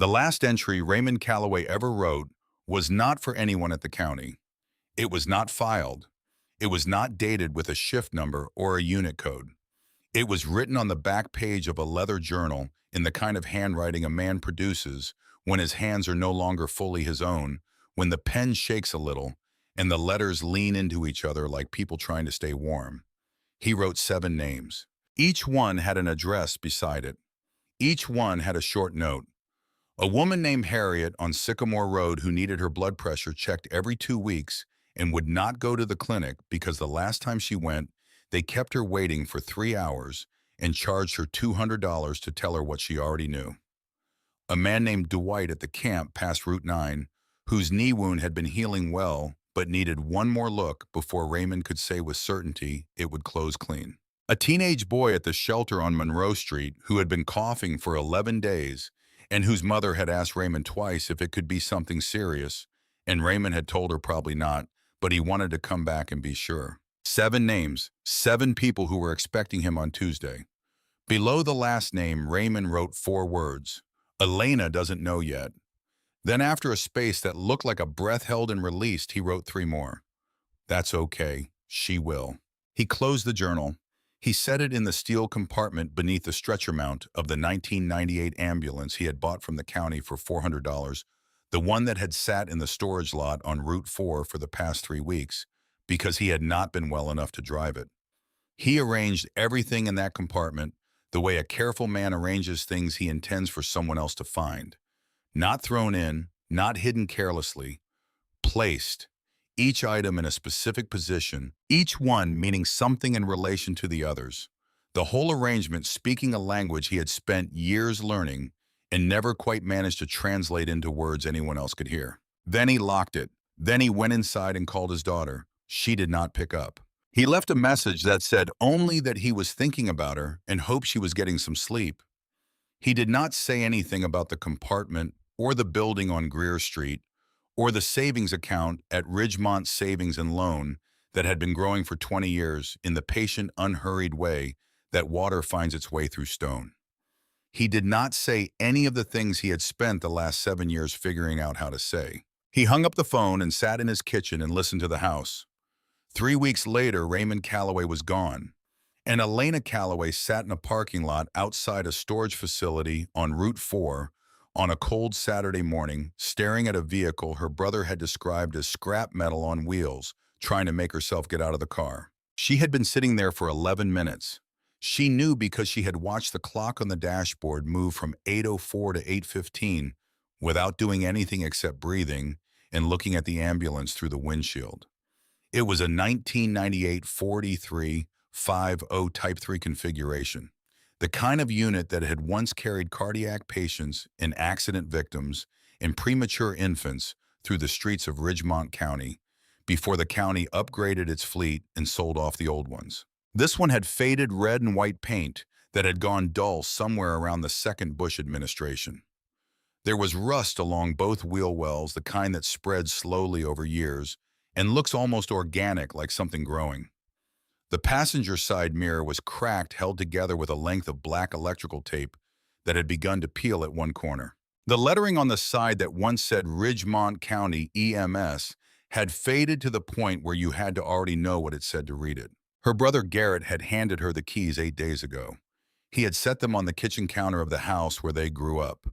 The last entry Raymond Calloway ever wrote was not for anyone at the county. It was not filed. It was not dated with a shift number or a unit code. It was written on the back page of a leather journal in the kind of handwriting a man produces when his hands are no longer fully his own, when the pen shakes a little and the letters lean into each other like people trying to stay warm. He wrote 7 names. Each one had an address beside it. Each one had a short note. A woman named Harriet on Sycamore Road who needed her blood pressure checked every 2 weeks and would not go to the clinic because the last time she went, they kept her waiting for 3 hours and charged her $200 to tell her what she already knew. A man named Dwight at the camp past Route 9, whose knee wound had been healing well but needed one more look before Raymond could say with certainty it would close clean. A teenage boy at the shelter on Monroe Street who had been coughing for 11 days and whose mother had asked Raymond twice if it could be something serious, and Raymond had told her probably not, but he wanted to come back and be sure. 7 names, 7 people who were expecting him on Tuesday. Below the last name, Raymond wrote 4 words. Elena doesn't know yet. Then after a space that looked like a breath held and released, he wrote 3 more. That's okay. She will. He closed the journal. He set it in the steel compartment beneath the stretcher mount of the 1998 ambulance he had bought from the county for $400, the one that had sat in the storage lot on Route 4 for the past 3 weeks, because he had not been well enough to drive it. He arranged everything in that compartment the way a careful man arranges things he intends for someone else to find. Not thrown in, not hidden carelessly, placed, each item in a specific position, each one meaning something in relation to the others. The whole arrangement speaking a language he had spent years learning and never quite managed to translate into words anyone else could hear. Then he locked it. Then he went inside and called his daughter. She did not pick up. He left a message that said only that he was thinking about her and hoped she was getting some sleep. He did not say anything about the compartment or the building on Greer Street or the savings account at Ridgemont Savings and Loan that had been growing for 20 years in the patient, unhurried way that water finds its way through stone. He did not say any of the things he had spent the last 7 years figuring out how to say. He hung up the phone and sat in his kitchen and listened to the house. 3 weeks later, Raymond Calloway was gone, and Elena Calloway sat in a parking lot outside a storage facility on Route 4 on a cold Saturday morning, staring at a vehicle her brother had described as scrap metal on wheels, trying to make herself get out of the car. She had been sitting there for 11 minutes. She knew because she had watched the clock on the dashboard move from 8:04 to 8:15 without doing anything except breathing and looking at the ambulance through the windshield. It was a 1998 4350 Type 3 configuration, the kind of unit that had once carried cardiac patients and accident victims and premature infants through the streets of Ridgemont County before the county upgraded its fleet and sold off the old ones. This one had faded red and white paint that had gone dull somewhere around the second Bush administration. There was rust along both wheel wells, the kind that spreads slowly over years and looks almost organic, like something growing. The passenger side mirror was cracked, held together with a length of black electrical tape that had begun to peel at one corner. The lettering on the side that once said Ridgemont County EMS had faded to the point where you had to already know what it said to read it. Her brother Garrett had handed her the keys 8 days ago. He had set them on the kitchen counter of the house where they grew up.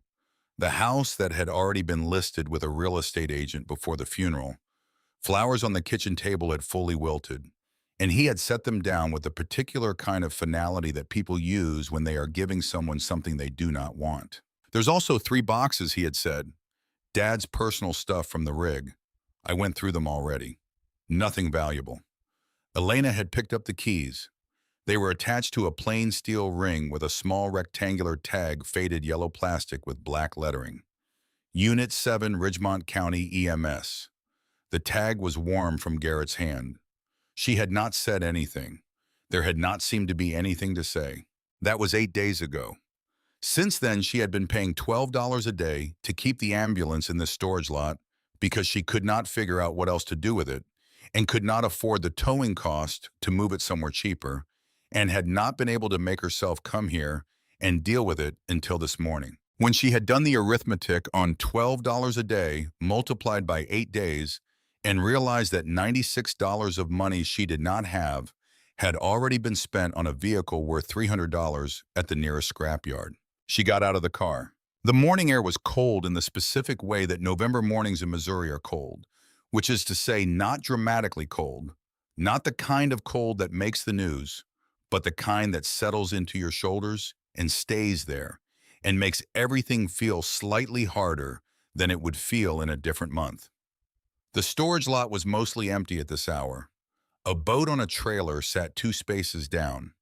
The house that had already been listed with a real estate agent before the funeral. Flowers on the kitchen table had fully wilted, and he had set them down with the particular kind of finality that people use when they are giving someone something they do not want. There's also 3 boxes, he had said. Dad's personal stuff from the rig. I went through them already. Nothing valuable. Elena had picked up the keys. They were attached to a plain steel ring with a small rectangular tag, faded yellow plastic with black lettering. Unit 7, Ridgemont County EMS. The tag was warm from Garrett's hand. She had not said anything. There had not seemed to be anything to say. That was 8 days ago. Since then, she had been paying $12 a day to keep the ambulance in the storage lot because she could not figure out what else to do with it and could not afford the towing cost to move it somewhere cheaper, and had not been able to make herself come here and deal with it until this morning. When she had done the arithmetic on $12 a day multiplied by 8 days and realized that $96 of money she did not have had already been spent on a vehicle worth $300 at the nearest scrapyard, she got out of the car. The morning air was cold in the specific way that November mornings in Missouri are cold, which is to say not dramatically cold, not the kind of cold that makes the news, but the kind that settles into your shoulders and stays there and makes everything feel slightly harder than it would feel in a different month. The storage lot was mostly empty at this hour. A boat on a trailer sat 2 spaces down.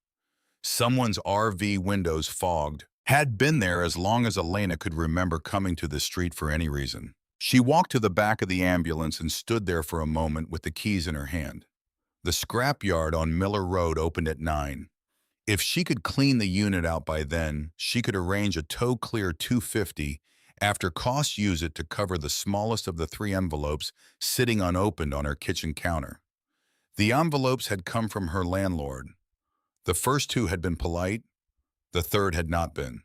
Someone's RV windows fogged, had been there as long as Elena could remember coming to the street for any reason. She walked to the back of the ambulance and stood there for a moment with the keys in her hand. The scrapyard on Miller Road opened at 9. If she could clean the unit out by then, she could arrange a tow-clear 250 after costs use it to cover the smallest of the 3 envelopes sitting unopened on her kitchen counter. The envelopes had come from her landlord. The first 2 had been polite, the third had not been.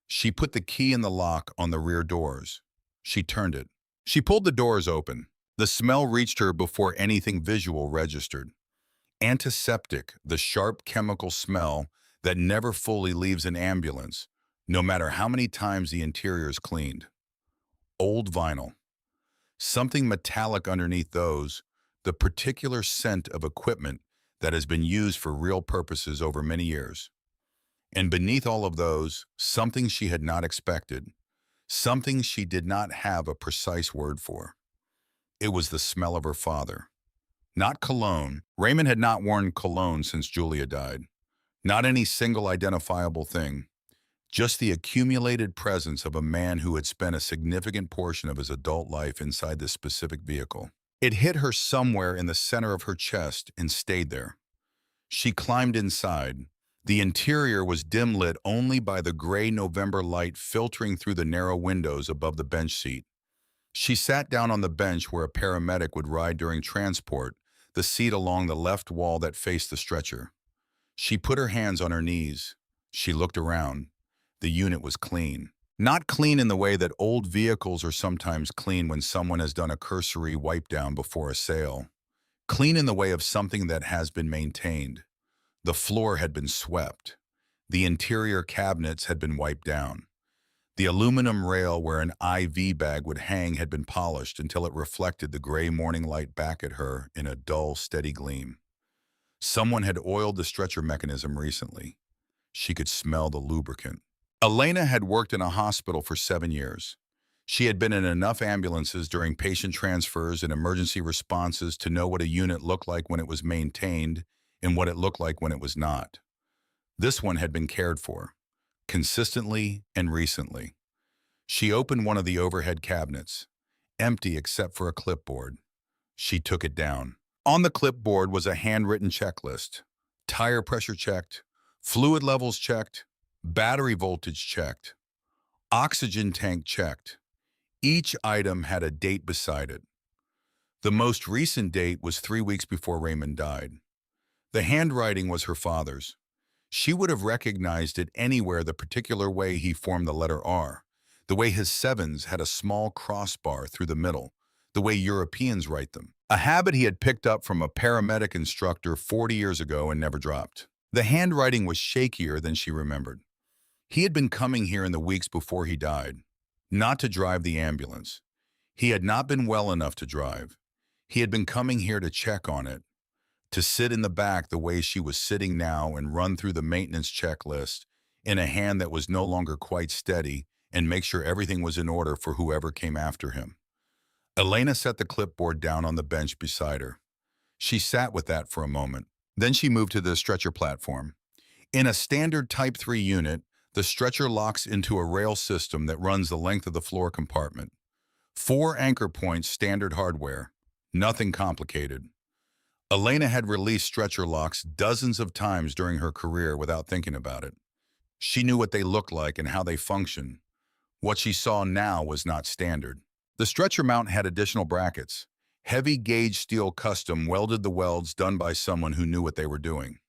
She put the key in the lock on the rear doors. She turned it. She pulled the doors open. The smell reached her before anything visual registered. Antiseptic, the sharp chemical smell that never fully leaves an ambulance, no matter how many times the interior is cleaned. Old vinyl. Something metallic underneath those, the particular scent of equipment that has been used for real purposes over many years. And beneath all of those, something she had not expected, something she did not have a precise word for. It was the smell of her father. Not cologne. Raymond had not worn cologne since Julia died. Not any single identifiable thing. Just the accumulated presence of a man who had spent a significant portion of his adult life inside this specific vehicle. It hit her somewhere in the center of her chest and stayed there. She climbed inside. The interior was dim lit only by the gray November light filtering through the narrow windows above the bench seat. She sat down on the bench where a paramedic would ride during transport, the seat along the left wall that faced the stretcher. She put her hands on her knees. She looked around. The unit was clean. Not clean in the way that old vehicles are sometimes clean when someone has done a cursory wipe down before a sale. Clean in the way of something that has been maintained. The floor had been swept. The interior cabinets had been wiped down. The aluminum rail where an IV bag would hang had been polished until it reflected the gray morning light back at her in a dull, steady gleam. Someone had oiled the stretcher mechanism recently. She could smell the lubricant. Elena had worked in a hospital for 7 years. She had been in enough ambulances during patient transfers and emergency responses to know what a unit looked like when it was maintained and what it looked like when it was not. This one had been cared for, consistently and recently. She opened one of the overhead cabinets, empty except for a clipboard. She took it down. On the clipboard was a handwritten checklist. Tire pressure checked, fluid levels checked, battery voltage checked, oxygen tank checked. Each item had a date beside it. The most recent date was 3 weeks before Raymond died. The handwriting was her father's. She would have recognized it anywhere the particular way he formed the letter R, the way his sevens had a small crossbar through the middle, the way Europeans write them, a habit he had picked up from a paramedic instructor 40 years ago and never dropped. The handwriting was shakier than she remembered. He had been coming here in the weeks before he died, not to drive the ambulance. He had not been well enough to drive. He had been coming here to check on it, to sit in the back the way she was sitting now and run through the maintenance checklist in a hand that was no longer quite steady and make sure everything was in order for whoever came after him. Elena set the clipboard down on the bench beside her. She sat with that for a moment. Then she moved to the stretcher platform. In a standard Type 3 unit, the stretcher locks into a rail system that runs the length of the floor compartment. 4 anchor points, standard hardware. Nothing complicated. Elena had released stretcher locks dozens of times during her career without thinking about it. She knew what they looked like and how they functioned. What she saw now was not standard. The stretcher mount had additional brackets. Heavy gauge steel custom welded the welds done by someone who knew what they were doing.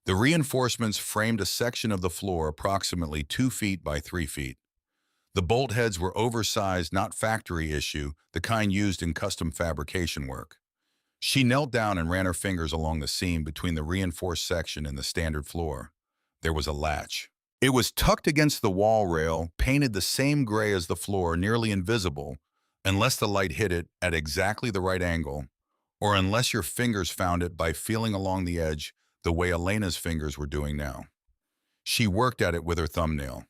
The reinforcements framed a section of the floor approximately 2 feet by 3 feet. The bolt heads were oversized, not factory issue, the kind used in custom fabrication work. She knelt down and ran her fingers along the seam between the reinforced section and the standard floor. There was a latch. It was tucked against the wall rail, painted the same gray as the floor, nearly invisible, unless the light hit it at exactly the right angle, or unless your fingers found it by feeling along the edge the way Elena's fingers were doing now. She worked at it with her thumbnail.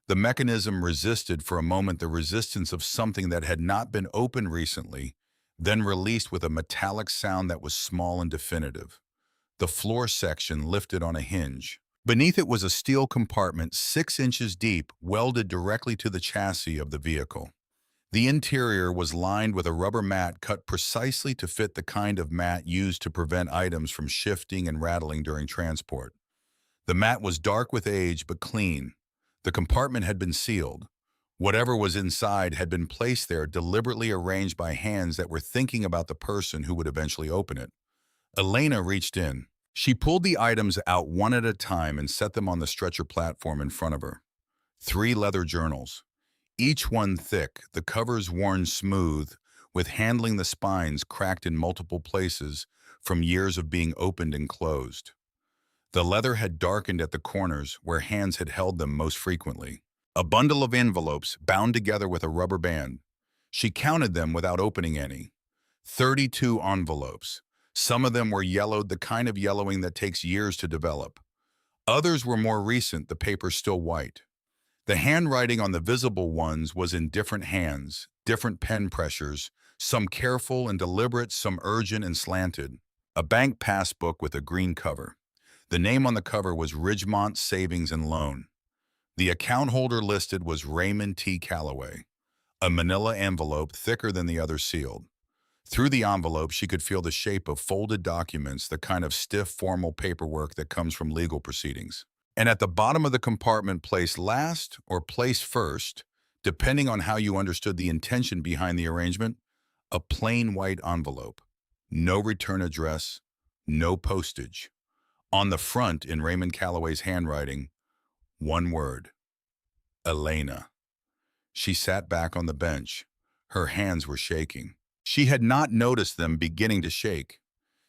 The mechanism resisted for a moment, the resistance of something that had not been opened recently, then released with a metallic sound that was small and definitive. The floor section lifted on a hinge. Beneath it was a steel compartment 6 inches deep, welded directly to the chassis of the vehicle. The interior was lined with a rubber mat cut precisely to fit the kind of mat used to prevent items from shifting and rattling during transport. The mat was dark with age but clean. The compartment had been sealed. Whatever was inside had been placed there, deliberately arranged by hands that were thinking about the person who would eventually open it. Elena reached in. She pulled the items out one at a time and set them on the stretcher platform in front of her. 3 leather journals, each one thick, the covers worn smooth, with handling the spines cracked in multiple places from years of being opened and closed. The leather had darkened at the corners where hands had held them most frequently. A bundle of envelopes bound together with a rubber band. She counted them without opening any. 32 envelopes. Some of them were yellowed, the kind of yellowing that takes years to develop. Others were more recent, the paper still white. The handwriting on the visible ones was in different hands, different pen pressures, some careful and deliberate, some urgent and slanted. A bank passbook with a green cover. The name on the cover was Ridgemont Savings and Loan. The account holder listed was Raymond T. Callaway. A manila envelope thicker than the other sealed. Through the envelope, she could feel the shape of folded documents, the kind of stiff, formal paperwork that comes from legal proceedings. And at the bottom of the compartment, placed last or placed first, depending on how you understood the intention behind the arrangement, a plain white envelope. No return address, no postage. On the front, in Raymond Callaway's handwriting, one word: Elena. She sat back on the bench. Her hands were shaking. She had not noticed them beginning to shake.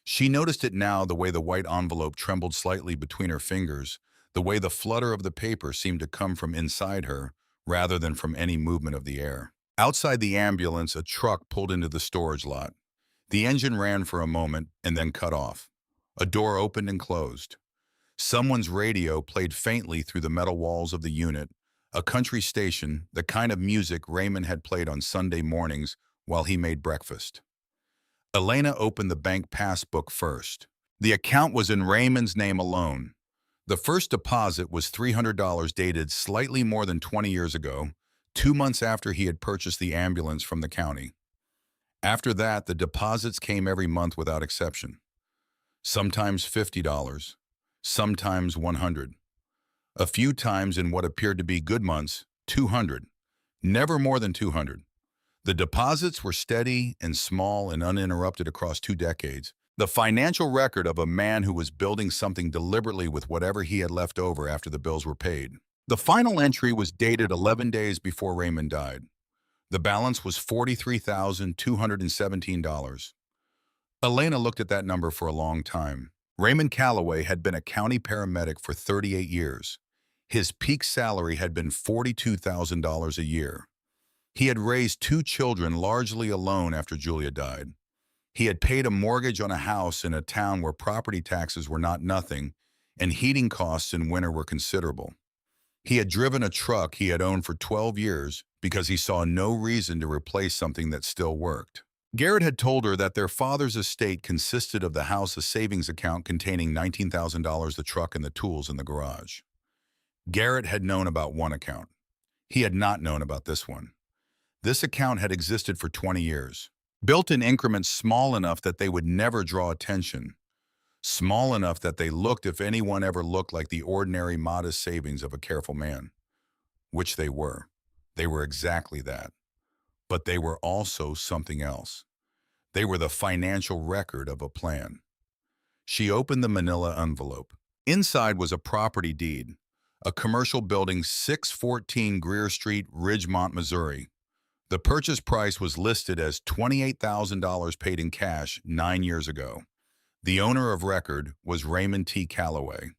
She noticed it now, the way the white envelope trembled slightly between her fingers, the way the flutter of the paper seemed to come from inside her rather than from any movement of the air. Outside the ambulance, a truck pulled into the storage lot. The engine ran for a moment and then cut off. A door opened and closed. Someone's radio played faintly through the metal walls of the unit, a country station, the kind of music Raymond had played on Sunday mornings while he made breakfast. Elena opened the bank passbook first. The account was in Raymond's name alone. The first deposit was $300, dated slightly more than 20 years ago, 2 months after he had purchased the ambulance from the county. After that, the deposits came every month without exception. Sometimes $50, sometimes $100. A few times in what appeared to be good months, $200. Never more than $200. The deposits were steady and small and uninterrupted across 2 decades. The financial record of a man who was building something deliberately with whatever he had left over after the bills were paid. The final entry was dated 11 days before Raymond died. The balance was $43,217. Elena looked at that number for a long time. Raymond Callaway had been a county paramedic for 38 years. His peak salary had been $42,000 a year. He had raised 2 children largely alone after Julia died. He had paid a mortgage on a house in a town where property taxes were not nothing and heating costs in winter were considerable. He had driven a truck he had owned for 12 years because he saw no reason to replace something that still worked. Garrett had told her that their father's estate consisted of the house, a savings account containing $19,000, the truck, and the tools in the garage. Garrett had known about one account. He had not known about this one. This account had existed for 20 years, built in increments small enough that they would never draw attention, small enough that they looked, if anyone ever looked, like the ordinary modest savings of a careful man, which they were. They were exactly that. But they were also something else. They were the financial record of a plan. She opened the manila envelope. Inside was a property deed, a commercial building 614 Greer Street, Ridgemont, Missouri. The purchase price was listed as $28,000 paid in cash 9 years ago. The owner of record was Raymond T. Calloway.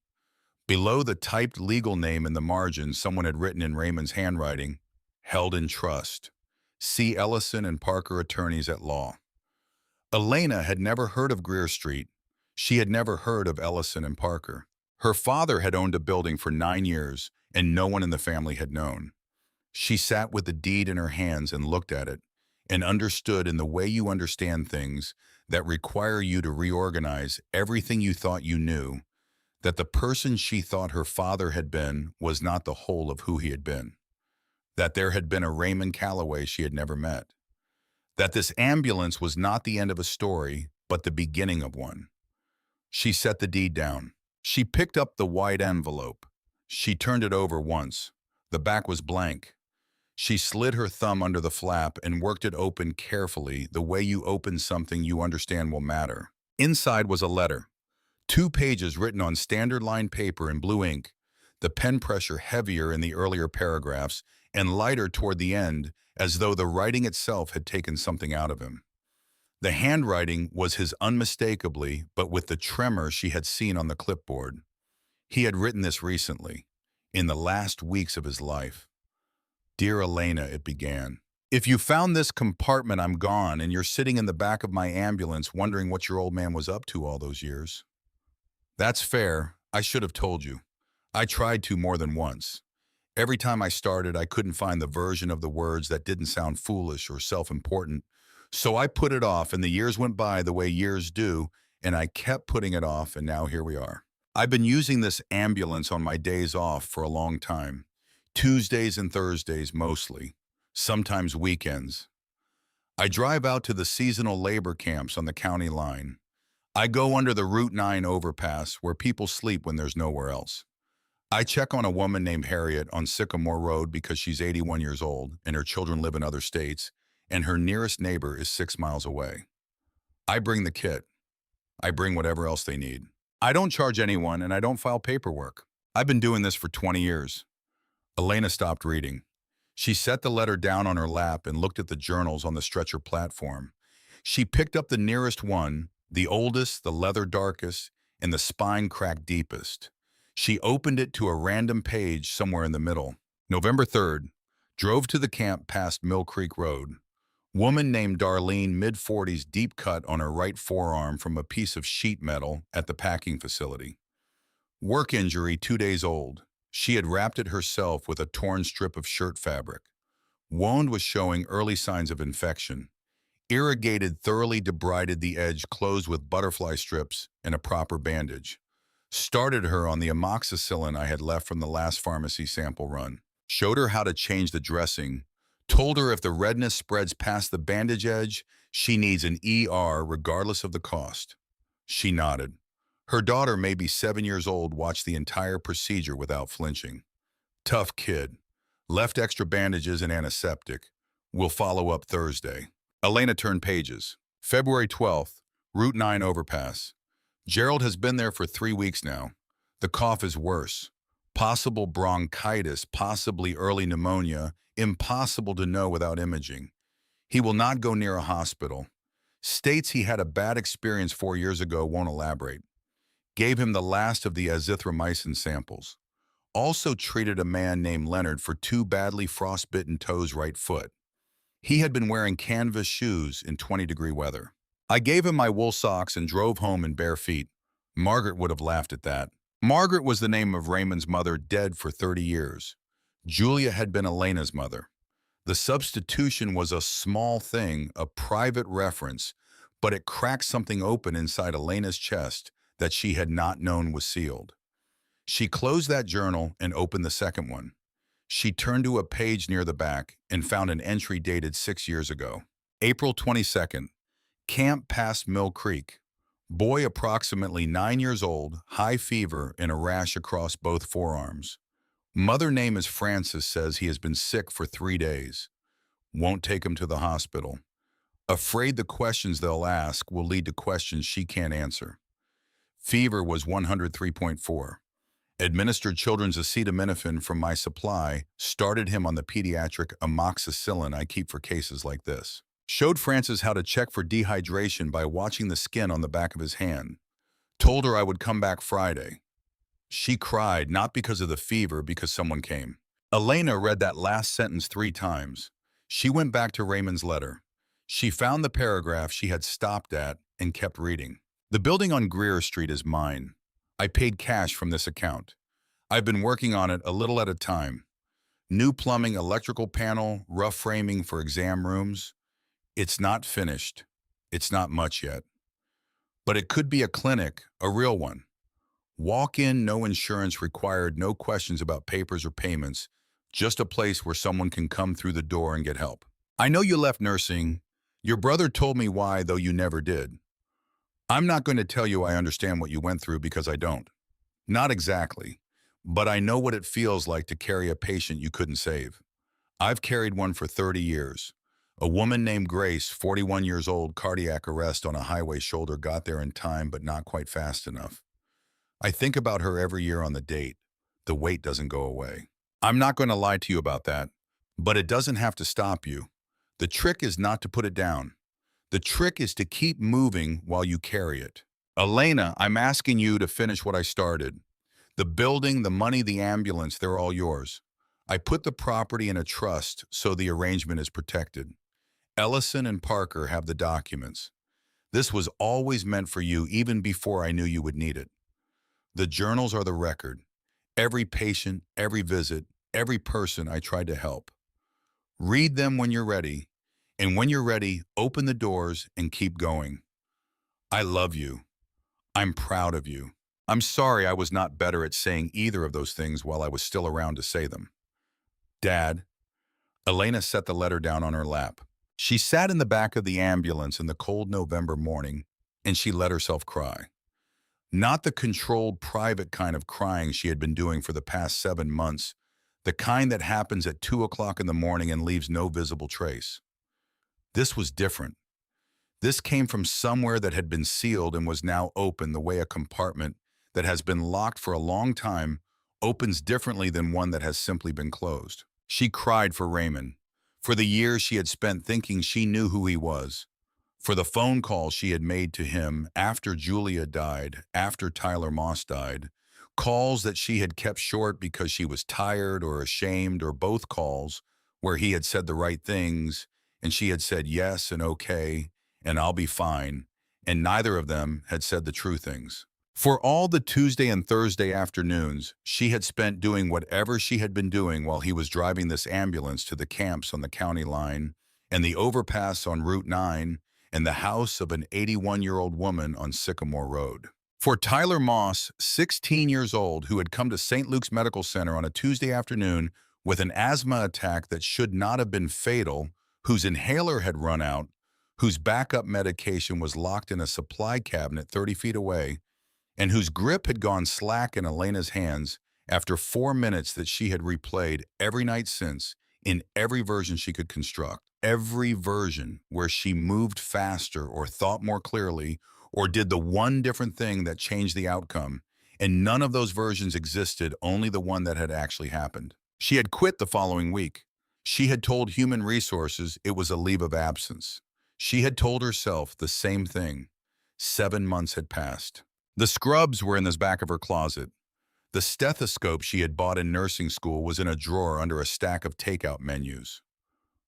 Below the typed legal name in the margin, someone had written in Raymond's handwriting, "Held in trust. C. Ellison and Parker Attorneys at Law." Elena had never heard of Greer Street. She had never heard of Ellison and Parker. Her father had owned a building for 9 years, and no one in the family had known. She sat with the deed in her hands and looked at it, and understood in the way you understand things that require you to reorganize everything you thought you knew, that the person she thought her father had been was not the whole of who he had been, that there had been a Raymond Calloway she had never met, that this ambulance was not the end of a story, but the beginning of one. She set the deed down. She picked up the white envelope. She turned it over once. The back was blank. She slid her thumb under the flap and worked it open carefully, the way you open something you understand will matter. Inside was a letter. 2 pages written on standard line paper in blue ink, the pen pressure heavier in the earlier paragraphs and lighter toward the end, as though the writing itself had taken something out of him. The handwriting was his unmistakably, but with the tremor she had seen on the clipboard. He had written this recently, in the last weeks of his life. "Dear Elena," it began. "If you found this compartment, I'm gone, and you're sitting in the back of my ambulance wondering what your old man was up to all those years. That's fair. I should have told you. I tried to more than once. Every time I started, I couldn't find the version of the words that didn't sound foolish or self-important. So I put it off, and the years went by the way years do, and I kept putting it off, and now here we are. I've been using this ambulance on my days off for a long time. Tuesdays and Thursdays mostly, sometimes weekends. I drive out to the seasonal labor camps on the county line. I go under the Route 9 overpass where people sleep when there's nowhere else. I check on a woman named Harriet on Sycamore Road because she's 81 years old and her children live in other states, and her nearest neighbor is 6 miles away. I bring the kit. I bring whatever else they need. I don't charge anyone, and I don't file paperwork. I've been doing this for 20 years. Elena stopped reading. She set the letter down on her lap and looked at the journals on the stretcher platform. She picked up the nearest one, the oldest, the leather darkest, and the spine crack deepest. She opened it to a random page somewhere in the middle. November 3rd, drove to the camp past Mill Creek Road. Woman named Darlene, mid-40s, deep cut on her right forearm from a piece of sheet metal at the packing facility. Work injury 2 days old. She had wrapped it herself with a torn strip of shirt fabric. Wound was showing early signs of infection. Irrigated, thoroughly debrided the edge closed with butterfly strips and a proper bandage. Started her on the amoxicillin I had left from the last pharmacy sample run. Showed her how to change the dressing. Told her if the redness spreads past the bandage edge, she needs an ER regardless of the cost. She nodded. Her daughter, maybe 7 years old, watched the entire procedure without flinching. Tough kid. Left extra bandages and antiseptic. We'll follow up Thursday. Elena turned pages. February 12th, Route 9 overpass. Gerald has been there for 3 weeks now. The cough is worse. Possible bronchitis, possibly early pneumonia, impossible to know without imaging. He will not go near a hospital. States he had a bad experience 4 years ago, won't elaborate. Gave him the last of the azithromycin samples. Also treated a man named Leonard for 2 badly frostbitten toes right foot. He had been wearing canvas shoes in 20-degree weather. I gave him my wool socks and drove home in bare feet. Margaret would have laughed at that. Margaret was the name of Raymond's mother, dead for 30 years. Julia had been Elena's mother. The substitution was a small thing, a private reference, but it cracked something open inside Elena's chest that she had not known was sealed. She closed that journal and opened the second one. She turned to a page near the back and found an entry dated 6 years ago. April 22nd, camp past Mill Creek. Boy approximately 9 years old, high fever and a rash across both forearms. Mother name is Frances, says he has been sick for 3 days. Won't take him to the hospital. Afraid the questions they'll ask will lead to questions she can't answer. Fever was 103.4. administered children's acetaminophen from my supply, started him on the pediatric amoxicillin I keep for cases like this. Showed Frances how to check for dehydration by watching the skin on the back of his hand. Told her I would come back Friday. She cried, not because of the fever, because someone came. Elena read that last sentence 3 times. She went back to Raymond's letter. She found the paragraph she had stopped at and kept reading. The building on Greer Street is mine. I paid cash from this account. I've been working on it a little at a time. New plumbing, electrical panel, rough framing for exam rooms. It's not finished. It's not much yet. But it could be a clinic, a real one. Walk in, no insurance required, no questions about papers or payments, just a place where someone can come through the door and get help. I know you left nursing. Your brother told me why, though you never did. I'm not going to tell you I understand what you went through because I don't. Not exactly. But I know what it feels like to carry a patient you couldn't save. I've carried one for 30 years. A woman named Grace, 41 years old, cardiac arrest on a highway shoulder, got there in time but not quite fast enough. I think about her every year on the date. The weight doesn't go away. I'm not going to lie to you about that, but it doesn't have to stop you. The trick is not to put it down. The trick is to keep moving while you carry it. Elena, I'm asking you to finish what I started. The building, the money, the ambulance, they're all yours. I put the property in a trust so the arrangement is protected. Ellison and Parker have the documents. This was always meant for you even before I knew you would need it. The journals are the record. Every patient, every visit, every person I tried to help. Read them when you're ready, and when you're ready, open the doors and keep going. I love you. I'm proud of you. I'm sorry I was not better at saying either of those things while I was still around to say them. Dad. Elena set the letter down on her lap. She sat in the back of the ambulance in the cold November morning, and she let herself cry. Not the controlled, private kind of crying she had been doing for the past 7 months, the kind that happens at 2 o'clock in the morning and leaves no visible trace. This was different. This came from somewhere that had been sealed and was now open, the way a compartment that has been locked for a long time opens differently than one that has simply been closed. She cried for Raymond, for the years she had spent thinking she knew who he was, for the phone calls she had made to him after Julia died, after Tyler Moss died, calls that she had kept short because she was tired or ashamed, or both calls where he had said the right things and she had said yes and okay and I'll be fine, and neither of them had said the true things. For all the Tuesday and Thursday afternoons, she had spent doing whatever she had been doing while he was driving this ambulance to the camps on the county line and the overpass on Route 9 and the house of an 81-year-old woman on Sycamore Road. For Tyler Moss, 16 years old, who had come to St. Luke's Medical Center on a Tuesday afternoon with an asthma attack that should not have been fatal, whose inhaler had run out, whose backup medication was locked in a supply cabinet 30 feet away, and whose grip had gone slack in Elena's hands after 4 minutes that she had replayed every night since, in every version she could construct. Every version where she moved faster or thought more clearly or did the one different thing that changed the outcome. And none of those versions existed, only the one that had actually happened. She had quit the following week. She had told Human Resources it was a leave of absence. She had told herself the same thing. 7 months had passed. The scrubs were in the back of her closet. The stethoscope she had bought in nursing school was in a drawer under a stack of takeout menus.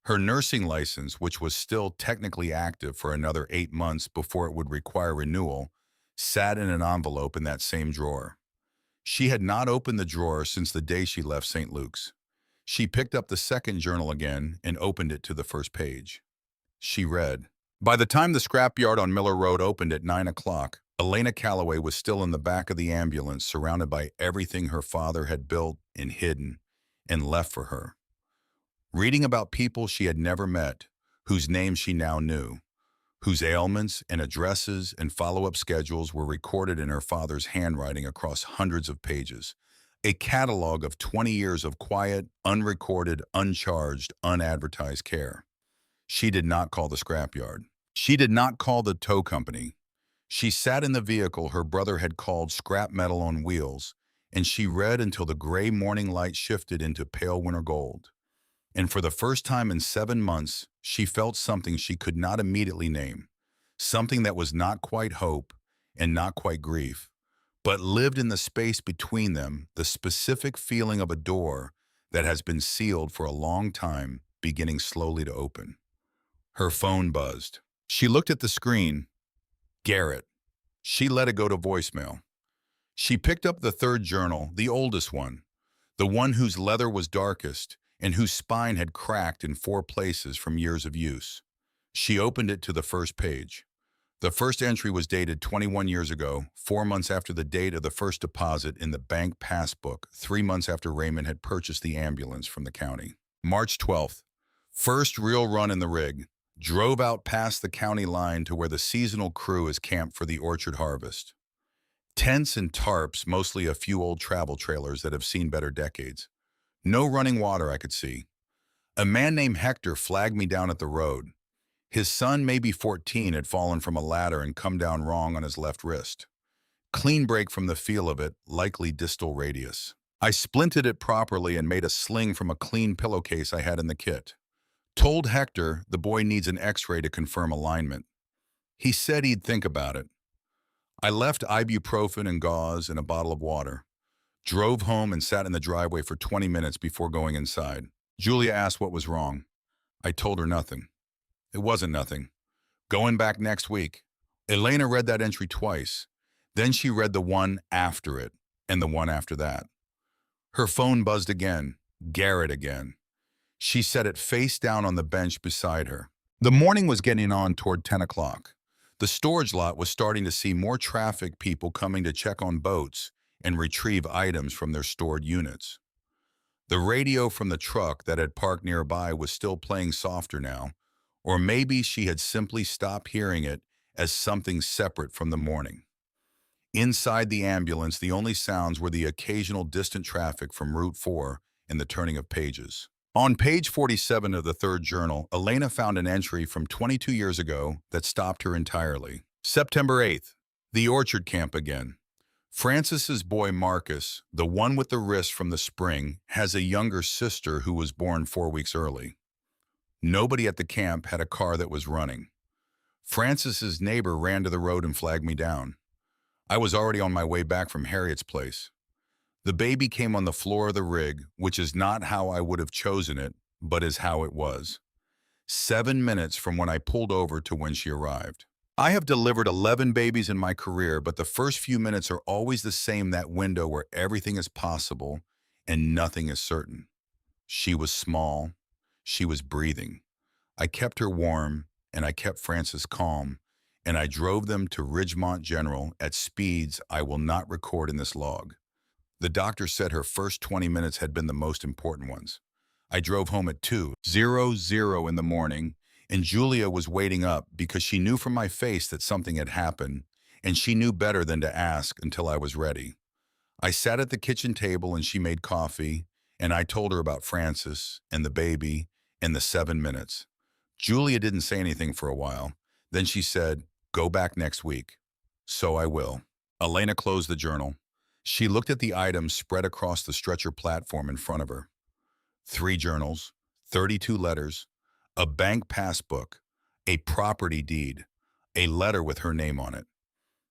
Her nursing license, which was still technically active for another 8 months before it would require renewal, sat in an envelope in that same drawer. She had not opened the drawer since the day she left St. Luke's. She picked up the second journal again and opened it to the first page. She read, "By the time the scrapyard on Miller Road opened at 9 o'clock, Elena Calloway was still in the back of the ambulance, surrounded by everything her father had built and hidden and left for her. Reading about people she had never met, whose names she now knew, whose ailments and addresses and follow-up schedules were recorded in her father's handwriting across hundreds of pages. A catalog of 20 years of quiet, unrecorded, uncharged, unadvertised care. She did not call the scrapyard. She did not call the tow company. She sat in the vehicle her brother had called scrap metal on wheels and she read until the gray morning light shifted into pale winter gold. And for the first time in 7 months, she felt something she could not immediately name, something that was not quite hope and not quite grief, but lived in the space between them, the specific feeling of a door that has been sealed for a long time, beginning slowly to open. Her phone buzzed. She looked at the screen. Garrett. She let it go to voicemail. She picked up the third journal, the oldest one, the one whose leather was darkest and whose spine had cracked in 4 places from years of use. She opened it to the first page. The first entry was dated 21 years ago, 4 months after the date of the first deposit in the bank passbook, 3 months after Raymond had purchased the ambulance from the county. March 12th. First real run in the rig. Drove out past the county line to where the seasonal crew is camped for the orchard harvest. Tents and tarps, mostly a few old travel trailers that have seen better decades. No running water I could see. A man named Hector flagged me down at the road. His son, maybe 14, had fallen from a ladder and come down wrong on his left wrist. Clean break from the feel of it, likely distal radius. I splinted it properly and made a sling from a clean pillowcase I had in the kit. Told Hector the boy needs an x-ray to confirm alignment. He said he'd think about it. I left ibuprofen and gauze and a bottle of water. Drove home and sat in the driveway for 20 minutes before going inside. Julia asked what was wrong. I told her nothing. It wasn't nothing. Going back next week. Elena read that entry twice. Then she read the one after it and the one after that. Her phone buzzed again. Garrett again. She set it face down on the bench beside her. The morning was getting on toward 10 o'clock. The storage lot was starting to see more traffic, people coming to check on boats and retrieve items from their stored units. The radio from the truck that had parked nearby was still playing softer now, or maybe she had simply stopped hearing it as something separate from the morning. Inside the ambulance, the only sounds were the occasional distant traffic from Route 4 and the turning of pages. On page 47 of the third journal, Elena found an entry from 22 years ago that stopped her entirely. September 8th, the orchard camp again. Francis's boy Marcus, the one with the wrist from the spring, has a younger sister who was born 4 weeks early. Nobody at the camp had a car that was running. Francis's neighbor ran to the road and flagged me down. I was already on my way back from Harriet's place. The baby came on the floor of the rig, which is not how I would have chosen it, but is how it was. 7 minutes from when I pulled over to when she arrived. I have delivered 11 babies in my career, but the first few minutes are always the same, that window where everything is possible and nothing is certain. She was small. She was breathing. I kept her warm, and I kept Francis calm, and I drove them to Ridgemont General at speeds I will not record in this log. The doctor said her first 20 minutes had been the most important ones. I drove home at 2:00 in the morning, and Julia was waiting up because she knew from my face that something had happened, and she knew better than to ask until I was ready. I sat at the kitchen table and she made coffee, and I told her about Francis and the baby and the 7 minutes. Julia didn't say anything for a while. Then she said, "Go back next week." So I will. Elena closed the journal. She looked at the items spread across the stretcher platform in front of her. 3 journals, 32 letters, a bank passbook, a property deed, a letter with her name on it.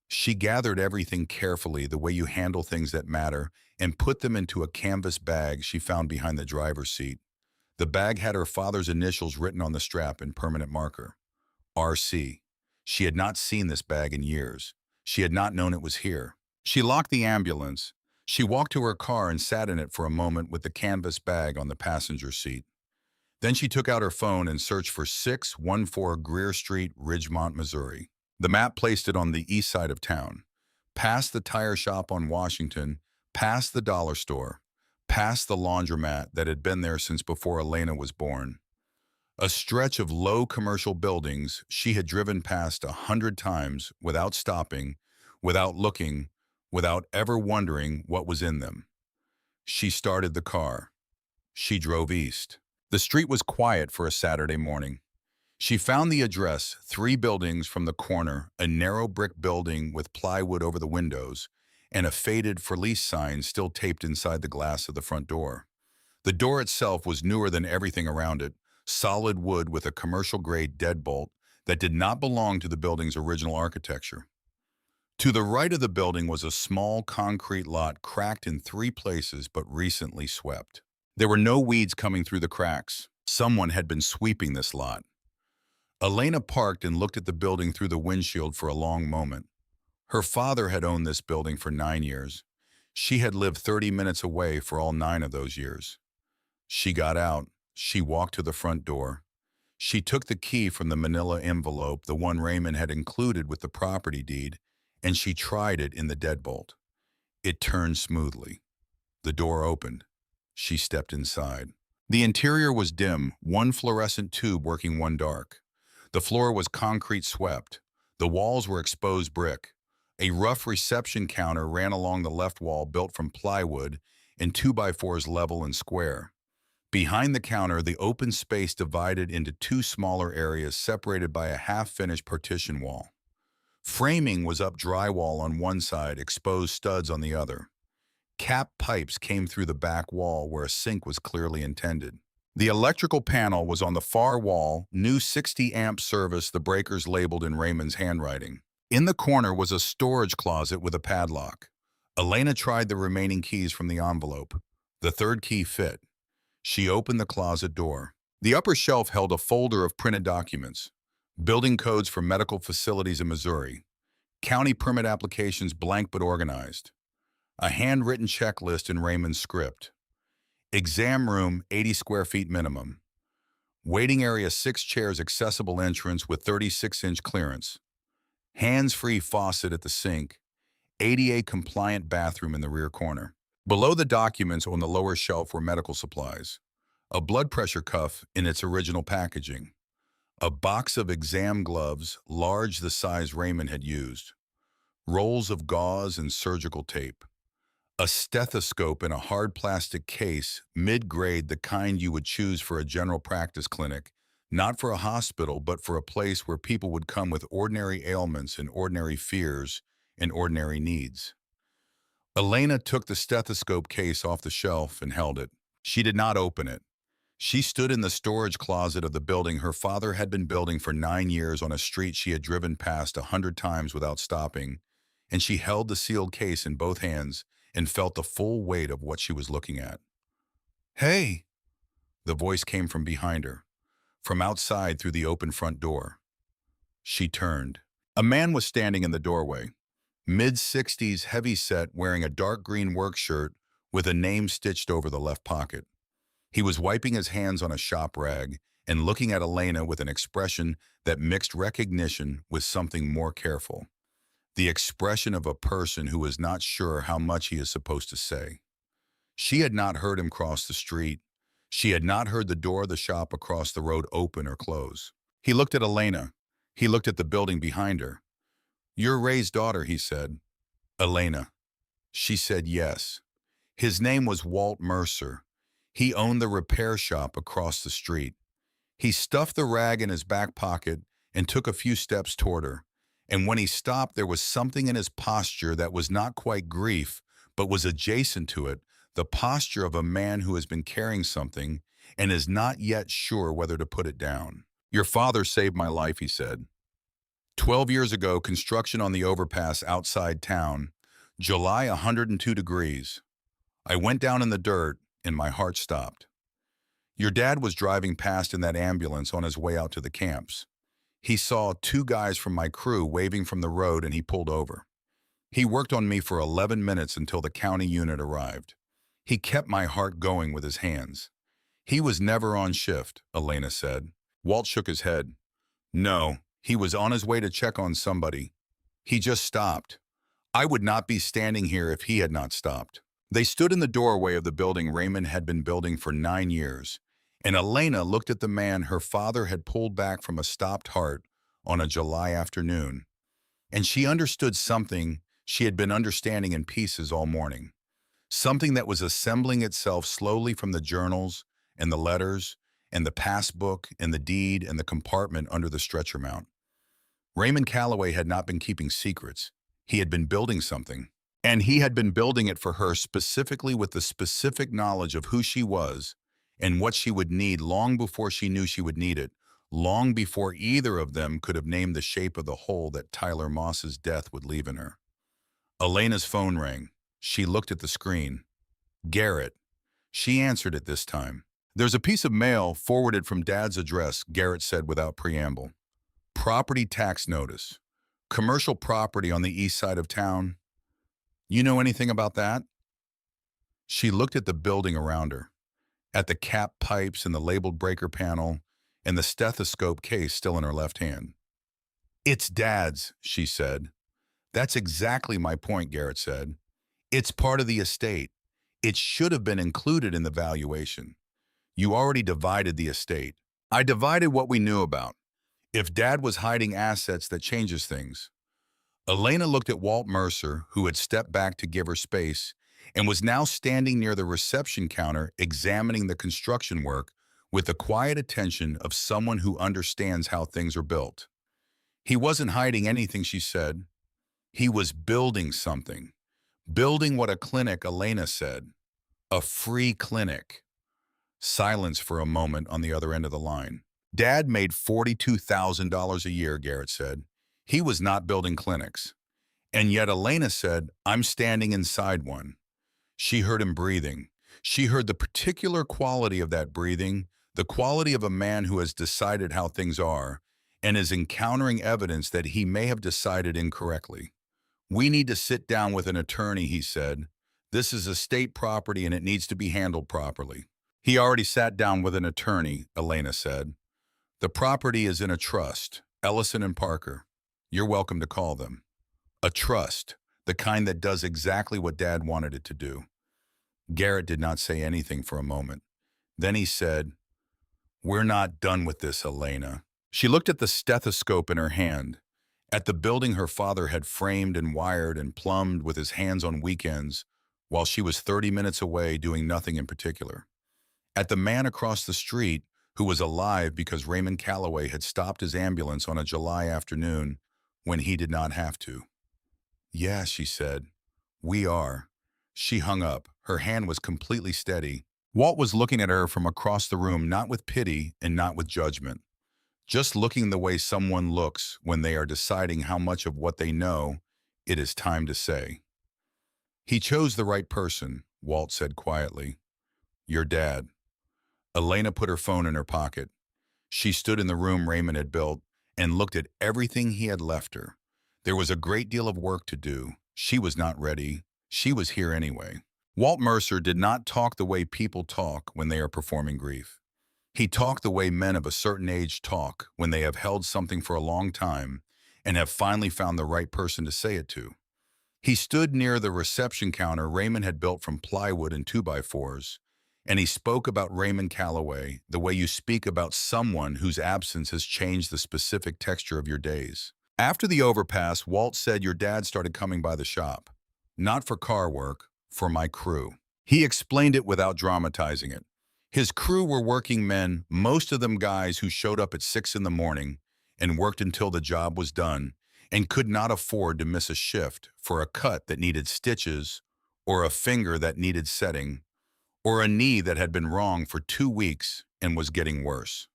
She gathered everything carefully, the way you handle things that matter, and put them into a canvas bag she found behind the driver's seat. The bag had her father's initials written on the strap in permanent marker. RC. She had not seen this bag in years. She had not known it was here. She locked the ambulance. She walked to her car and sat in it for a moment with the canvas bag on the passenger seat. Then she took out her phone and searched for 614 Greer Street, Ridgemont, Missouri. The map placed it on the east side of town, past the tire shop on Washington, past the dollar store, past the laundromat that had been there since before Elena was born. A stretch of low commercial buildings she had driven past 100 times without stopping, without looking, without ever wondering what was in them. She started the car. She drove east. The street was quiet for a Saturday morning. She found the address, 3 buildings from the corner, a narrow brick building with plywood over the windows, and a faded for lease sign still taped inside the glass of the front door. The door itself was newer than everything around it, solid wood with a commercial-grade deadbolt that did not belong to the building's original architecture. To the right of the building was a small concrete lot cracked in 3 places but recently swept. There were no weeds coming through the cracks. Someone had been sweeping this lot. Elena parked and looked at the building through the windshield for a long moment. Her father had owned this building for 9 years. She had lived 30 minutes away for all 9 of those years. She got out. She walked to the front door. She took the key from the manila envelope, the one Raymond had included with the property deed, and she tried it in the deadbolt. It turned smoothly. The door opened. She stepped inside. The interior was dim, one fluorescent tube working one dark. The floor was concrete swept. The walls were exposed brick. A rough reception counter ran along the left wall built from plywood and 2x4s level and square. Behind the counter, the open space divided into 2 smaller areas separated by a half-finished partition wall. Framing was up drywall on one side, exposed studs on the other. Capped pipes came through the back wall where a sink was clearly intended. The electrical panel was on the far wall, new 60-amp service, the breakers labeled in Raymond's handwriting. In the corner was a storage closet with a padlock. Elena tried the remaining keys from the envelope. The third key fit. She opened the closet door. The upper shelf held a folder of printed documents. Building codes for medical facilities in Missouri. County permit applications blank but organized. A handwritten checklist in Raymond's script. Exam room, 80 square feet minimum. Waiting area, 6 chairs, accessible entrance with 36-inch clearance. Hands-free faucet at the sink. ADA-compliant bathroom in the rear corner. Below the documents on the lower shelf were medical supplies. A blood pressure cuff in its original packaging. A box of exam gloves, large the size Raymond had used. Rolls of gauze and surgical tape. A stethoscope in a hard plastic case, mid-grade, the kind you would choose for a general practice clinic, not for a hospital, but for a place where people would come with ordinary ailments and ordinary fears and ordinary needs. Elena took the stethoscope case off the shelf and held it. She did not open it. She stood in the storage closet of the building her father had been building for 9 years on a street she had driven past 100 times without stopping, and she held the sealed case in both hands and felt the full weight of what she was looking at. "Hey!" The voice came from behind her, from outside through the open front door. She turned. A man was standing in the doorway, mid-60s, heavy-set, wearing a dark green work shirt with a name stitched over the left pocket. He was wiping his hands on a shop rag and looking at Elena with an expression that mixed recognition with something more careful. The expression of a person who is not sure how much he is supposed to say. She had not heard him cross the street. She had not heard the door of the shop across the road open or close. He looked at Elena. He looked at the building behind her. "You're Ray's daughter," he said. "Elena." She said yes. His name was Walt Mercer. He owned the repair shop across the street. He stuffed the rag in his back pocket and took a few steps toward her. And when he stopped, there was something in his posture that was not quite grief, but was adjacent to it, the posture of a man who has been carrying something and is not yet sure whether to put it down. "Your father saved my life," he said. 12 years ago, construction on the overpass outside town. July, 102 degrees. I went down in the dirt, and my heart stopped. Your dad was driving past in that ambulance on his way out to the camps. He saw 2 guys from my crew waving from the road, and he pulled over. He worked on me for 11 minutes until the county unit arrived. He kept my heart going with his hands. He was never on shift," Elena said. Walt shook his head. "No, he was on his way to check on somebody. He just stopped. I would not be standing here if he had not stopped." They stood in the doorway of the building Raymond had been building for 9 years, and Elena looked at the man her father had pulled back from a stopped heart on a July afternoon, and she understood something she had been understanding in pieces all morning, something that was assembling itself slowly from the journals and the letters and the passbook and the deed and the compartment under the stretcher mount. Raymond Calloway had not been keeping secrets. He had been building something, And he had been building it for her specifically with the specific knowledge of who she was and what she would need long before she knew she would need it, long before either of them could have named the shape of the hole that Tyler Moss's death would leave in her. Elena's phone rang. She looked at the screen. Garrett. She answered it this time. There's a piece of mail forwarded from Dad's address, Garrett said without preamble. Property tax notice. Commercial property on the east side of town. You know anything about that? She looked at the building around her, at the cap pipes and the labeled breaker panel, and the stethoscope case still in her left hand. It's Dad's, she said. That's exactly my point, Garrett said. It's part of the estate. It should have been included in the valuation. You already divided the estate. I divided what we knew about. If Dad was hiding assets, that changes things. Elena looked at Walt Mercer, who had stepped back to give her space, and was now standing near the reception counter examining the construction work with the quiet attention of someone who understands how things are built. He wasn't hiding anything, she said. He was building something. Building what a clinic, Elena said. A free clinic. Silence for a moment on the other end of the line. Dad made $42,000 a year, Garrett said. He was not building clinics. And yet Elena said, I'm standing inside one. She heard him breathing. She heard the particular quality of that breathing, the quality of a man who has decided how things are and is encountering evidence that he may have decided incorrectly. We need to sit down with an attorney, he said. This is estate property and it needs to be handled properly. He already sat down with an attorney, Elena said. The property is in a trust, Ellison and Parker. You're welcome to call them. A trust, the kind that does exactly what Dad wanted it to do. Garrett did not say anything for a moment. Then he said, We're not done with this, Elena. She looked at the stethoscope in her hand, at the building her father had framed and wired and plumbed with his hands on weekends while she was 30 minutes away doing nothing in particular. At the man across the street who was alive because Raymond Calloway had stopped his ambulance on a July afternoon when he did not have to. Yeah, she said. We are. She hung up. Her hand was completely steady. Walt was looking at her from across the room, not with pity and not with judgment. Just looking the way someone looks when they are deciding how much of what they know it is time to say. He chose the right person, Walt said quietly. Your dad. Elena put her phone in her pocket. She stood in the room Raymond had built and looked at everything he had left her. There was a great deal of work to do. She was not ready. She was here anyway. Walt Mercer did not talk the way people talk when they are performing grief. He talked the way men of a certain age talk when they have held something for a long time and have finally found the right person to say it to. He stood near the reception counter Raymond had built from plywood and 2x4s, and he spoke about Raymond Calloway the way you speak about someone whose absence has changed the specific texture of your days. After the overpass, Walt said your dad started coming by the shop. Not for car work, for my crew. He explained it without dramatizing it. His crew were working men, most of them guys who showed up at 6 in the morning and worked until the job was done and could not afford to miss a shift for a cut that needed stitches or a finger that needed setting or a knee that had been wrong for 2 weeks and was getting worse.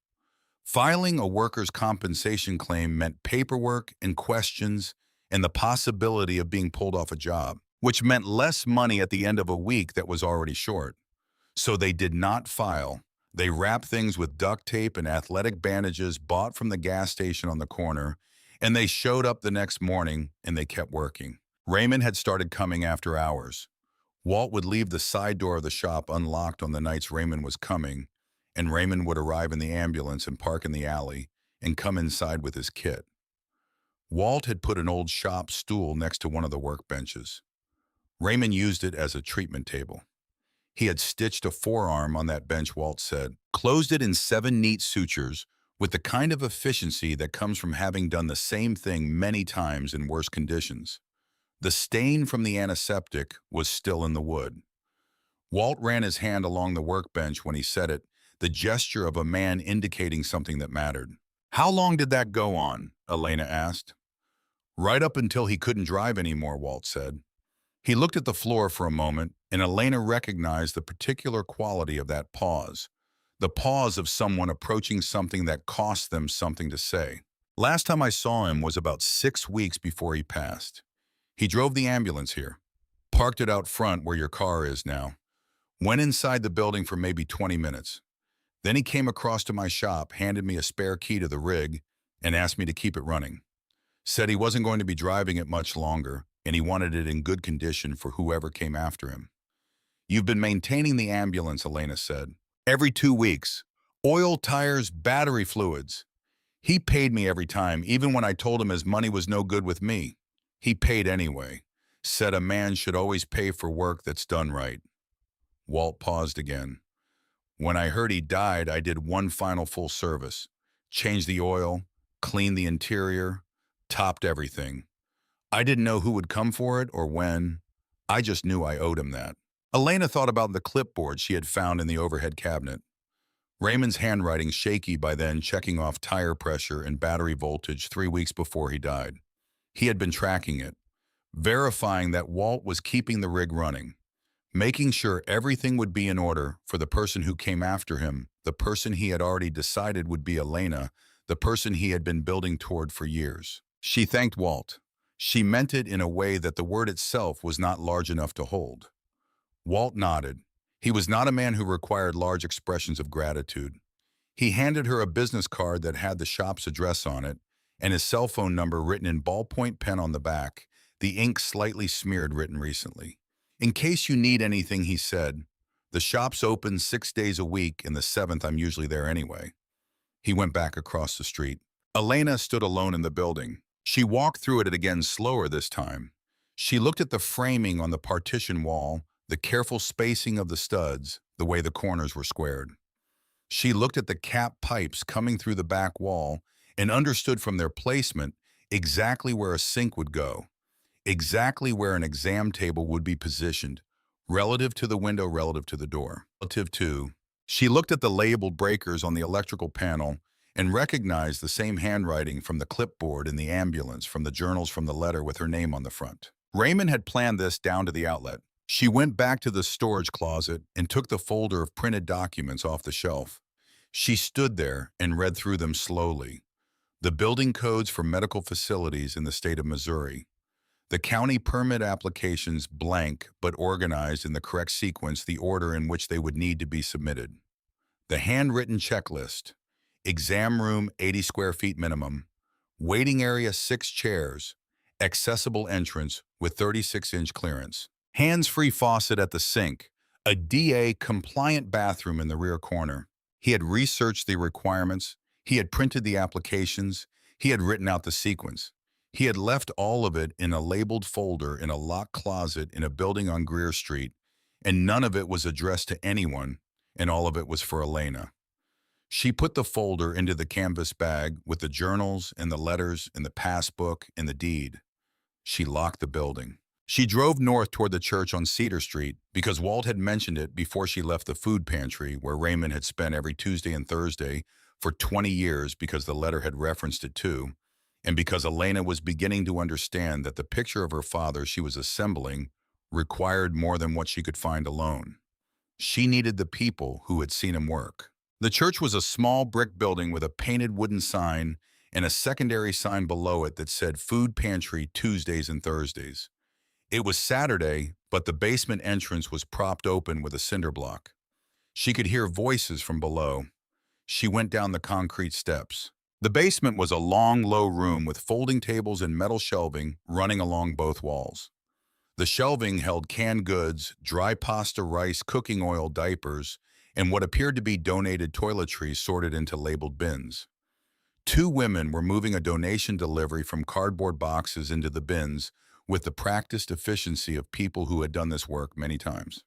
Filing a workers' compensation claim meant paperwork and questions and the possibility of being pulled off a job, which meant less money at the end of a week that was already short. So they did not file. They wrapped things with duct tape and athletic bandages bought from the gas station on the corner, and they showed up the next morning and they kept working. Raymond had started coming after hours. Walt would leave the side door of the shop unlocked on the nights Raymond was coming, and Raymond would arrive in the ambulance and park in the alley and come inside with his kit. Walt had put an old shop stool next to one of the workbenches. Raymond used it as a treatment table. He had stitched a forearm on that bench, Walt said, closed it in 7 neat sutures with the kind of efficiency that comes from having done the same thing many times in worse conditions. The stain from the antiseptic was still in the wood. Walt ran his hand along the workbench when he said it, the gesture of a man indicating something that mattered. How long did that go on? Elena asked. Right up until he couldn't drive anymore, Walt said. He looked at the floor for a moment, and Elena recognized the particular quality of that pause. The pause of someone approaching something that cost them something to say. Last time I saw him was about 6 weeks before he passed. He drove the ambulance here, parked it out front where your car is now, went inside the building for maybe 20 minutes. Then he came across to my shop, handed me a spare key to the rig, and asked me to keep it running. Said he wasn't going to be driving it much longer, and he wanted it in good condition for whoever came after him. You've been maintaining the ambulance, Elena said. Every 2 weeks. Oil, tires, battery fluids. He paid me every time, even when I told him his money was no good with me. He paid anyway. Said a man should always pay for work that's done right. Walt paused again. When I heard he died, I did one final full service. Changed the oil, cleaned the interior, topped everything. I didn't know who would come for it or when. I just knew I owed him that. Elena thought about the clipboard she had found in the overhead cabinet. Raymond's handwriting shaky by then, checking off tire pressure and battery voltage 3 weeks before he died. He had been tracking it, verifying that Walt was keeping the rig running, making sure everything would be in order for the person who came after him, the person he had already decided would be Elena, the person he had been building toward for years. She thanked Walt. She meant it in a way that the word itself was not large enough to hold. Walt nodded. He was not a man who required large expressions of gratitude. He handed her a business card that had the shop's address on it and his cell phone number written in ballpoint pen on the back, the ink slightly smeared, written recently. In case you need anything, he said. The shop's open 6 days a week, and the 7th I'm usually there anyway. He went back across the street. Elena stood alone in the building. She walked through it again, slower this time. She looked at the framing on the partition wall, the careful spacing of the studs, the way the corners were squared. She looked at the cap pipes coming through the back wall and understood from their placement exactly where a sink would go, exactly where an exam table would be positioned, relative to the window, relative to the door. She looked at the labeled breakers on the electrical panel and recognized the same handwriting from the clipboard in the ambulance, from the journals, from the letter with her name on the front. Raymond had planned this down to the outlet. She went back to the storage closet and took the folder of printed documents off the shelf. She stood there and read through them slowly. The building codes for medical facilities in the state of Missouri. The county permit applications, blank but organized in the correct sequence, the order in which they would need to be submitted. The handwritten checklist. Exam room 80 square feet minimum. Waiting area 6 chairs. Accessible entrance with 36-inch clearance. Hands-free faucet at the sink. A DA-compliant bathroom in the rear corner. He had researched the requirements. He had printed the applications. He had written out the sequence. He had left all of it in a labeled folder in a locked closet in a building on Greer Street, and none of it was addressed to anyone, and all of it was for Elena. She put the folder into the canvas bag with the journals and the letters and the passbook and the deed. She locked the building. She drove north toward the church on Cedar Street because Walt had mentioned it before she left the food pantry where Raymond had spent every Tuesday and Thursday for 20 years, because the letter had referenced it too, and because Elena was beginning to understand that the picture of her father she was assembling required more than what she could find alone. She needed the people who had seen him work. The church was a small brick building with a painted wooden sign and a secondary sign below it that said Food Pantry Tuesdays and Thursdays. It was Saturday, but the basement entrance was propped open with a cinder block. She could hear voices from below. She went down the concrete steps. The basement was a long, low room with folding tables and metal shelving running along both walls. The shelving held canned goods, dry pasta, rice, cooking oil, diapers, and what appeared to be donated toiletries sorted into labeled bins. 2 women were moving a donation delivery from cardboard boxes into the bins with the practiced efficiency of people who had done this work many times.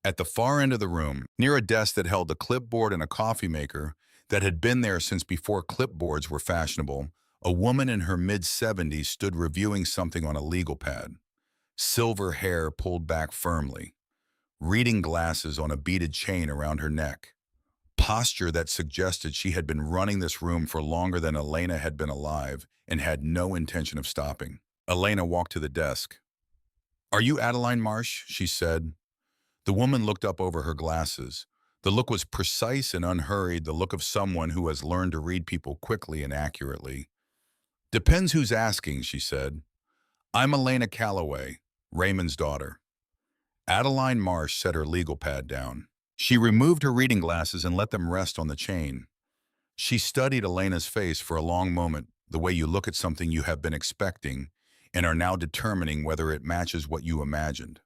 At the far end of the room, near a desk that held a clipboard and a coffee maker that had been there since before clipboards were fashionable, a woman in her mid-70s stood reviewing something on a legal pad. Silver hair pulled back firmly. Reading glasses on a beaded chain around her neck. Posture that suggested she had been running this room for longer than Elena had been alive and had no intention of stopping. Elena walked to the desk. "Are you Adeline Marsh?" she said. The woman looked up over her glasses. The look was precise and unhurried, the look of someone who has learned to read people quickly and accurately. "Depends who's asking," she said. "I'm Elena Calloway, Raymond's daughter." Adeline Marsh set her legal pad down. She removed her reading glasses and let them rest on the chain. She studied Elena's face for a long moment, the way you look at something you have been expecting and are now determining whether it matches what you imagined.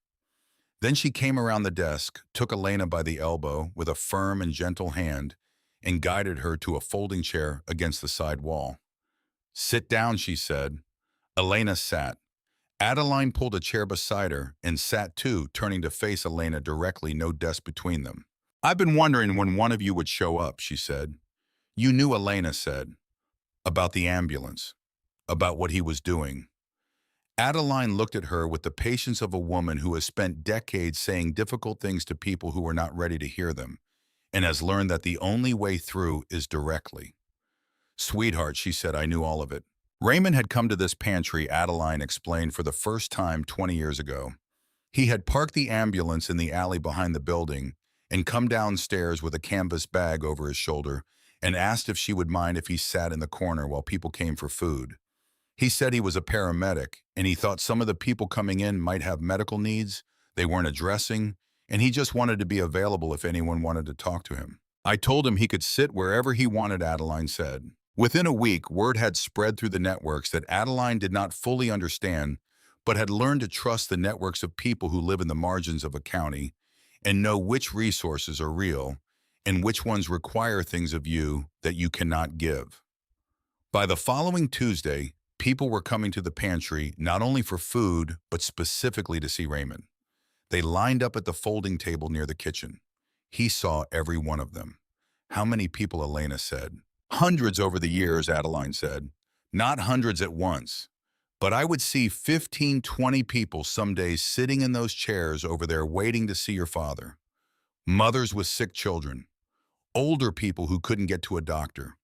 Then she came around the desk, took Elena by the elbow with a firm and gentle hand, and guided her to a folding chair against the side wall. "Sit down," she said. Elena sat. Adeline pulled a chair beside her and sat too, turning to face Elena directly, no desk between them. "I've been wondering when one of you would show up," she said. "You knew," Elena said, "about the ambulance, about what he was doing." Adeline looked at her with the patience of a woman who has spent decades saying difficult things to people who are not ready to hear them, and has learned that the only way through is directly. "Sweetheart," she said, "I knew all of it. Raymond had come to this pantry," Adeline explained, "for the first time 20 years ago. He had parked the ambulance in the alley behind the building and come downstairs with a canvas bag over his shoulder and asked if she would mind if he sat in the corner while people came for food. He said he was a paramedic, and he thought some of the people coming in might have medical needs they weren't addressing, and he just wanted to be available if anyone wanted to talk to him. I told him he could sit wherever he wanted," Adeline said. Within a week, word had spread through the networks that Adeline did not fully understand, but had learned to trust the networks of people who live in the margins of a county and know which resources are real and which ones require things of you that you cannot give. By the following Tuesday, people were coming to the pantry not only for food, but specifically to see Raymond. They lined up at the folding table near the kitchen. He saw every one of them. "How many people?" Elena said. "Hundreds over the years," Adeline said. "Not hundreds at once. But I would see 15, 20 people some days sitting in those chairs over there waiting to see your father. Mothers with sick children. Older people who couldn't get to a doctor.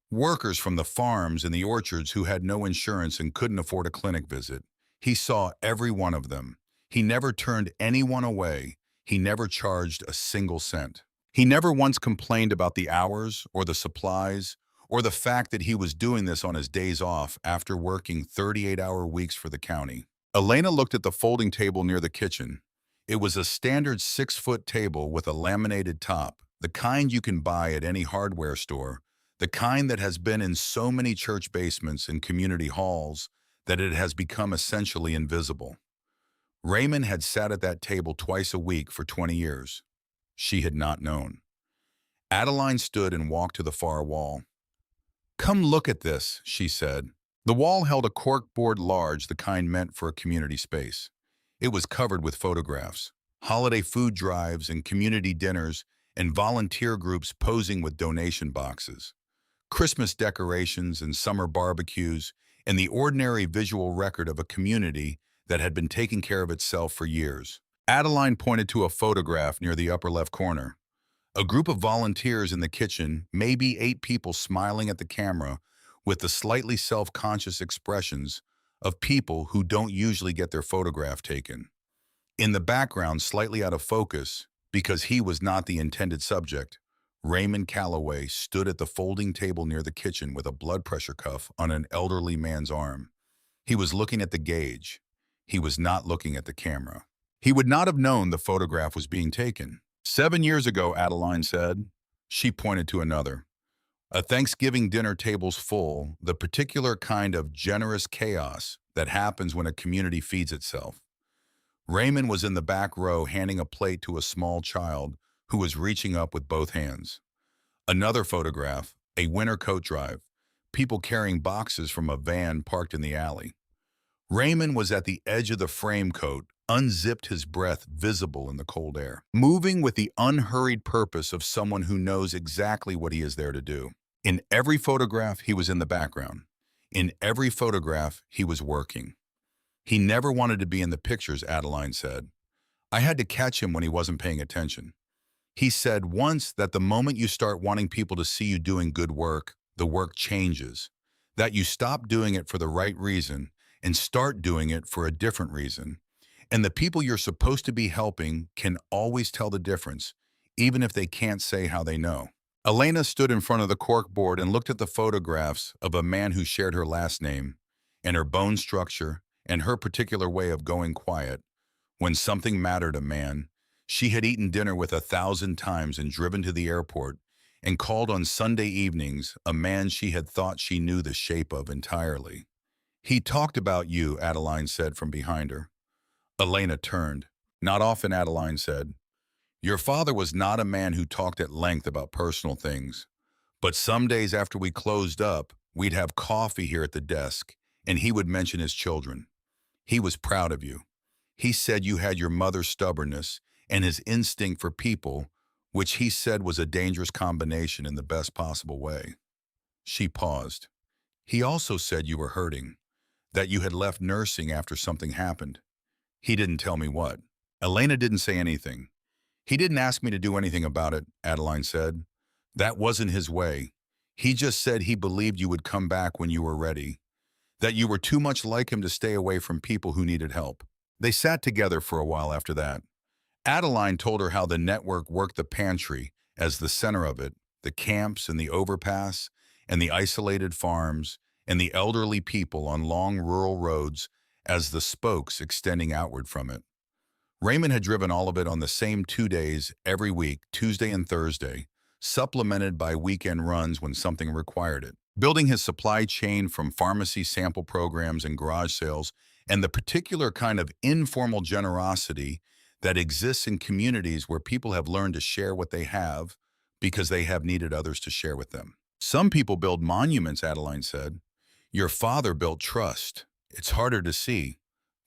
Workers from the farms and the orchards who had no insurance and couldn't afford a clinic visit. He saw every one of them. He never turned anyone away. He never charged a single cent. He never once complained about the hours or the supplies or the fact that he was doing this on his days off after working 38-hour weeks for the county." Elena looked at the folding table near the kitchen. It was a standard 6-foot table with a laminated top, the kind you can buy at any hardware store, the kind that has been in so many church basements and community halls that it has become essentially invisible. Raymond had sat at that table twice a week for 20 years. She had not known. Adeline stood and walked to the far wall. "Come look at this," she said. The wall held a corkboard large, the kind meant for a community space. It was covered with photographs, holiday food drives and community dinners, and volunteer groups posing with donation boxes, Christmas decorations and summer barbecues, and the ordinary visual record of a community that had been taking care of itself for years. Adeline pointed to a photograph near the upper left corner. A group of volunteers in the kitchen, maybe 8 people smiling at the camera with the slightly self-conscious expressions of people who don't usually get their photograph taken. In the background, slightly out of focus, because he was not the intended subject, Raymond Calloway stood at the folding table near the kitchen with a blood pressure cuff on an elderly man's arm. He was looking at the gauge. He was not looking at the camera. He would not have known the photograph was being taken. 7 years ago, Adeline said. She pointed to another. A Thanksgiving dinner table's full, the particular kind of generous chaos that happens when a community feeds itself. Raymond was in the back row handing a plate to a small child who was reaching up with both hands. Another photograph, a winter coat drive, people carrying boxes from a van parked in the alley. Raymond was at the edge of the frame coat, unzipped, his breath visible in the cold air, moving with the unhurried purpose of someone who knows exactly what he is there to do. In every photograph, he was in the background. In every photograph, he was working. He never wanted to be in the pictures, Adeline said. I had to catch him when he wasn't paying attention. He said once that the moment you start wanting people to see you doing good work, the work changes. That you stop doing it for the right reason and start doing it for a different reason. And the people you're supposed to be helping can always tell the difference, even if they can't say how they know. Elena stood in front of the corkboard and looked at the photographs of a man who shared her last name, and her bone structure, and her particular way of going quiet. When something mattered a man, she had eaten dinner with 1,000 times and driven to the airport and called on Sunday evenings a man she had thought she knew the shape of entirely. He talked about you, Adeline said from behind her. Elena turned. Not often, Adeline said. Your father was not a man who talked at length about personal things. But some days after we closed up, we'd have coffee here at the desk, and he would mention his children. He was proud of you. He said you had your mother's stubbornness and his instinct for people, which he said was a dangerous combination in the best possible way. She paused. He also said you were hurting, that you had left nursing after something happened. He didn't tell me what. Elena didn't say anything. He didn't ask me to do anything about it, Adeline said. That wasn't his way. He just said he believed you would come back when you were ready, that you were too much like him to stay away from people who needed help. They sat together for a while after that. Adeline told her how the network worked the pantry as the center of it, the camps and the overpass, and the isolated farms, and the elderly people on long rural roads as the spokes extending outward from it. Raymond had driven all of it on the same 2 days every week, Tuesday and Thursday, supplemented by weekend runs when something required it. Building his supply chain from pharmacy sample programs and garage sales, and the particular kind of informal generosity that exists in communities where people have learned to share what they have because they have needed others to share with them. Some people build monuments, Adeline said. Your father built trust. It's harder to see,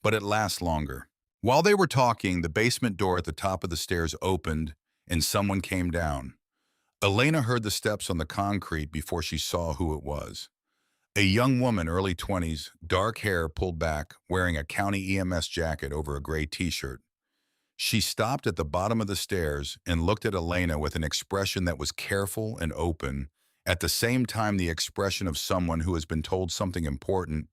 but it lasts longer. While they were talking, the basement door at the top of the stairs opened and someone came down. Elena heard the steps on the concrete before she saw who it was. A young woman, early 20s, dark hair pulled back, wearing a county EMS jacket over a gray t-shirt. She stopped at the bottom of the stairs and looked at Elena with an expression that was careful and open, at the same time the expression of someone who has been told something important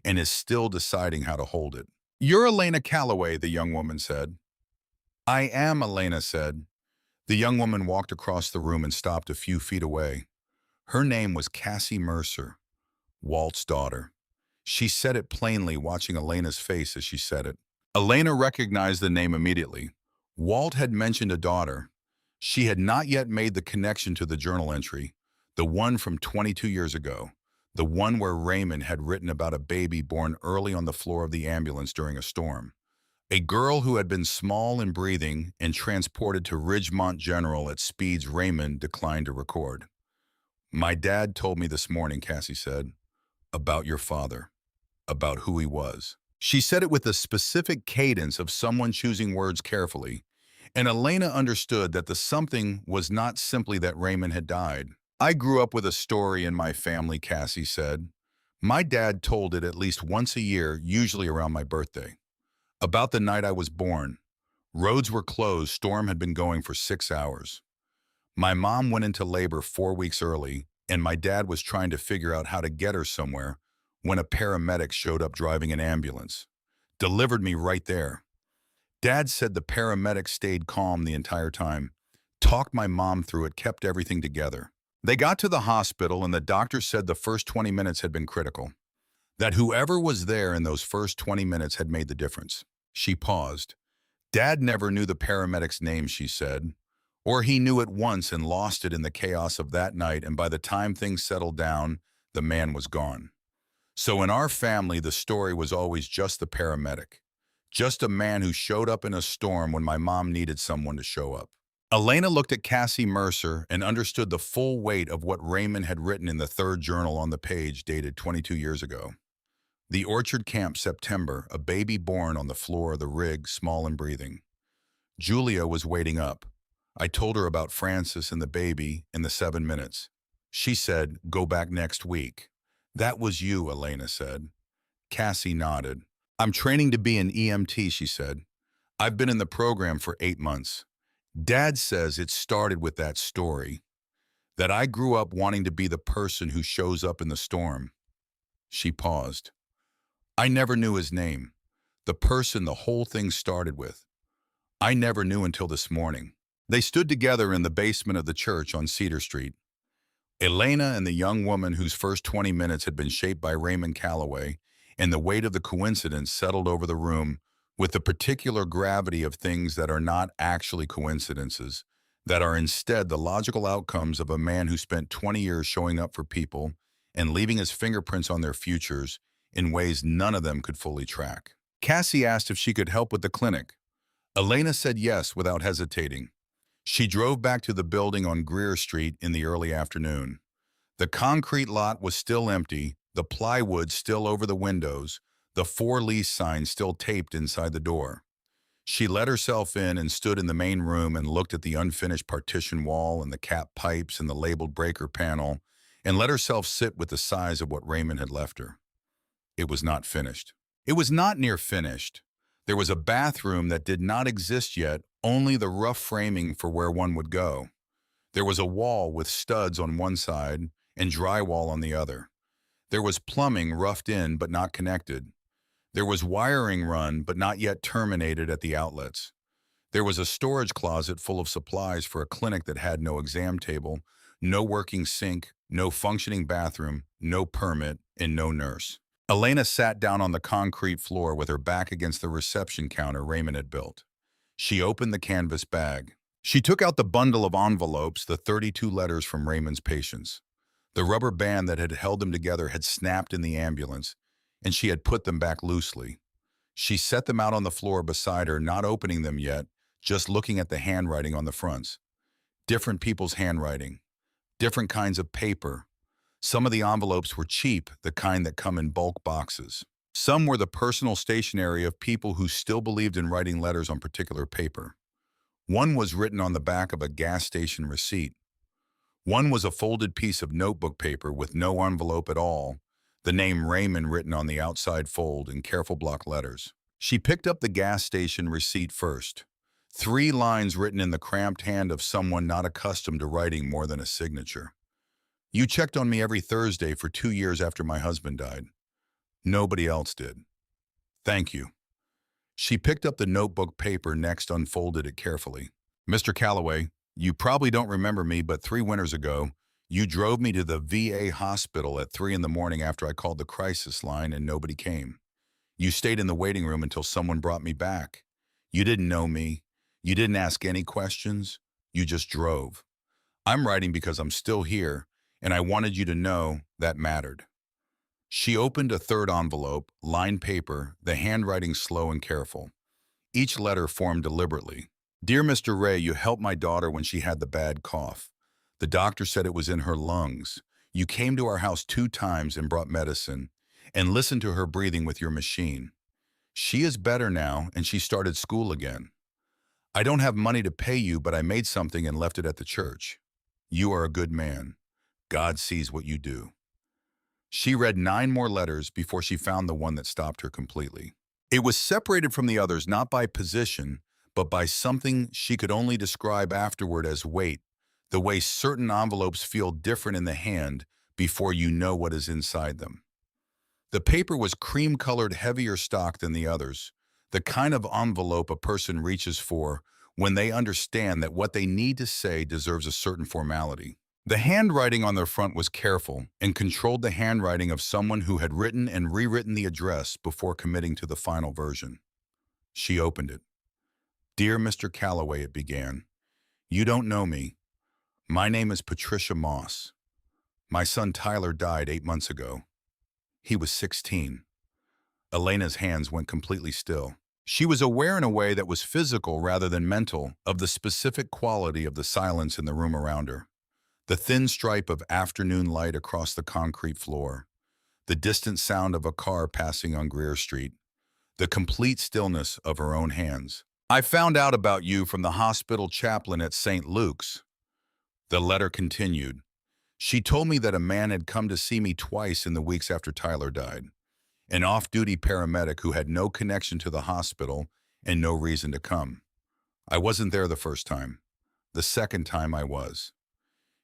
and is still deciding how to hold it. You're Elena Calloway, the young woman said. I am, Elena said. The young woman walked across the room and stopped a few feet away. Her name was Cassie Mercer, Walt's daughter. She said it plainly, watching Elena's face as she said it. Elena recognized the name immediately. Walt had mentioned a daughter. She had not yet made the connection to the journal entry, the one from 22 years ago, the one where Raymond had written about a baby born early on the floor of the ambulance during a storm. A girl who had been small and breathing and transported to Ridgemont General at speeds Raymond declined to record. My dad told me this morning, Cassie said, about your father, about who he was. She said it with the specific cadence of someone choosing words carefully, and Elena understood that the something was not simply that Raymond had died. I grew up with a story in my family, Cassie said. My dad told it at least once a year, usually around my birthday. About the night I was born. Roads were closed, storm had been going for 6 hours. My mom went into labor 4 weeks early, and my dad was trying to figure out how to get her somewhere when a paramedic showed up driving an ambulance. Delivered me right there. Dad said the paramedic stayed calm the entire time, talked my mom through it, kept everything together. They got to the hospital and the doctor said the first 20 minutes had been critical, that whoever was there in those first 20 minutes had made the difference. She paused. Dad never knew the paramedic's name, she said, or he knew it once and lost it in the chaos of that night, and by the time things settled down, the man was gone. So in our family, the story was always just the paramedic, just a man who showed up in a storm when my mom needed someone to show up. Elena looked at Cassie Mercer and understood the full weight of what Raymond had written in the third journal on the page dated 22 years ago. The Orchard Camp, September, a baby born on the floor of the rig, small and breathing. Julia was waiting up. I told her about Francis and the baby in the 7 minutes. She said, go back next week. That was you, Elena said. Cassie nodded. I'm training to be an EMT, she said. I've been in the program for 8 months. Dad says it started with that story, that I grew up wanting to be the person who shows up in the storm. She paused. I never knew his name. the person the whole thing started with. I never knew until this morning. They stood together in the basement of the church on Cedar Street. Elena and the young woman whose first 20 minutes had been shaped by Raymond Calloway, and the weight of the coincidence settled over the room with the particular gravity of things that are not actually coincidences, that are instead the logical outcomes of a man who spent 20 years showing up for people and leaving his fingerprints on their futures in ways none of them could fully track. Cassie asked if she could help with the clinic. Elena said yes without hesitating. She drove back to the building on Greer Street in the early afternoon. The concrete lot was still empty, the plywood still over the windows, the for lease sign still taped inside the door. She let herself in and stood in the main room and looked at the unfinished partition wall and the cap pipes and the labeled breaker panel, and let herself sit with the size of what Raymond had left her. It was not finished. It was not near finished. There was a bathroom that did not exist yet, only the rough framing for where one would go. There was a wall with studs on one side and drywall on the other. There was plumbing roughed in but not connected. There was wiring run but not yet terminated at the outlets. There was a storage closet full of supplies for a clinic that had no exam table, no working sink, no functioning bathroom, no permit, and no nurse. Elena sat down on the concrete floor with her back against the reception counter Raymond had built. She opened the canvas bag. She took out the bundle of envelopes, the 32 letters from Raymond's patients. The rubber band that had held them together had snapped in the ambulance, and she had put them back loosely. She set them out on the floor beside her, not opening them yet, just looking at the handwriting on the fronts. Different people's handwriting. Different kinds of paper. Some of the envelopes were cheap, the kind that come in bulk boxes. Some were the personal stationery of people who still believed in writing letters on particular paper. One was written on the back of a gas station receipt. One was a folded piece of notebook paper with no envelope at all, the name Raymond written on the outside fold in careful block letters. She picked up the gas station receipt first. 3 lines written in the cramped hand of someone not accustomed to writing more than a signature. You checked on me every Thursday for 2 years after my husband died. Nobody else did. Thank you. She picked up the notebook paper next, unfolded it carefully. Mr. Calloway, you probably don't remember me, but 3 winters ago, you drove me to the VA hospital at 3 in the morning after I called the crisis line and nobody came. You stayed in the waiting room until someone brought me back. You didn't know me. You didn't ask any questions. You just drove. I'm writing because I'm still here, and I wanted you to know that mattered. She opened a 3rd envelope, lined paper, the handwriting slow and careful. Each letter formed deliberately. Dear Mr. Ray, you helped my daughter when she had the bad cough. The doctor said it was in her lungs. You came to our house 2 times and brought medicine, and listened to her breathing with your machine. She is better now, and she started school again. I don't have money to pay you, but I made something and left it at the church. You are a good man. God sees what you do. She read 9 more letters before she found the one that stopped her completely. It was separated from the others not by position, but by something she could only describe afterward as weight, the way certain envelopes feel different in the hand before you know what is inside them. The paper was cream-colored, heavier stock than the others, the kind of envelope a person reaches for when they understand that what they need to say deserves a certain formality. The handwriting on their front was careful and controlled the handwriting of someone who had written and rewritten the address before committing to the final version. She opened it. Dear Mr. Calloway, it began. You don't know me. My name is Patricia Moss. My son Tyler died 8 months ago. He was 16. Elena's hands went completely still. She was aware in a way that was physical rather than mental of the specific quality of the silence in the room around her. The thin stripe of afternoon light across the concrete floor. The distant sound of a car passing on Greer Street. The complete stillness of her own hands. I found out about you from the hospital chaplain at St. Luke's. The letter continued. She told me that a man had come to see me twice in the weeks after Tyler died. An off-duty paramedic who had no connection to the hospital and no reason to come. I wasn't there the first time. The second time I was.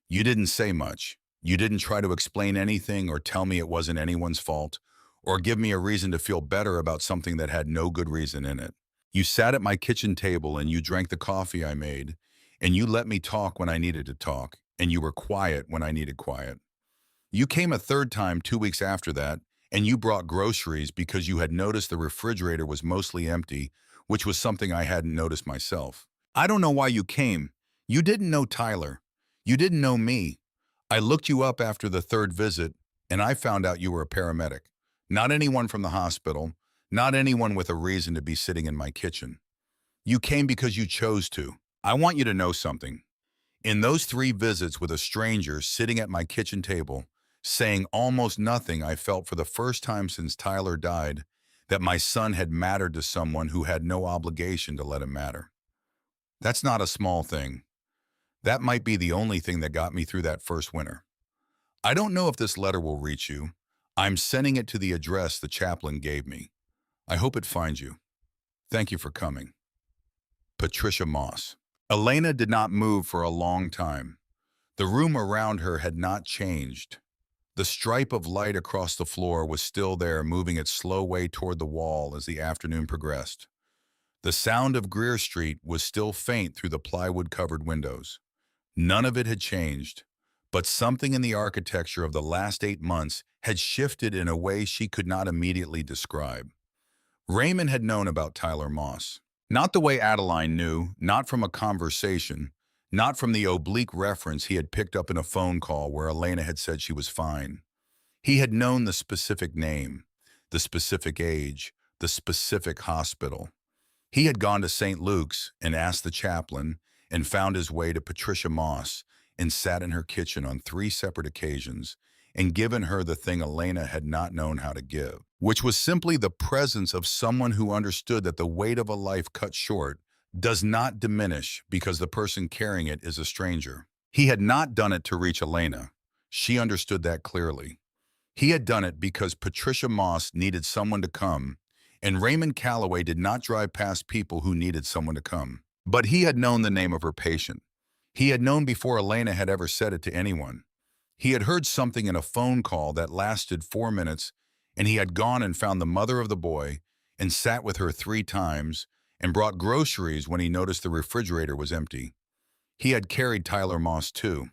You didn't say much. You didn't try to explain anything or tell me it wasn't anyone's fault or give me a reason to feel better about something that had no good reason in it. You sat at my kitchen table and you drank the coffee I made, and you let me talk when I needed to talk, and you were quiet when I needed quiet. You came a third time 2 weeks after that, and you brought groceries because you had noticed the refrigerator was mostly empty, which was something I hadn't noticed myself. I don't know why you came. You didn't know Tyler. You didn't know me. I looked you up after the third visit, and I found out you were a paramedic. Not anyone from the hospital, not anyone with a reason to be sitting in my kitchen. You came because you chose to. I want you to know something. In those 3 visits with a stranger sitting at my kitchen table, saying almost nothing, I felt for the first time since Tyler died that my son had mattered to someone who had no obligation to let him matter. That's not a small thing. That might be the only thing that got me through that first winter. I don't know if this letter will reach you. I'm sending it to the address the chaplain gave me. I hope it finds you. Thank you for coming. Patricia Moss. Elena did not move for a long time. The room around her had not changed. The stripe of light across the floor was still there, moving its slow way toward the wall as the afternoon progressed. The sound of Greer Street was still faint through the plywood-covered windows. None of it had changed, but something in the architecture of the last 8 months had shifted in a way she could not immediately describe. Raymond had known about Tyler Moss. Not the way Adeline knew, not from a conversation, not from the oblique reference he had picked up in a phone call where Elena had said she was fine. He had known the specific name, the specific age, the specific hospital. He had gone to St. Luke's and asked the chaplain and found his way to Patricia Moss and sat in her kitchen on 3 separate occasions and given her the thing Elena had not known how to give, which was simply the presence of someone who understood that the weight of a life cut short does not diminish because the person carrying it is a stranger. He had not done it to reach Elena. She understood that clearly. He had done it because Patricia Moss needed someone to come, and Raymond Calloway did not drive past people who needed someone to come. But he had known the name of her patient. He had known before Elena had ever said it to anyone. He had heard something in a phone call that lasted 4 minutes, and he had gone and found the mother of the boy and sat with her 3 times and brought groceries when he noticed the refrigerator was empty. He had carried Tyler Moss too.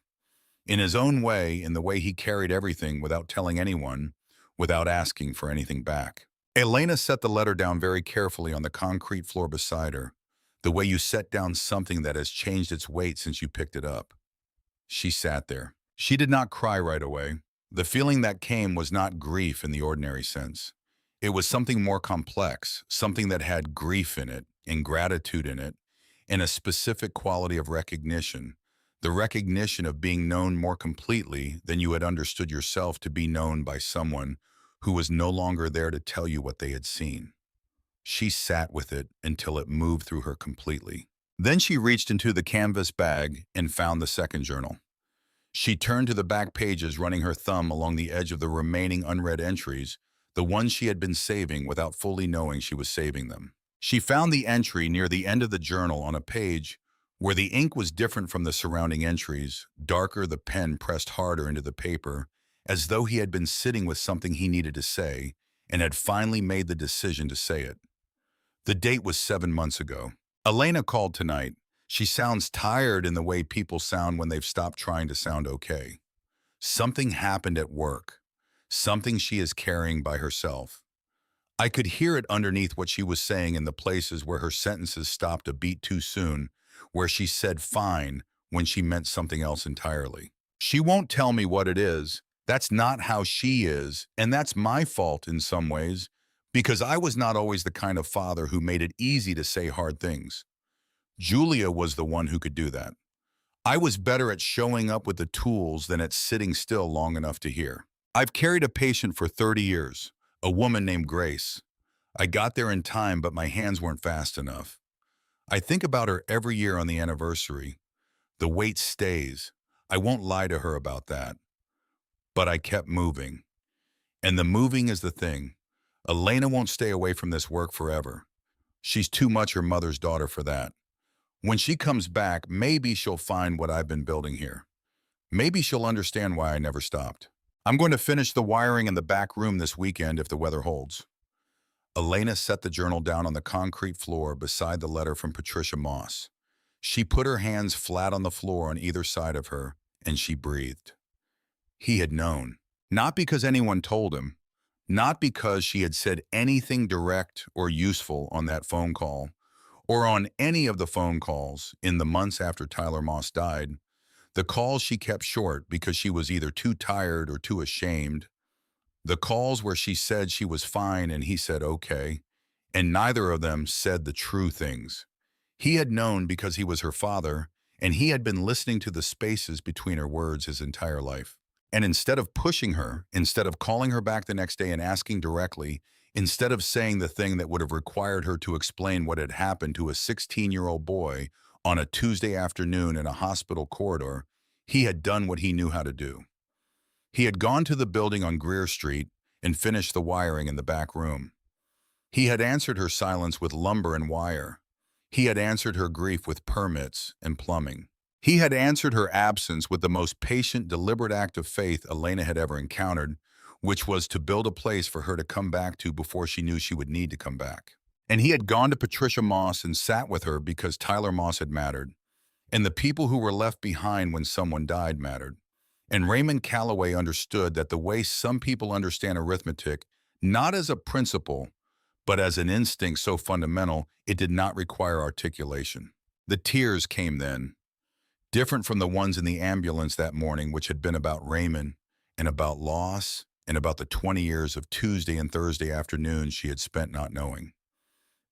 In his own way, in the way he carried everything without telling anyone, without asking for anything back. Elena set the letter down very carefully on the concrete floor beside her, the way you set down something that has changed its weight since you picked it up. She sat there. She did not cry right away. The feeling that came was not grief in the ordinary sense. It was something more complex, something that had grief in it, and gratitude in it, and a specific quality of recognition, the recognition of being known more completely than you had understood yourself to be known by someone who was no longer there to tell you what they had seen. She sat with it until it moved through her completely. Then she reached into the canvas bag and found the second journal. She turned to the back pages, running her thumb along the edge of the remaining unread entries, the ones she had been saving without fully knowing she was saving them. She found the entry near the end of the journal on a page where the ink was different from the surrounding entries, darker, the pen pressed harder into the paper, as though he had been sitting with something he needed to say and had finally made the decision to say it. The date was 7 months ago. Elena called tonight. She sounds tired in the way people sound when they've stopped trying to sound okay. Something happened at work. Something she is carrying by herself. I could hear it underneath what she was saying in the places where her sentences stopped a beat too soon, where she said fine when she meant something else entirely. She won't tell me what it is. That's not how she is, and that's my fault in some ways, because I was not always the kind of father who made it easy to say hard things. Julia was the one who could do that. I was better at showing up with the tools than at sitting still long enough to hear. I've carried a patient for 30 years, a woman named Grace. I got there in time, but my hands weren't fast enough. I think about her every year on the anniversary. The weight stays. I won't lie to her about that. But I kept moving. And the moving is the thing. Elena won't stay away from this work forever. She's too much her mother's daughter for that. When she comes back, maybe she'll find what I've been building here. Maybe she'll understand why I never stopped. I'm going to finish the wiring in the back room this weekend if the weather holds. Elena set the journal down on the concrete floor beside the letter from Patricia Moss. She put her hands flat on the floor on either side of her, and she breathed. He had known. Not because anyone told him, not because she had said anything direct or useful on that phone call, or on any of the phone calls in the months after Tyler Moss died. The calls she kept short because she was either too tired or too ashamed. The calls where she said she was fine and he said okay, and neither of them said the true things. He had known because he was her father, and he had been listening to the spaces between her words his entire life. And instead of pushing her, instead of calling her back the next day and asking directly, instead of saying the thing that would have required her to explain what had happened to a 16-year-old boy on a Tuesday afternoon in a hospital corridor, he had done what he knew how to do. He had gone to the building on Greer Street and finished the wiring in the back room. He had answered her silence with lumber and wire. He had answered her grief with permits and plumbing. He had answered her absence with the most patient, deliberate act of faith Elena had ever encountered, which was to build a place for her to come back to before she knew she would need to come back. And he had gone to Patricia Moss and sat with her because Tyler Moss had mattered, and the people who were left behind when someone died mattered. And Raymond Calloway understood that the way some people understand arithmetic, not as a principle, but as an instinct so fundamental it did not require articulation. The tears came then, different from the ones in the ambulance that morning, which had been about Raymond and about loss and about the 20 years of Tuesday and Thursday afternoons she had spent not knowing.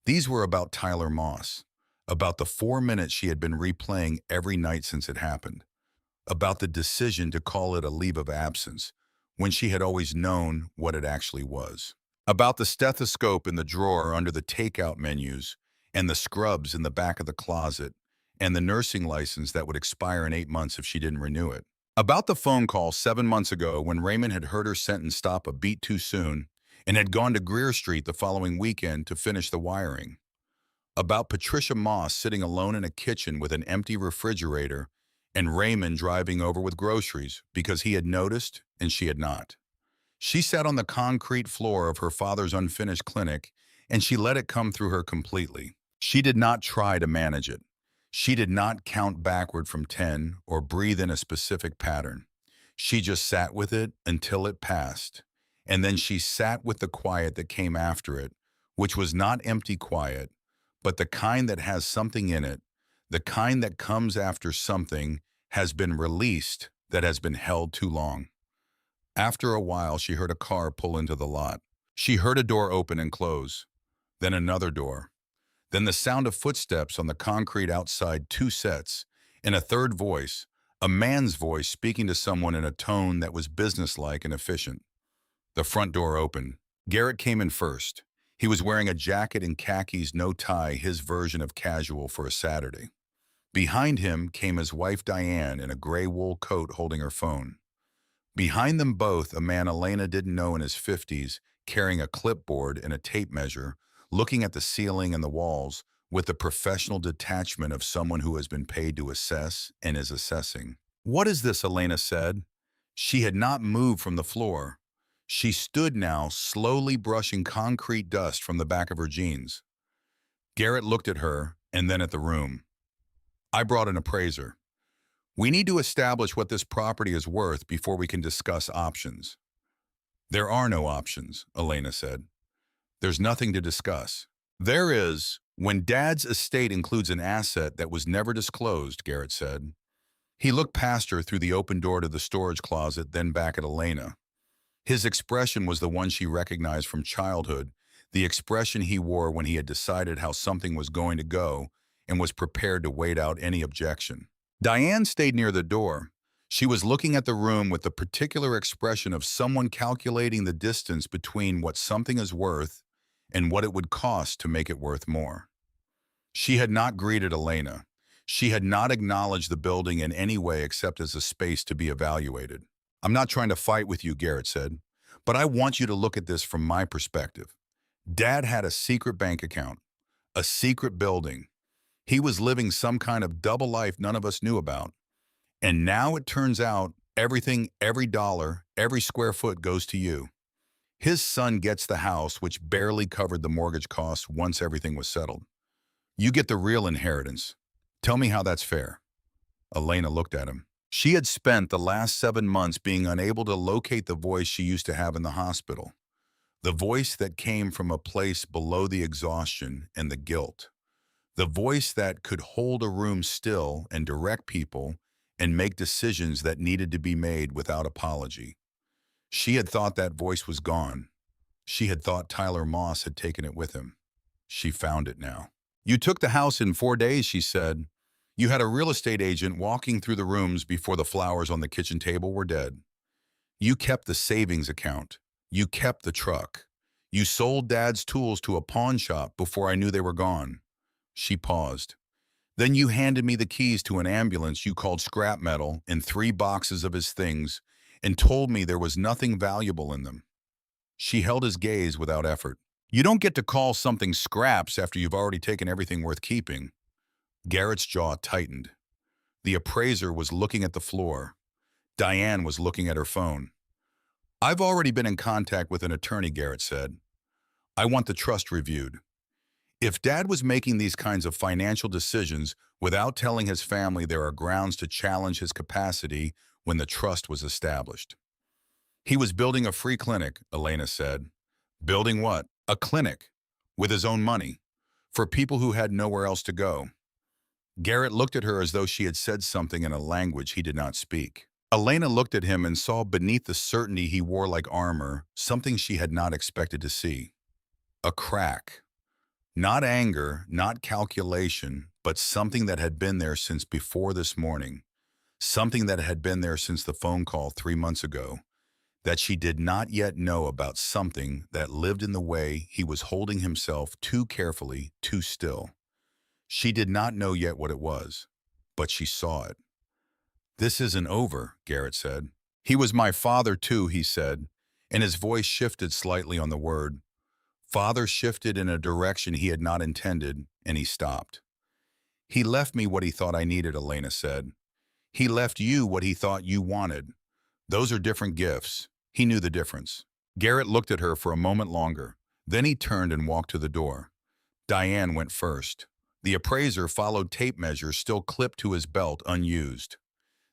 These were about Tyler Moss, about the 4 minutes she had been replaying every night since it happened, about the decision to call it a leave of absence when she had always known what it actually was, about the stethoscope in the drawer under the takeout menus and the scrubs in the back of the closet and the nursing license that would expire in 8 months if she didn't renew it, about the phone call 7 months ago when Raymond had heard her sentence stop a beat too soon and had gone to Greer Street the following weekend to finish the wiring, about Patricia Moss sitting alone in a kitchen with an empty refrigerator and Raymond driving over with groceries because he had noticed and she had not. She sat on the concrete floor of her father's unfinished clinic and she let it come through her completely. She did not try to manage it. She did not count backward from 10 or breathe in a specific pattern. She just sat with it until it passed. And then she sat with the quiet that came after it, which was not empty quiet, but the kind that has something in it, the kind that comes after something has been released that has been held too long. After a while, she heard a car pull into the lot. She heard a door open and close, then another door, then the sound of footsteps on the concrete outside 2 sets, and a third voice, a man's voice speaking to someone in a tone that was businesslike and efficient. The front door opened. Garrett came in first. He was wearing a jacket and khakis, no tie, his version of casual for a Saturday. Behind him came his wife Diane in a gray wool coat holding her phone. Behind them both, a man Elena didn't know in his 50s, carrying a clipboard and a tape measure, looking at the ceiling and the walls with the professional detachment of someone who has been paid to assess and is assessing. "What is this?" Elena said. She had not moved from the floor. She stood now, slowly brushing concrete dust from the back of her jeans. Garrett looked at her and then at the room. "I brought an appraiser. We need to establish what this property is worth before we can discuss options." "There are no options," Elena said. "There's nothing to discuss." "There is, when Dad's estate includes an asset that was never disclosed," Garrett said. He looked past her through the open door to the storage closet, then back at Elena. His expression was the one she recognized from childhood, the expression he wore when he had decided how something was going to go and was prepared to wait out any objection. Diane stayed near the door. She was looking at the room with the particular expression of someone calculating the distance between what something is worth and what it would cost to make it worth more. She had not greeted Elena. She had not acknowledged the building in any way except as a space to be evaluated. "I'm not trying to fight with you," Garrett said, "but I want you to look at this from my perspective. Dad had a secret bank account, a secret building. He was living some kind of double life none of us knew about. And now it turns out Everything, every dollar, every square foot goes to you. His son gets the house, which barely covered the mortgage costs once everything was settled. You get the real inheritance. Tell me how that's fair." Elena looked at him. She had spent the last 7 months being unable to locate the voice she used to have in the hospital. The voice that came from a place below the exhaustion and the guilt. The voice that could hold a room still and direct people and make decisions that needed to be made without apology. She had thought that voice was gone. She had thought Tyler Moss had taken it with him. She found it now. "You took the house in 4 days," she said. "You had a real estate agent walking through the rooms before the flowers on the kitchen table were dead. You kept the savings account. You kept the truck. You sold Dad's tools to a pawn shop before I knew they were gone." She paused. "Then you handed me the keys to an ambulance you called scrap metal and 3 boxes of his things and told me there was nothing valuable in them." She held his gaze without effort. "You don't get to call something scraps after you've already taken everything worth keeping." Garrett's jaw tightened. The appraiser was looking at the floor. Diane was looking at her phone. "I've already been in contact with an attorney," Garrett said. "I want the trust reviewed." If Dad was making these kinds of financial decisions without telling his family, there are grounds to challenge his capacity when the trust was established. "He was building a free clinic," Elena said. "Building what?" "A clinic. With his own money. For people who had nowhere else to go." Garrett looked at her as though she had said something in a language he did not speak. Elena looked at him and saw beneath the certainty he wore like armor something she had not expected to see. A crack. Not anger, not calculation, but something that had been there since before this morning. Something that had been there since the phone call 3 months ago. That she did not yet know about, something that lived in the way he was holding himself too carefully, too still. She did not know yet what it was, but she saw it. "This isn't over," Garrett said. "He was my father too," he said, and his voice shifted slightly on the word. Father shifted in a direction he had not intended, and he stopped. "He left me what he thought I needed," Elena said. "He left you what he thought you wanted. Those are different gifts." He knew the difference. Garrett looked at her for a moment longer. Then he turned and walked to the door. Diane went first. The appraiser followed, tape measure still clipped to his belt, unused.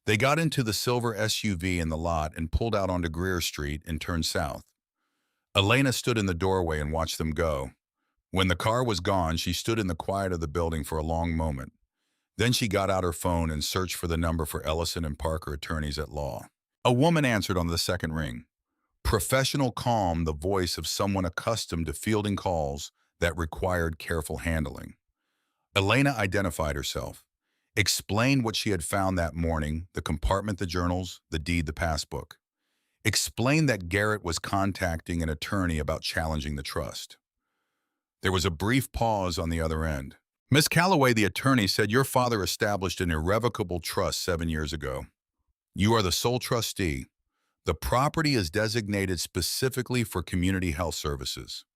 They got into the silver SUV in the lot and pulled out onto Greer Street and turned south. Elena stood in the doorway and watched them go. When the car was gone, she stood in the quiet of the building for a long moment. Then she got out her phone and searched for the number for Ellison and Parker, attorneys at law. A woman answered on the second ring. Professional calm, the voice of someone accustomed to fielding calls that required careful handling. Elena identified herself, explained what she had found that morning, the compartment, the journals, the deed, the passbook. Explained that Garrett was contacting an attorney about challenging the trust. There was a brief pause on the other end. "Miss Calloway," the attorney said, "your father established an irrevocable trust 7 years ago. You are the sole trustee. The property is designated specifically for community health services.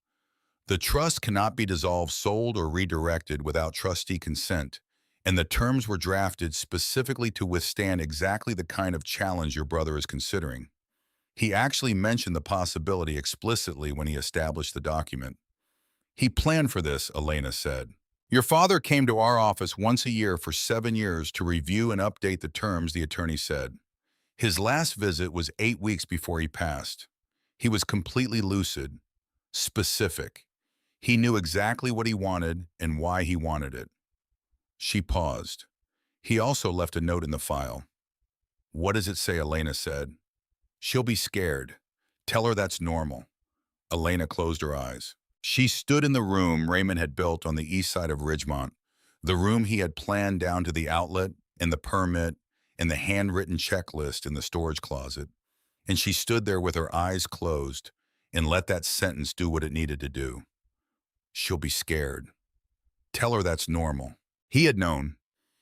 The trust cannot be dissolved, sold, or redirected without trustee consent, and the terms were drafted specifically to withstand exactly the kind of challenge your brother is considering." He actually mentioned the possibility explicitly when he established the document. "He planned for this," Elena said. "Your father came to our office once a year for 7 years to review and update the terms," the attorney said. "His last visit was 8 weeks before he passed. He was completely lucid, specific. He knew exactly what he wanted and why he wanted it." She paused. "He also left a note in the file." "What does it say?" Elena said. "She'll be scared. Tell her that's normal." Elena closed her eyes. She stood in the room Raymond had built on the east side of Ridgemont, the room he had planned down to the outlet and the permit and the handwritten checklist in the storage closet, and she stood there with her eyes closed and let that sentence do what it needed to do. She'll be scared. Tell her that's normal. He had known.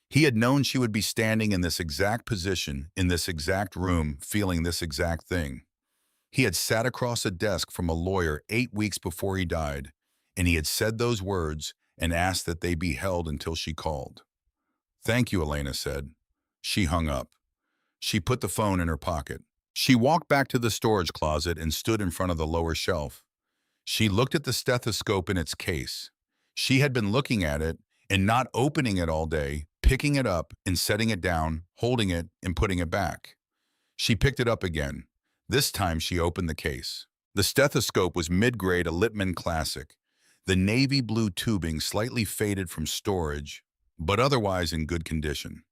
He had known she would be standing in this exact position, in this exact room, feeling this exact thing. He had sat across a desk from a lawyer 8 weeks before he died, and he had said those words and asked that they be held until she called. "Thank you," Elena said. She hung up. She put the phone in her pocket. She walked back to the storage closet and stood in front of the lower shelf. She looked at the stethoscope in its case. She had been looking at it and not opening it all day, picking it up and setting it down, holding it and putting it back. She picked it up again. This time she opened the case. The stethoscope was mid-grade, a Littman classic. The navy blue tubing slightly faded from storage, but otherwise in good condition.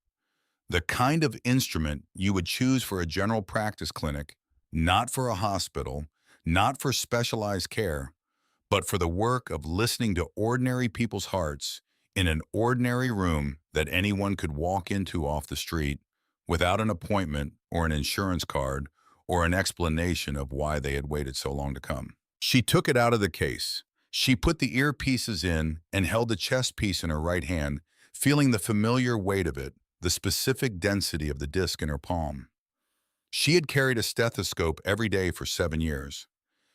The kind of instrument you would choose for a general practice clinic, not for a hospital, not for specialized care, but for the work of listening to ordinary people's hearts in an ordinary room that anyone could walk into off the street without an appointment or an insurance card or an explanation of why they had waited so long to come. She took it out of the case. She put the earpieces in and held the chest piece in her right hand, feeling the familiar weight of it, the specific density of the disc in her palm. She had carried a stethoscope every day for 7 years.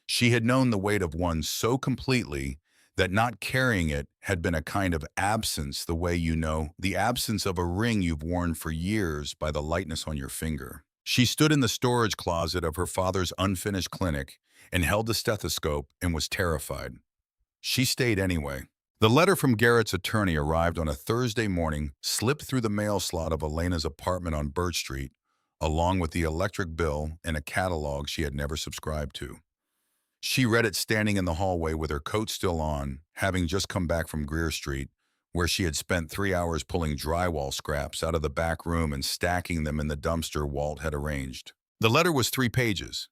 She had known the weight of one so completely that not carrying it had been a kind of absence, the way you know the absence of a ring you've worn for years by the lightness on your finger. She stood in the storage closet of her father's unfinished clinic and held the stethoscope and was terrified. She stayed anyway. The letter from Garrett's attorney arrived on a Thursday morning, slipped through the mail slot of Elena's apartment on Birch Street, along with the electric bill and a catalog she had never subscribed to. She read it standing in the hallway with her coat still on, having just come back from Greer Street, where she had spent 3 hours pulling drywall scraps out of the back room and stacking them in the dumpster Walt had arranged. The letter was 3 pages.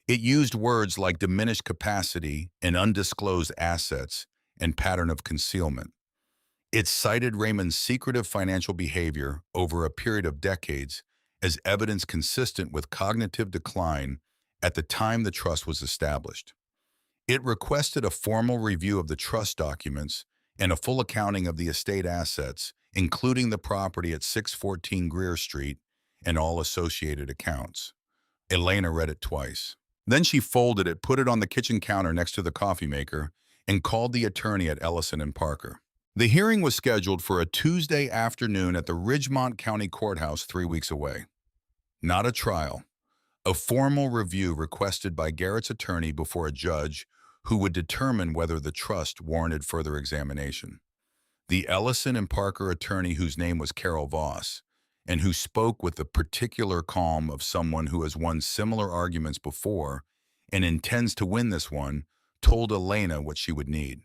It used words like diminished capacity and undisclosed assets and pattern of concealment. It cited Raymond's secretive financial behavior over a period of decades as evidence consistent with cognitive decline at the time the trust was established. It requested a formal review of the trust documents and a full accounting of the estate assets, including the property at 614 Greer Street and all associated accounts. Elena read it twice. Then she folded it, put it on the kitchen counter next to the coffee maker, and called the attorney at Ellison and Parker. The hearing was scheduled for a Tuesday afternoon at the Ridgemont County Courthouse 3 weeks away. Not a trial. A formal review requested by Garrett's attorney before a judge who would determine whether the trust warranted further examination. The Ellison and Parker attorney, whose name was Carol Voss, and who spoke with the particular calm of someone who has won similar arguments before and intends to win this one, told Elena what she would need.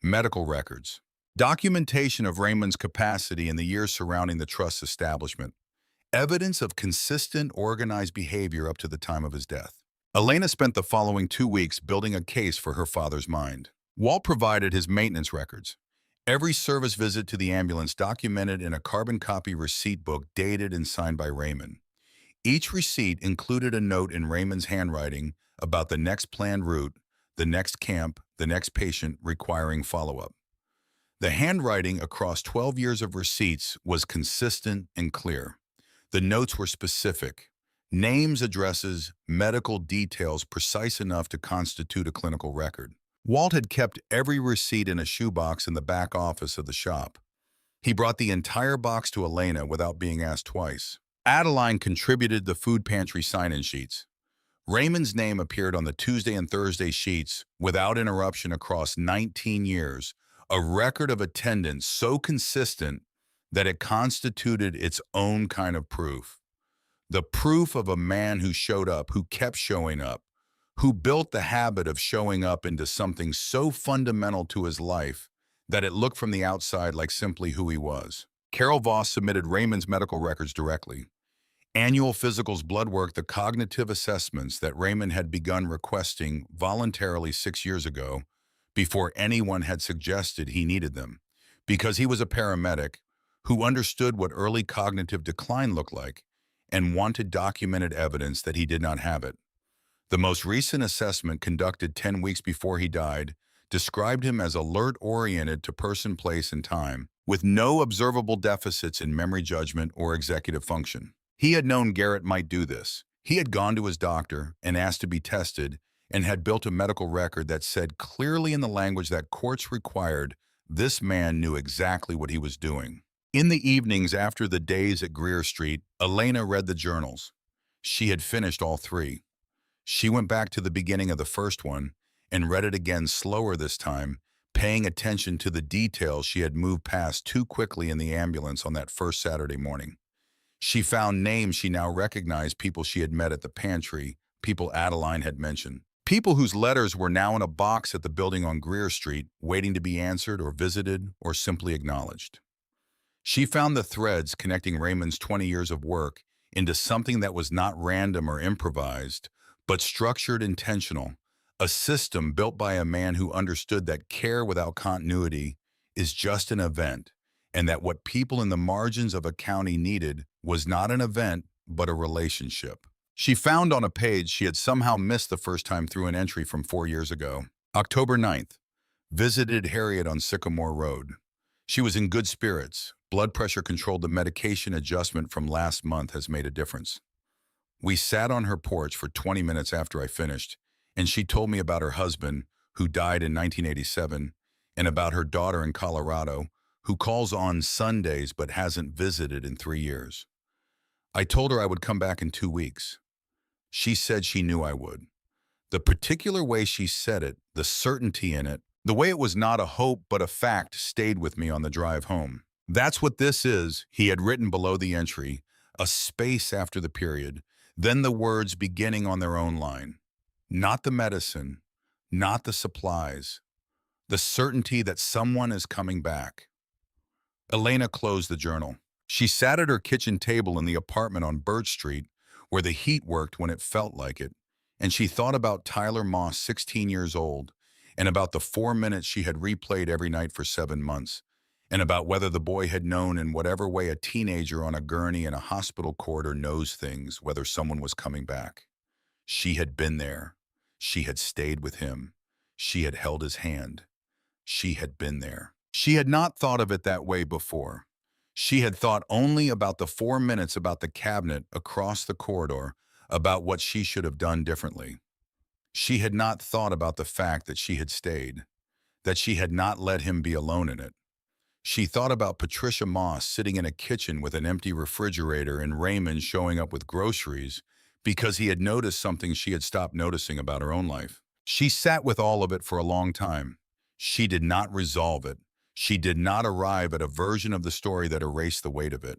Medical records. Documentation of Raymond's capacity in the years surrounding the trust's establishment. Evidence of consistent, organized behavior up to the time of his death. Elena spent the following 2 weeks building a case for her father's mind. Walt provided his maintenance records. Every service visit to the ambulance documented in a carbon copy receipt book dated and signed by Raymond. Each receipt included a note in Raymond's handwriting about the next planned route, the next camp, the next patient requiring follow-up. The handwriting across 12 years of receipts was consistent and clear. The notes were specific. Names, addresses, medical details precise enough to constitute a clinical record. Walt had kept every receipt in a shoebox in the back office of the shop. He brought the entire box to Elena without being asked twice. Adeline contributed the food pantry sign-in sheets. Raymond's name appeared on the Tuesday and Thursday sheets without interruption across 19 years, a record of attendance so consistent that it constituted its own kind of proof. The proof of a man who showed up, who kept showing up, who built the habit of showing up into something so fundamental to his life that it looked from the outside like simply who he was. Carol Voss submitted Raymond's medical records directly. Annual physicals, blood work, the cognitive assessments that Raymond had begun requesting voluntarily 6 years ago before anyone had suggested he needed them, because he was a paramedic who understood what early cognitive decline looked like and wanted documented evidence that he did not have it. The most recent assessment, conducted 10 weeks before he died, described him as alert-oriented to person, place, and time, with no observable deficits in memory, judgment, or executive function. He had known Garrett might do this. He had gone to his doctor and asked to be tested and had built a medical record that said clearly in the language that courts required this man knew exactly what he was doing. In the evenings after the days at Greer Street, Elena read the journals. She had finished all three. She went back to the beginning of the first one and read it again slower this time, paying attention to the details she had moved past too quickly in the ambulance on that first Saturday morning. She found names she now recognized, people she had met at the pantry, people Adeline had mentioned. People whose letters were now in a box at the building on Greer Street, waiting to be answered or visited or simply acknowledged. She found the threads connecting Raymond's 20 years of work into something that was not random or improvised, but structured, intentional, a system built by a man who understood that care without continuity is just an event, and that what people in the margins of a county needed was not an event, but a relationship. She found on a page she had somehow missed the first time through an entry from 4 years ago. October 9th, visited Harriet on Sycamore Road. She was in good spirits. Blood pressure controlled. The medication adjustment from last month has made a difference. We sat on her porch for 20 minutes after I finished, and she told me about her husband, who died in 1987, and about her daughter in Colorado, who calls on Sundays but hasn't visited in 3 years. I told her I would come back in 2 weeks. She said she knew I would. The particular way she said it, the certainty in it, the way it was not a hope but a fact, stayed with me on the drive home. That's what this is, he had written below the entry, a space after the period, then the words beginning on their own line. Not the medicine, not the supplies, the certainty that someone is coming back. Elena closed the journal. She sat at her kitchen table in the apartment on Birch Street, where the heat worked when it felt like it, and she thought about Tyler Moss, 16 years old, and about the 4 minutes she had replayed every night for 7 months, and about whether the boy had known in whatever way a teenager on a gurney in a hospital corridor knows things, whether someone was coming back. She had been there. She had stayed with him. She had held his hand. She had been there. She had not thought of it that way before. She had thought only about the 4 minutes, about the cabinet across the corridor, about what she should have done differently. She had not thought about the fact that she had stayed, that she had not let him be alone in it. She thought about Patricia Moss sitting in a kitchen with an empty refrigerator and Raymond showing up with groceries because he had noticed something she had stopped noticing about her own life. She sat with all of it for a long time. She did not resolve it. She did not arrive at a version of the story that erased the weight of it.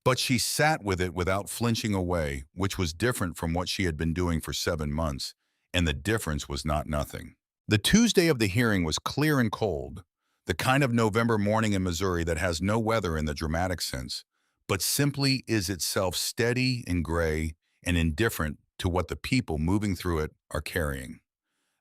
But she sat with it without flinching away, which was different from what she had been doing for 7 months, and the difference was not nothing. The Tuesday of the hearing was clear and cold, the kind of November morning in Missouri that has no weather in the dramatic sense, but simply is itself steady and gray and indifferent to what the people moving through it are carrying.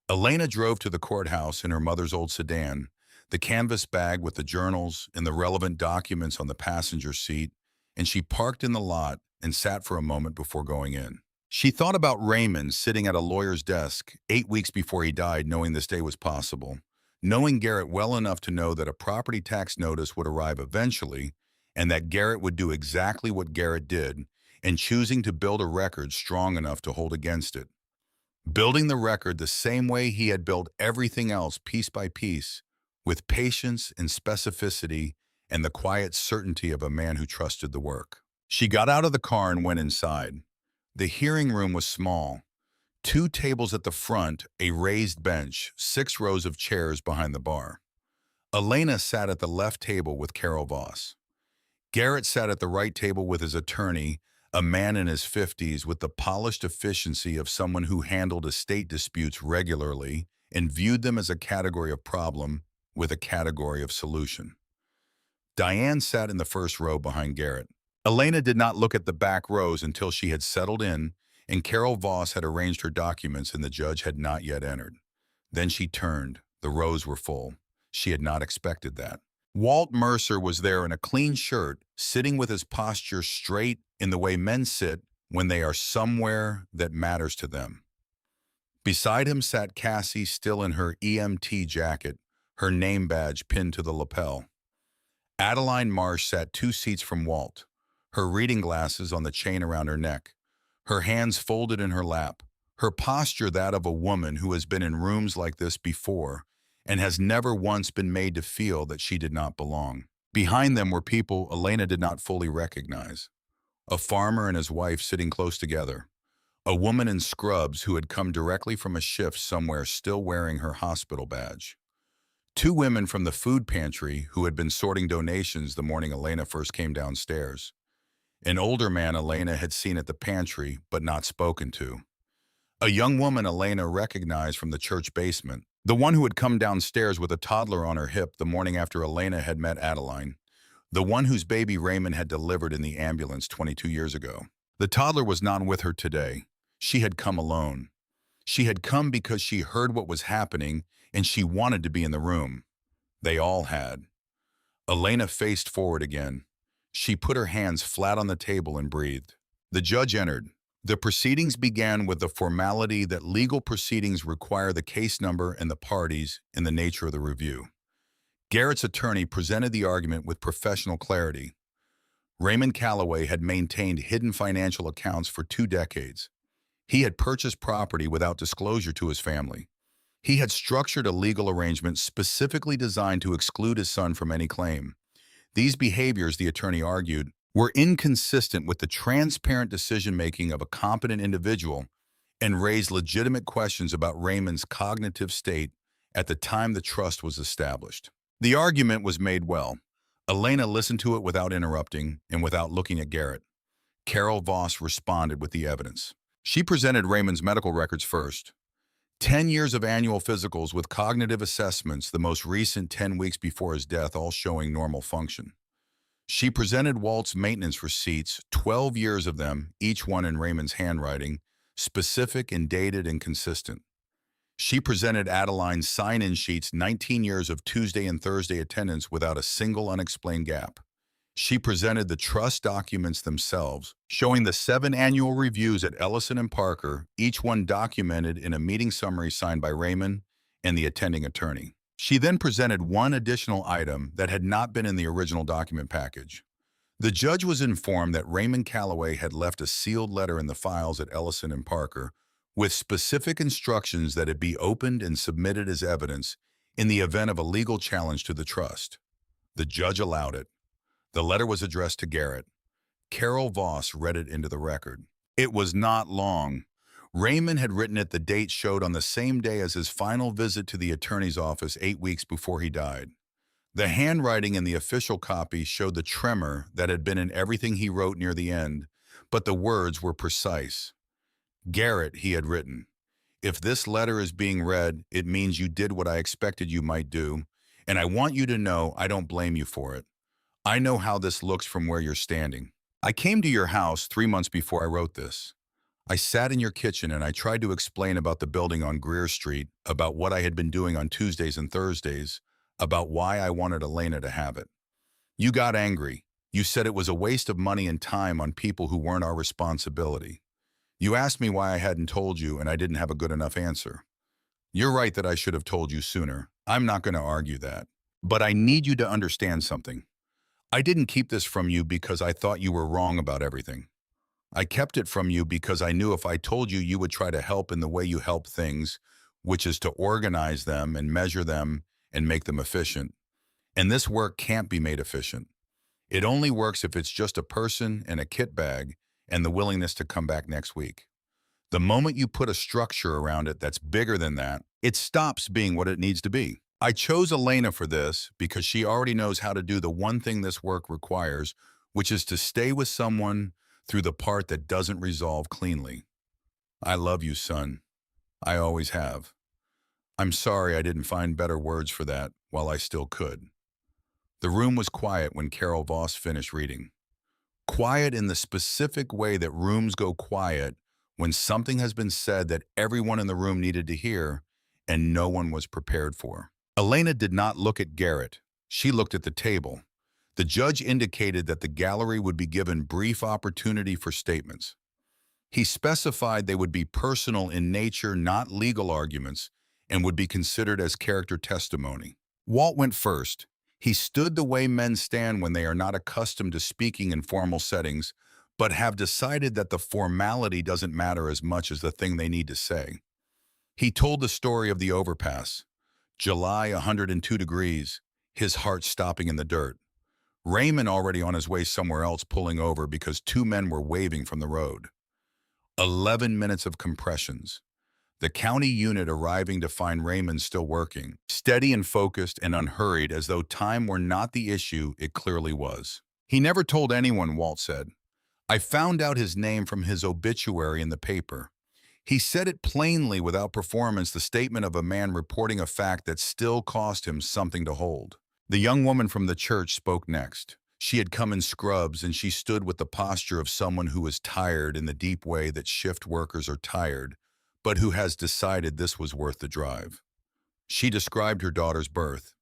Elena drove to the courthouse in her mother's old sedan, the canvas bag with the journals and the relevant documents on the passenger seat, and she parked in the lot and sat for a moment before going in. She thought about Raymond sitting at a lawyer's desk 8 weeks before he died, knowing this day was possible, knowing Garrett well enough to know that a property tax notice would arrive eventually, and that Garrett would do exactly what Garrett did, and choosing to build a record strong enough to hold against it. Building the record the same way he had built everything else, piece by piece, with patience and specificity and the quiet certainty of a man who trusted the work. She got out of the car and went inside. The hearing room was small. 2 tables at the front, a raised bench, 6 rows of chairs behind the bar. Elena sat at the left table with Carol Voss. Garrett sat at the right table with his attorney, a man in his 50s with the polished efficiency of someone who handled estate disputes regularly and viewed them as a category of problem with a category of solution. Diane sat in the first row behind Garrett. Elena did not look at the back rows until she had settled in and Carol Voss had arranged her documents and the judge had not yet entered. Then she turned. The rows were full. She had not expected that. Walt Mercer was there in a clean shirt, sitting with his posture straight in the way men sit when they are somewhere that matters to them. Beside him sat Cassie, still in her EMT jacket, her name badge pinned to the lapel. Adeline Marsh sat 2 seats from Walt, her reading glasses on the chain around her neck, her hands folded in her lap, her posture that of a woman who has been in rooms like this before and has never once been made to feel that she did not belong. Behind them were people Elena did not fully recognize. A farmer and his wife sitting close together. A woman in scrubs who had come directly from a shift somewhere still wearing her hospital badge. Two women from the food pantry who had been sorting donations the morning Elena first came downstairs. An older man Elena had seen at the pantry but not spoken to. A young woman Elena recognized from the church basement, the one who had come downstairs with a toddler on her hip the morning after Elena had met Adeline, the one whose baby Raymond had delivered in the ambulance 22 years ago. The toddler was not with her today. She had come alone. She had come because she heard what was happening and she wanted to be in the room. They all had. Elena faced forward again. She put her hands flat on the table and breathed. The judge entered. The proceedings began with the formality that legal proceedings require: the case number and the parties and the nature of the review. Garrett's attorney presented the argument with professional clarity. Raymond Calloway had maintained hidden financial accounts for 2 decades. He had purchased property without disclosure to his family. He had structured a legal arrangement specifically designed to exclude his son from any claim. These behaviors, the attorney argued, were inconsistent with the transparent decision-making of a competent individual and raised legitimate questions about Raymond's cognitive state at the time the trust was established. The argument was made well. Elena listened to it without interrupting and without looking at Garrett. Carol Voss responded with the evidence. She presented Raymond's medical records first. 10 years of annual physicals with cognitive assessments, the most recent 10 weeks before his death, all showing normal function. She presented Walt's maintenance receipts, 12 years of them, each one in Raymond's handwriting, specific and dated and consistent. She presented Adeline's sign-in sheets, 19 years of Tuesday and Thursday attendance without a single unexplained gap. She presented the trust documents themselves, showing the 7 annual reviews at Ellison and Parker, each one documented in a meeting summary signed by Raymond and the attending attorney. She then presented one additional item that had not been in the original document package. The judge was informed that Raymond Calloway had left a sealed letter in the files at Ellison and Parker with specific instructions that it be opened and submitted as evidence in the event of a legal challenge to the trust. The judge allowed it. The letter was addressed to Garrett. Carol Voss read it into the record. It was not long. Raymond had written it. The date showed on the same day as his final visit to the attorney's office 8 weeks before he died. The handwriting in the official copy showed the tremor that had been in everything he wrote near the end, but the words were precise. Garrett, he had written, if this letter is being read, it means you did what I expected you might do, and I want you to know I don't blame you for it. I know how this looks from where you're standing. I came to your house 3 months before I wrote this. I sat in your kitchen and I tried to explain about the building on Greer Street, about what I had been doing on Tuesdays and Thursdays, about why I wanted Elena to have it. You got angry. You said it was a waste of money and time on people who weren't our responsibility. You asked me why I hadn't told you and I didn't have a good enough answer. You're right that I should have told you sooner. I'm not going to argue that. But I need you to understand something. I didn't keep this from you because I thought you were wrong about everything. I kept it from you because I knew if I told you, you would try to help in the way you help things, which is to organize them and measure them and make them efficient. And this work can't be made efficient. It only works if it's just a person and a kit bag and the willingness to come back next week. The moment you put a structure around it that's bigger than that, it stops being what it needs to be. I chose Elena for this because she already knows how to do the one thing this work requires, which is to stay with someone through the part that doesn't resolve cleanly. I love you, son. I always have. I'm sorry I didn't find better words for that while I still could. The room was quiet when Carol Voss finished reading. Quiet in the specific way that rooms go quiet when something has been said that everyone in the room needed to hear and no one was prepared for. Elena did not look at Garrett. She looked at the table. The judge indicated that the gallery would be given brief opportunity for statements. He specified they would be personal in nature, not legal arguments, and would be considered as character testimony. Walt went first. He stood the way men stand when they are not accustomed to speaking in formal settings, but have decided that the formality doesn't matter as much as the thing they need to say. He told the story of the overpass. July, 102 degrees, his heart stopping in the dirt. Raymond already on his way somewhere else pulling over because two men were waving from the road. 11 minutes of compressions. The county unit arriving to find Raymond still working, steady and focused and unhurried as though time were not the issue it clearly was. He never told anyone, Walt said. I found out his name from his obituary in the paper. He said it plainly without performance, the statement of a man reporting a fact that still cost him something to hold. The young woman from the church spoke next. She had come in scrubs, and she stood with the posture of someone who was tired in the deep way that shift workers are tired, but who has decided this was worth the drive. She described her daughter's birth.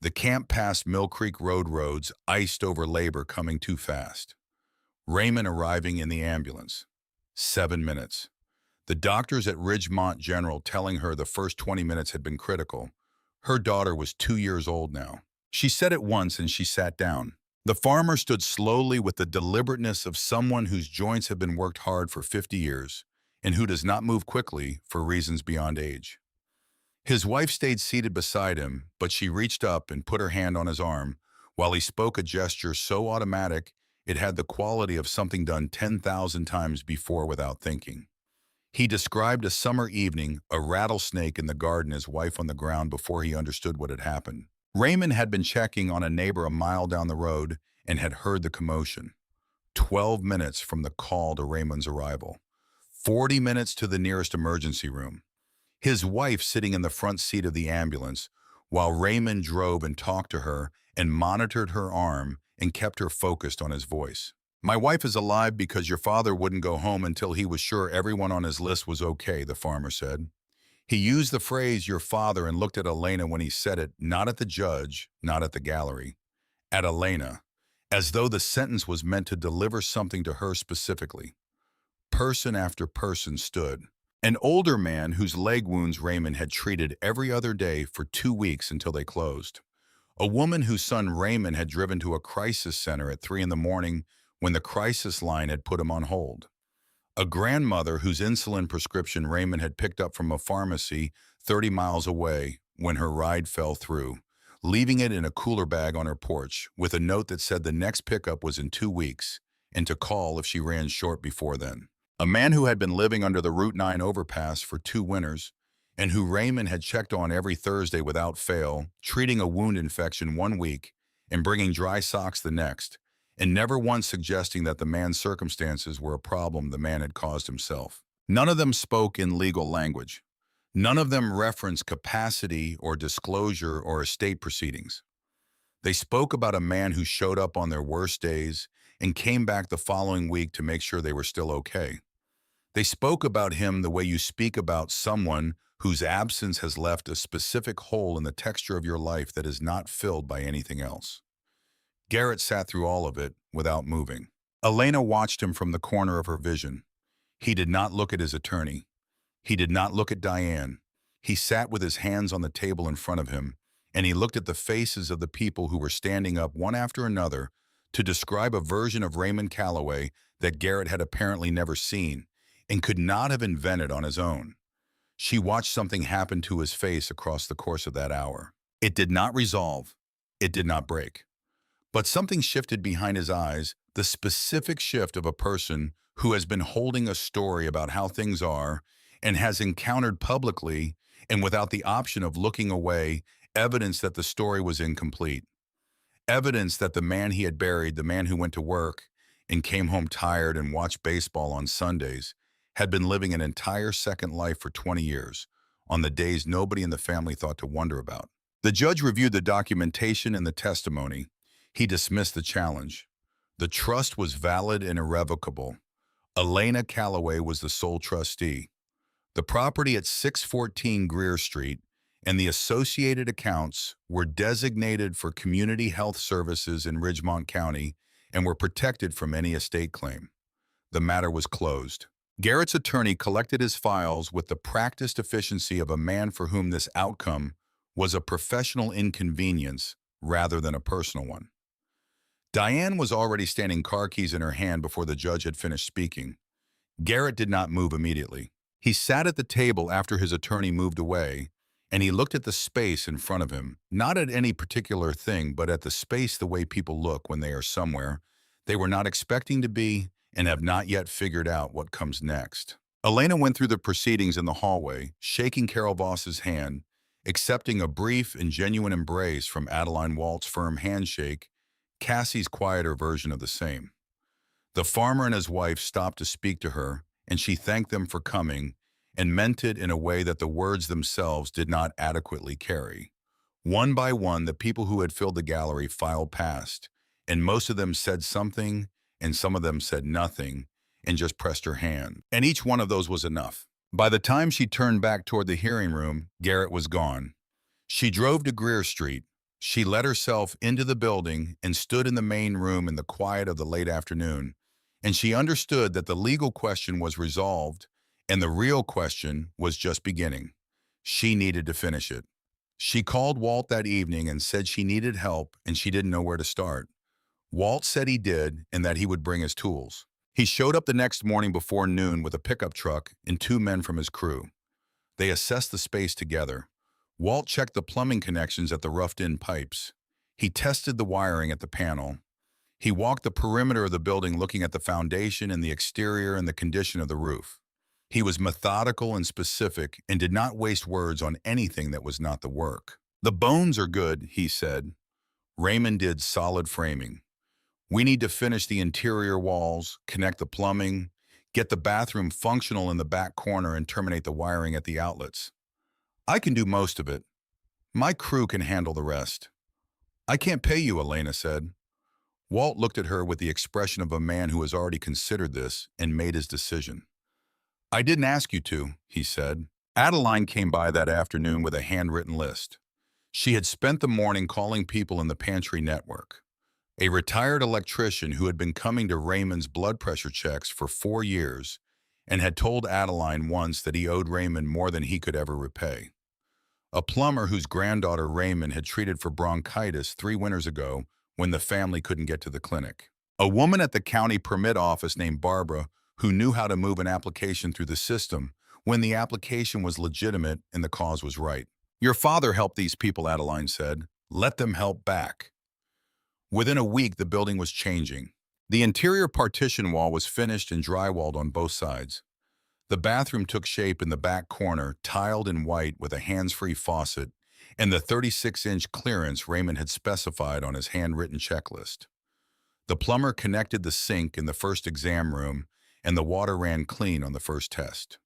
The camp past Mill Creek Road roads iced over labor coming too fast. Raymond arriving in the ambulance. 7 minutes. The doctors at Ridgemont General telling her the first 20 minutes had been critical. Her daughter was 2 years old now. She said it once and she sat down. The farmer stood slowly with the deliberateness of someone whose joints have been worked hard for 50 years and who does not move quickly for reasons beyond age. His wife stayed seated beside him, but she reached up and put her hand on his arm while he spoke a gesture so automatic it had the quality of something done 10,000 times before without thinking. He described a summer evening, a rattlesnake in the garden, his wife on the ground before he understood what had happened. Raymond had been checking on a neighbor a mile down the road and had heard the commotion. 12 minutes from the call to Raymond's arrival. 40 minutes to the nearest emergency room. His wife sitting in the front seat of the ambulance while Raymond drove and talked to her and monitored her arm and kept her focused on his voice. My wife is alive because your father wouldn't go home until he was sure everyone on his list was okay, the farmer said. He used the phrase, your father, and looked at Elena when he said it, not at the judge, not at the gallery, at Elena, as though the sentence was meant to deliver something to her specifically. Person after person stood. An older man whose leg wounds Raymond had treated every other day for 2 weeks until they closed. A woman whose son Raymond had driven to a crisis center at 3 in the morning when the crisis line had put him on hold. A grandmother whose insulin prescription Raymond had picked up from a pharmacy 30 miles away when her ride fell through, leaving it in a cooler bag on her porch with a note that said the next pickup was in 2 weeks and to call if she ran short before then. A man who had been living under the Route 9 overpass for 2 winters and who Raymond had checked on every Thursday without fail, treating a wound infection 1 week and bringing dry socks the next, and never once suggesting that the man's circumstances were a problem the man had caused himself. None of them spoke in legal language. None of them referenced capacity or disclosure or estate proceedings. They spoke about a man who showed up on their worst days and came back the following week to make sure they were still okay. They spoke about him the way you speak about someone whose absence has left a specific hole in the texture of your life that is not filled by anything else. Garrett sat through all of it without moving. Elena watched him from the corner of her vision. He did not look at his attorney. He did not look at Diane. He sat with his hands on the table in front of him, and he looked at the faces of the people who were standing up one after another to describe a version of Raymond Calloway that Garrett had apparently never seen and could not have invented on his own. She watched something happen to his face across the course of that hour. It did not resolve. It did not break. But something shifted behind his eyes, the specific shift of a person who has been holding a story about how things are and has encountered publicly and without the option of looking away evidence that the story was incomplete. Evidence that the man he had buried, the man who went to work and came home tired and watched baseball on Sundays, had been living an entire second life for 20 years, on the days nobody in the family thought to wonder about. The judge reviewed the documentation and the testimony. He dismissed the challenge. The trust was valid and irrevocable. Elena Calloway was the sole trustee. The property at 614 Greer Street and the associated accounts were designated for community health services in Ridgemont County and were protected from any estate claim. The matter was closed. Garrett's attorney collected his files with the practiced efficiency of a man for whom this outcome was a professional inconvenience rather than a personal one. Diane was already standing, car keys in her hand, before the judge had finished speaking. Garrett did not move immediately. He sat at the table after his attorney moved away, and he looked at the space in front of him, not at any particular thing, but at the space the way people look when they are somewhere they were not expecting to be and have not yet figured out what comes next. Elena went through the proceedings in the hallway, shaking Carol Voss's hand, accepting a brief and genuine embrace from Adeline Walt's firm handshake, Cassie's quieter version of the same. The farmer and his wife stopped to speak to her, and she thanked them for coming and meant it in a way that the words themselves did not adequately carry. One by one, the people who had filled the gallery filed past, and most of them said something, and some of them said nothing, and just pressed her hand. And each one of those was enough. By the time she turned back toward the hearing room, Garrett was gone. She drove to Greer Street. She let herself into the building and stood in the main room in the quiet of the late afternoon, and she understood that the legal question was resolved, and the real question was just beginning. She needed to finish it. She called Walt that evening and said she needed help and she didn't know where to start. Walt said he did and that he would bring his tools. He showed up the next morning before noon with a pickup truck and 2 men from his crew. They assessed the space together. Walt checked the plumbing connections at the roughed-in pipes. He tested the wiring at the panel. He walked the perimeter of the building looking at the foundation and the exterior and the condition of the roof. He was methodical and specific and did not waste words on anything that was not the work. "The bones are good," he said. Raymond did solid framing. "We need to finish the interior walls, connect the plumbing, get the bathroom functional in the back corner and terminate the wiring at the outlets. I can do most of it. My crew can handle the rest." "I can't pay you," Elena said. Walt looked at her with the expression of a man who has already considered this and made his decision. "I didn't ask you to," he said. Adeline came by that afternoon with a handwritten list. She had spent the morning calling people in the pantry network. A retired electrician who had been coming to Raymond's blood pressure checks for 4 years and had told Adeline once that he owed Raymond more than he could ever repay. A plumber whose granddaughter Raymond had treated for bronchitis 3 winters ago when the family couldn't get to the clinic. A woman at the county permit office named Barbara who knew how to move an application through the system when the application was legitimate and the cause was right. "Your father helped these people," Adeline said. "Let them help back." Within a week, the building was changing. The interior partition wall was finished and drywalled on both sides. The bathroom took shape in the back corner, tiled in white with a hands-free faucet, and the 36-inch clearance Raymond had specified on his handwritten checklist. The plumber connected the sink in the first exam room, and the water ran clean on the first test.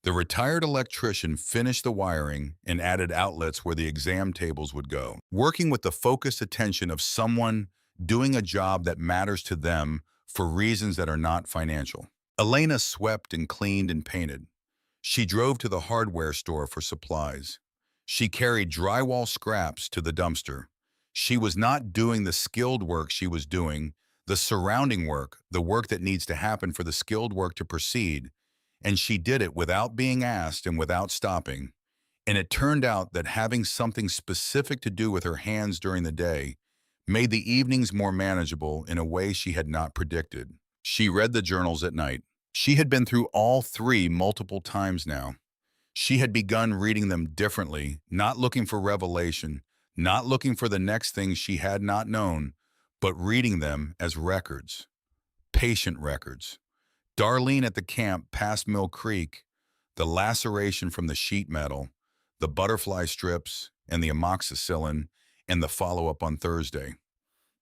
The retired electrician finished the wiring and added outlets where the exam tables would go, working with the focused attention of someone doing a job that matters to them for reasons that are not financial. Elena swept and cleaned and painted. She drove to the hardware store for supplies. She carried drywall scraps to the dumpster. She was not doing the skilled work she was doing, the surrounding work, the work that needs to happen for the skilled work to proceed, and she did it without being asked and without stopping. And it turned out that having something specific to do with her hands during the day made the evenings more manageable in a way she had not predicted. She read the journals at night. She had been through all 3 multiple times now. She had begun reading them differently, not looking for revelation, not looking for the next thing she had not known, but reading them as records, patient records. Darlene at the camp past Mill Creek, the laceration from the sheet metal, the butterfly strips, and the amoxicillin, and the follow-up on Thursday.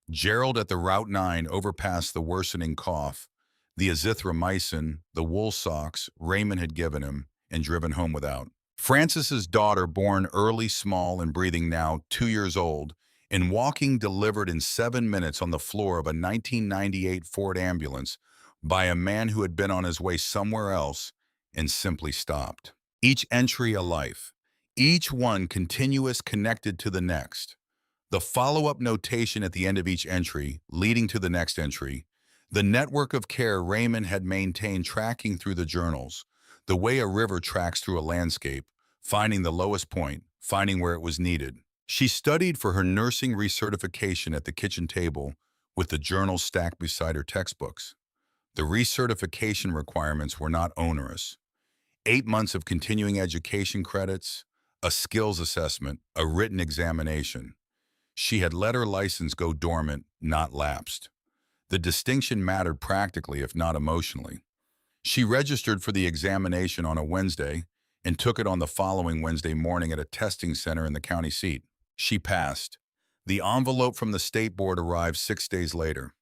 Gerald at the Route 9 overpass the worsening cough, the azithromycin, the wool socks Raymond had given him and driven home without. Francis's daughter, born early, small, and breathing now 2 years old, and walking delivered in 7 minutes on the floor of a 1998 Ford ambulance by a man who had been on his way somewhere else and simply stopped. Each entry a life, each one continuous connected to the next. The follow-up notation at the end of each entry, leading to the next entry, the network of care Raymond had maintained tracking through the journals, the way a river tracks through a landscape, finding the lowest point, finding where it was needed. She studied for her nursing recertification at the kitchen table with the journals stacked beside her textbooks. The recertification requirements were not onerous. 8 months of continuing education credits, a skills assessment, a written examination. She had let her license go dormant, not lapsed. The distinction mattered practically, if not emotionally. She registered for the examination on a Wednesday and took it on the following Wednesday morning at a testing center in the county seat. She passed. The envelope from the state board arrived 6 days later.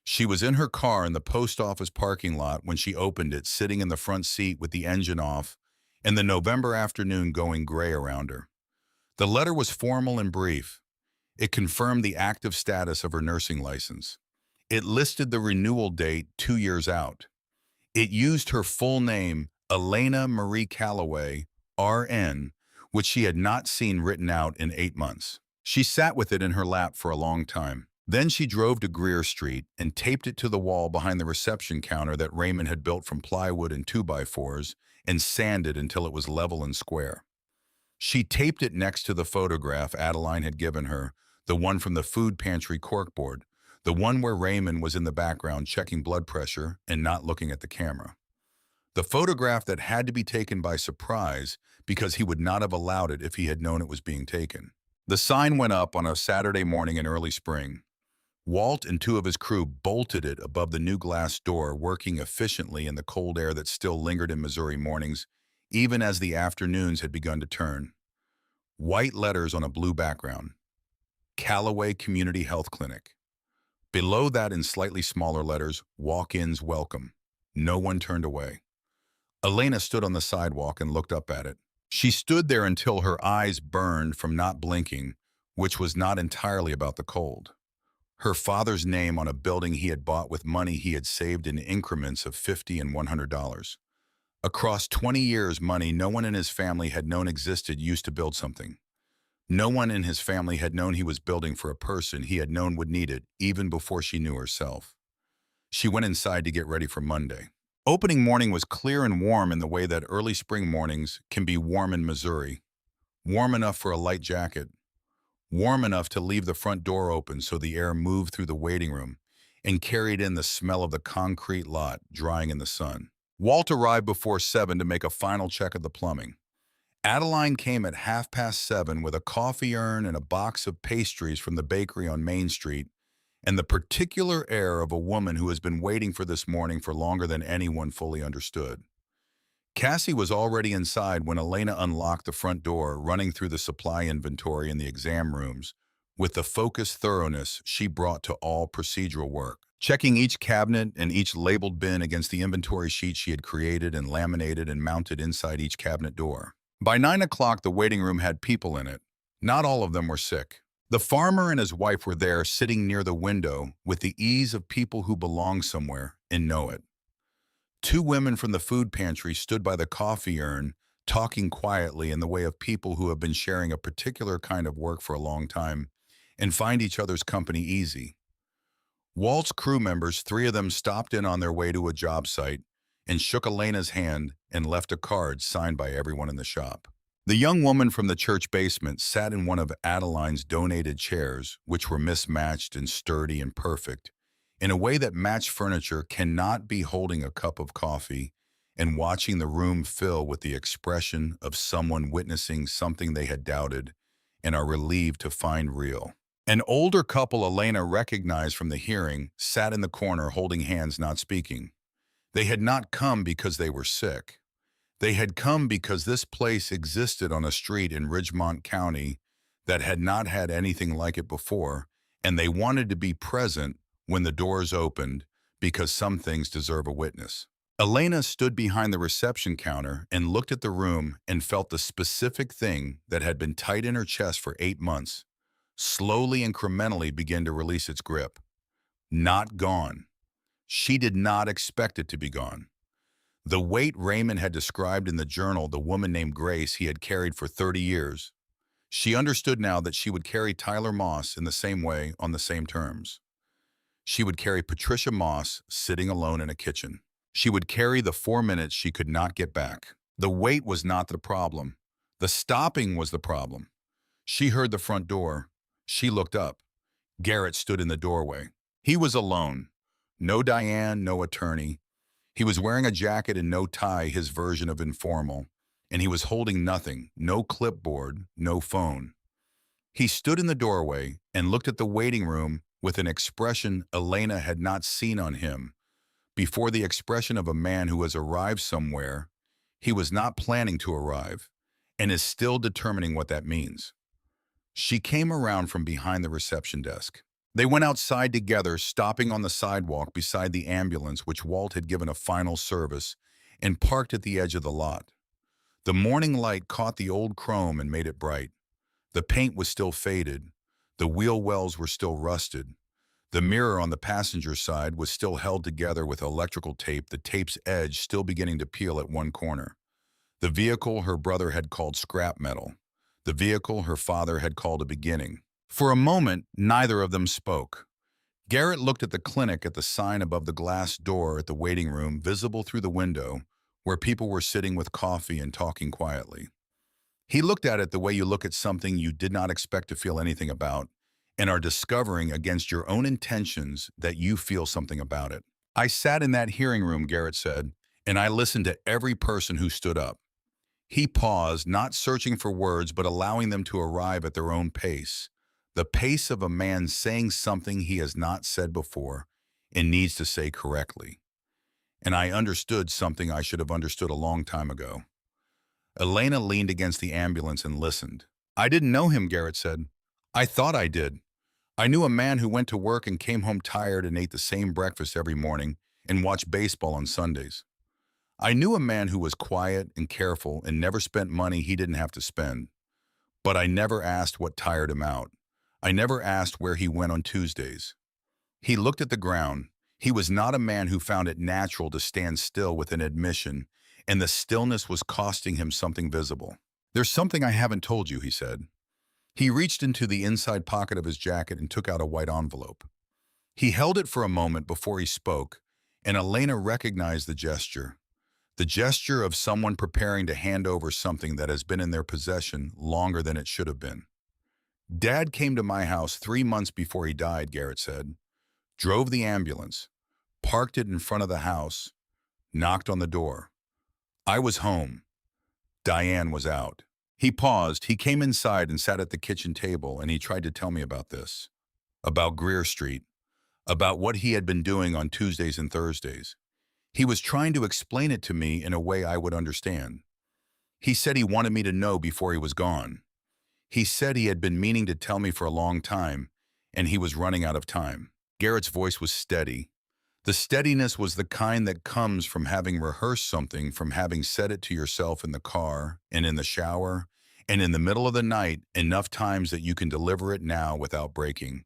She was in her car in the post office parking lot when she opened it, sitting in the front seat with the engine off and the November afternoon going gray around her. The letter was formal and brief. It confirmed the active status of her nursing license. It listed the renewal date 2 years out. It used her full name, Elena Marie Calloway, RN, which she had not seen written out in 8 months. She sat with it in her lap for a long time. Then she drove to Greer Street and taped it to the wall behind the reception counter that Raymond had built from plywood and 2x4s and sanded until it was level and square. She taped it next to the photograph Adeline had given her, the one from the food pantry corkboard, the one where Raymond was in the background checking blood pressure and not looking at the camera. The photograph that had to be taken by surprise because he would not have allowed it if he had known it was being taken. The sign went up on a Saturday morning in early spring. Walt and two of his crew bolted it above the new glass door, working efficiently in the cold air that still lingered in Missouri mornings, even as the afternoons had begun to turn. White letters on a blue background. Callaway Community Health Clinic. Below that, in slightly smaller letters, walk-ins welcome. No one turned away. Elena stood on the sidewalk and looked up at it. She stood there until her eyes burned from not blinking, which was not entirely about the cold. Her father's name on a building he had bought with money he had saved in increments of $50 and $100. Across 20 years, money no one in his family had known existed used to build something. No one in his family had known he was building for a person he had known would need it, even before she knew herself. She went inside to get ready for Monday. Opening morning was clear and warm in the way that early spring mornings can be warm in Missouri. Warm enough for a light jacket. Warm enough to leave the front door open so the air moved through the waiting room and carried in the smell of the concrete lot drying in the sun. Walt arrived before 7 to make a final check of the plumbing. Adeline came at 7:30 with a coffee urn and a box of pastries from the bakery on Main Street, and the particular air of a woman who has been waiting for this morning for longer than anyone fully understood. Cassie was already inside when Elena unlocked the front door, running through the supply inventory in the exam rooms with the focused thoroughness she brought to all procedural work, checking each cabinet and each labeled bin against the inventory sheet she had created and laminated and mounted inside each cabinet door. By 9 o'clock, the waiting room had people in it. Not all of them were sick. The farmer and his wife were there, sitting near the window with the ease of people who belong somewhere and know it. Two women from the food pantry stood by the coffee urn, talking quietly in the way of people who have been sharing a particular kind of work for a long time and find each other's company easy. Walt's crew members, 3 of them, stopped in on their way to a job site and shook Elena's hand and left a card signed by everyone in the shop. The young woman from the church basement sat in one of Adeline's donated chairs, which were mismatched and sturdy and perfect, in a way that matched furniture cannot, be holding a cup of coffee and watching the room fill with the expression of someone witnessing something they had doubted and are relieved to find real. An older couple Elena recognized from the hearing sat in the corner holding hands, not speaking. They had not come because they were sick. They had come because this place existed on a street in Ridgemont County that had not had anything like it before, and they wanted to be present when the doors opened because some things deserve a witness. Elena stood behind the reception counter and looked at the room and felt the specific thing that had been tight in her chest for 8 months slowly, incrementally begin to release its grip. Not gone. She did not expect it to be gone. The weight Raymond had described in the journal the woman named Grace he had carried for 30 years. She understood now that she would carry Tyler Moss in the same way, on the same terms. She would carry Patricia Moss sitting alone in a kitchen. She would carry the 4 minutes she could not get back. The weight was not the problem. The stopping was the problem. She heard the front door. She looked up. Garrett stood in the doorway. He was alone. No Diane, no attorney. He was wearing a jacket and no tie, his version of informal. and he was holding nothing, no clipboard, no phone. He stood in the doorway and looked at the waiting room with an expression Elena had not seen on him before, the expression of a man who has arrived somewhere he was not planning to arrive and is still determining what that means. She came around from behind the reception desk. They went outside together, stopping on the sidewalk beside the ambulance which Walt had given a final service, and parked at the edge of the lot. The morning light caught the old chrome and made it bright. The paint was still faded. The wheel wells were still rusted. The mirror on the passenger side was still held together with electrical tape, the tape's edge still beginning to peel at one corner. The vehicle her brother had called scrap metal. The vehicle her father had called a beginning. For a moment, neither of them spoke. Garrett looked at the clinic, at the sign above the glass door at the waiting room, visible through the window, where people were sitting with coffee and talking quietly. He looked at it the way you look at something you did not expect to feel anything about, and are discovering against your own intentions that you feel something about it. I sat in that hearing room, Garrett said, and I listened to every person who stood up. He paused, not searching for words, but allowing them to arrive at their own pace. The pace of a man saying something he has not said before and needs to say correctly. And I understood something I should have understood a long time ago. Elena leaned against the ambulance and listened. I didn't know him, Garrett said. I thought I did. I knew a man who went to work and came home tired and ate the same breakfast every morning and watched baseball on Sundays. I knew a man who was quiet and careful and never spent money he didn't have to spend. But I never asked what tired him out. I never asked where he went on Tuesdays. He looked at the ground. He was not a man who found it natural to stand still with an admission, and the stillness was costing him something visible. There's something I haven't told you, he said. He reached into the inside pocket of his jacket and took out a white envelope. He held it for a moment before he spoke, and Elena recognized the gesture of someone preparing to hand over something that has been in their possession longer than it should have been. Dad came to my house 3 months before he died, Garrett said. Drove the ambulance, parked it in front of the house, knocked on the door. I was home. Diane was out. He paused. He came inside and sat at the kitchen table, and he tried to tell me about this, about Greer Street, about what he had been doing on Tuesdays and Thursdays. He was trying to explain it to me in a way I would understand. He said he wanted me to know before he was gone. He said he had been meaning to tell me for a long time, and he was running out of time. Garrett's voice was steady. The steadiness was the kind that comes from having rehearsed something, from having said it to yourself in the car and in the shower and in the middle of the night enough times that you can deliver it now without breaking,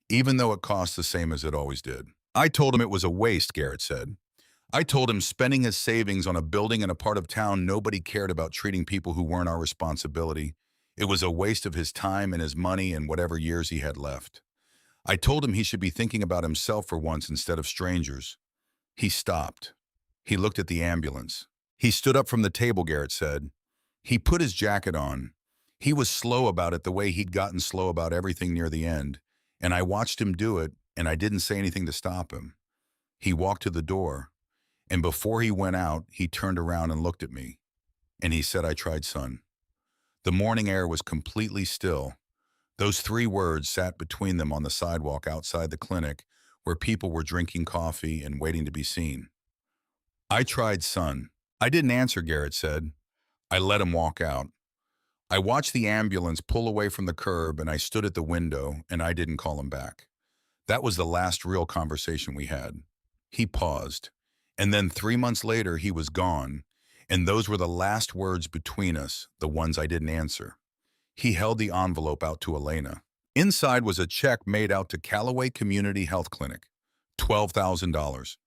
even though it costs the same as it always did. I told him it was a waste, Garrett said. I told him spending his savings on a building in a part of town nobody cared about, treating people who weren't our responsibility. It was a waste of his time and his money and whatever years he had left. I told him he should be thinking about himself for once instead of strangers. He stopped. He looked at the ambulance. He stood up from the table, Garrett said. He put his jacket on. He was slow about it the way he'd gotten slow about everything near the end, and I watched him do it, and I didn't say anything to stop him. He walked to the door, and before he went out, he turned around and looked at me, and he said, I tried, son. The morning air was completely still. Those 3 words sat between them on the sidewalk outside the clinic, where people were drinking coffee and waiting to be seen. I tried, son. I didn't answer, Garrett said. I let him walk out. I watched the ambulance pull away from the curb, and I stood at the window, and I didn't call him back. That was the last real conversation we had. He paused, and then 3 months later he was gone, and those were the last words between us, the ones I didn't answer. He held the envelope out to Elena. Inside was a check made out to Callaway Community Health Clinic, $12,000.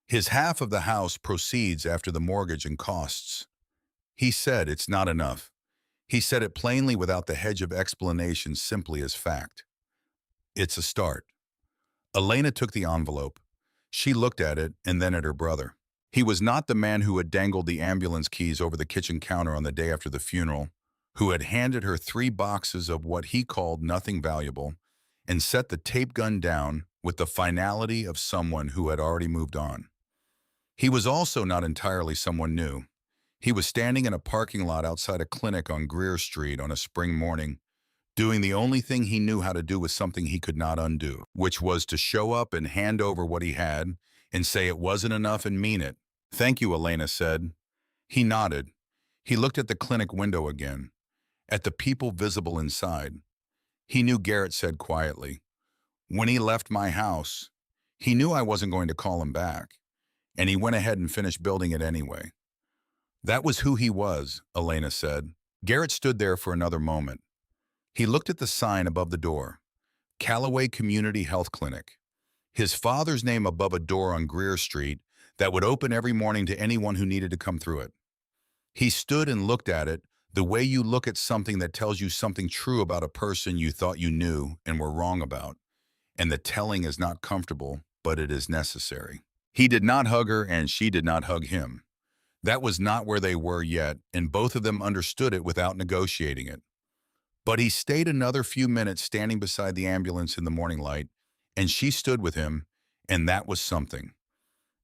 His half of the house proceeds after the mortgage and costs. He said it's not enough. He said it plainly without the hedge of explanation, simply as fact. It's a start. Elena took the envelope. She looked at it and then at her brother. He was not the man who had dangled the ambulance keys over the kitchen counter on the day after the funeral, who had handed her 3 boxes of what he called nothing valuable and set the tape gun down with the finality of someone who had already moved on. He was also not entirely someone new. He was standing in a parking lot outside a clinic on Greer Street on a spring morning, doing the only thing he knew how to do with something he could not undo, which was to show up and hand over what he had and say it wasn't enough and mean it. "Thank you," Elena said. He nodded. He looked at the clinic window again, at the people visible inside. He knew Garrett said quietly, "When he left my house, he knew I wasn't going to call him back, and he went ahead and finished building it anyway." That was who he was, Elena said. Garrett stood there for another moment. He looked at the sign above the door, Callaway Community Health Clinic. His father's name above a door on Greer Street that would open every morning to anyone who needed to come through it. He stood and looked at it the way you look at something that tells you something true about a person you thought you knew and were wrong about, and the telling is not comfortable, but it is necessary. He did not hug her, and she did not hug him. That was not where they were yet, and both of them understood it without negotiating it. But he stayed another few minutes standing beside the ambulance in the morning light, and she stood with him, and that was something.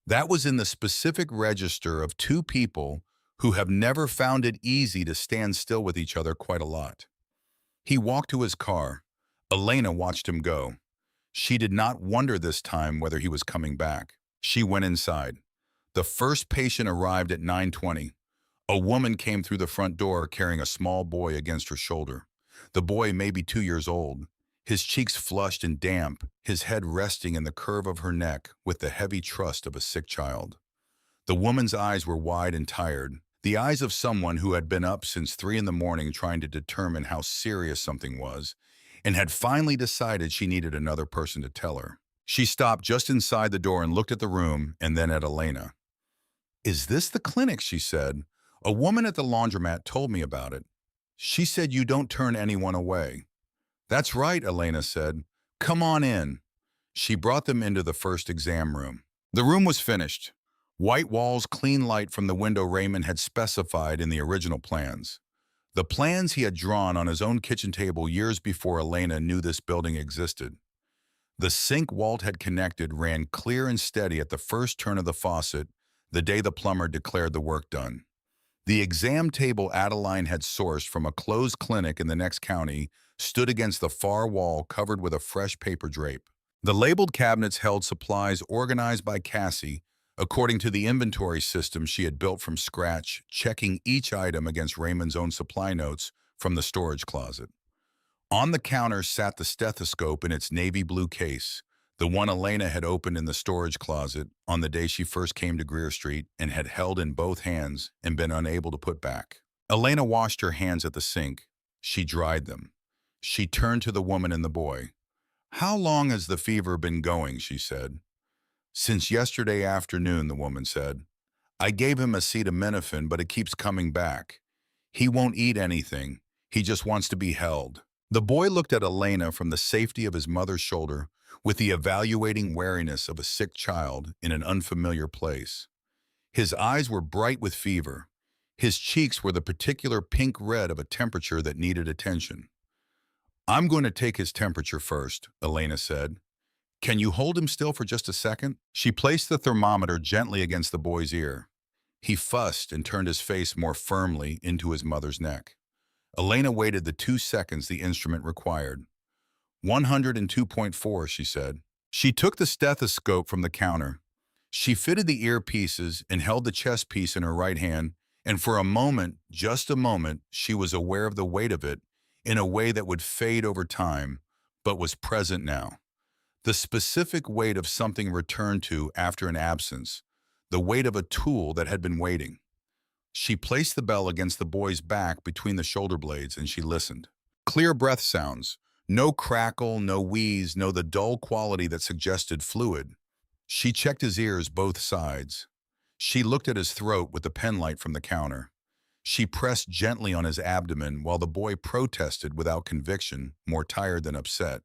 That was in the specific register of two people who have never found it easy to stand still with each other quite a lot. He walked to his car. Elena watched him go. She did not wonder this time whether he was coming back. She went inside. The first patient arrived at 9:20. A woman came through the front door carrying a small boy against her shoulder. The boy may be 2 years old, his cheeks flushed and damp, his head resting in the curve of her neck with the heavy trust of a sick child. The woman's eyes were wide and tired, the eyes of someone who had been up since 3 in the morning trying to determine how serious something was, and had finally decided she needed another person to tell her. She stopped just inside the door and looked at the room and then at Elena. "Is this the clinic?" she said. "A woman at the laundromat told me about it. She said you don't turn anyone away." "That's right," Elena said. "Come on in." She brought them into the first exam room. The room was finished. White walls, clean light from the window Raymond had specified in the original plans. The plans he had drawn on his own kitchen table years before Elena knew this building existed. The sink Walt had connected ran clear and steady at the first turn of the faucet the day the plumber declared the work done. The exam table Adeline had sourced from a closed clinic in the next county stood against the far wall covered with a fresh paper drape. The labeled cabinets held supplies organized by Cassie according to the inventory system she had built from scratch, checking each item against Raymond's own supply notes from the storage closet. On the counter sat the stethoscope in its navy blue case, the one Elena had opened in the storage closet on the day she first came to Greer Street and had held in both hands and been unable to put back. Elena washed her hands at the sink. She dried them. She turned to the woman and the boy. "How long has the fever been going?" she said. "Since yesterday afternoon," the woman said. "I gave him acetaminophen, but it keeps coming back. He won't eat anything. He just wants to be held." The boy looked at Elena from the safety of his mother's shoulder with the evaluating wariness of a sick child in an unfamiliar place. His eyes were bright with fever. His cheeks were the particular pink red of a temperature that needed attention. "I'm going to take his temperature first," Elena said. "Can you hold him still for just a second?" She placed the thermometer gently against the boy's ear. He fussed and turned his face more firmly into his mother's neck. Elena waited the 2 seconds the instrument required. 102.4, she said. She took the stethoscope from the counter. She fitted the earpieces and held the chest piece in her right hand, and for a moment, just a moment, she was aware of the weight of it in a way that would fade over time, but was present now. The specific weight of something returned to after an absence, the weight of a tool that had been waiting. She placed the bell against the boy's back between the shoulder blades and she listened. Clear breath sounds. No crackle, no wheeze, no the dull quality that suggested fluid. She checked his ears both sides. She looked at his throat with the penlight from the counter. She pressed gently on his abdomen while the boy protested without conviction, more tired than upset.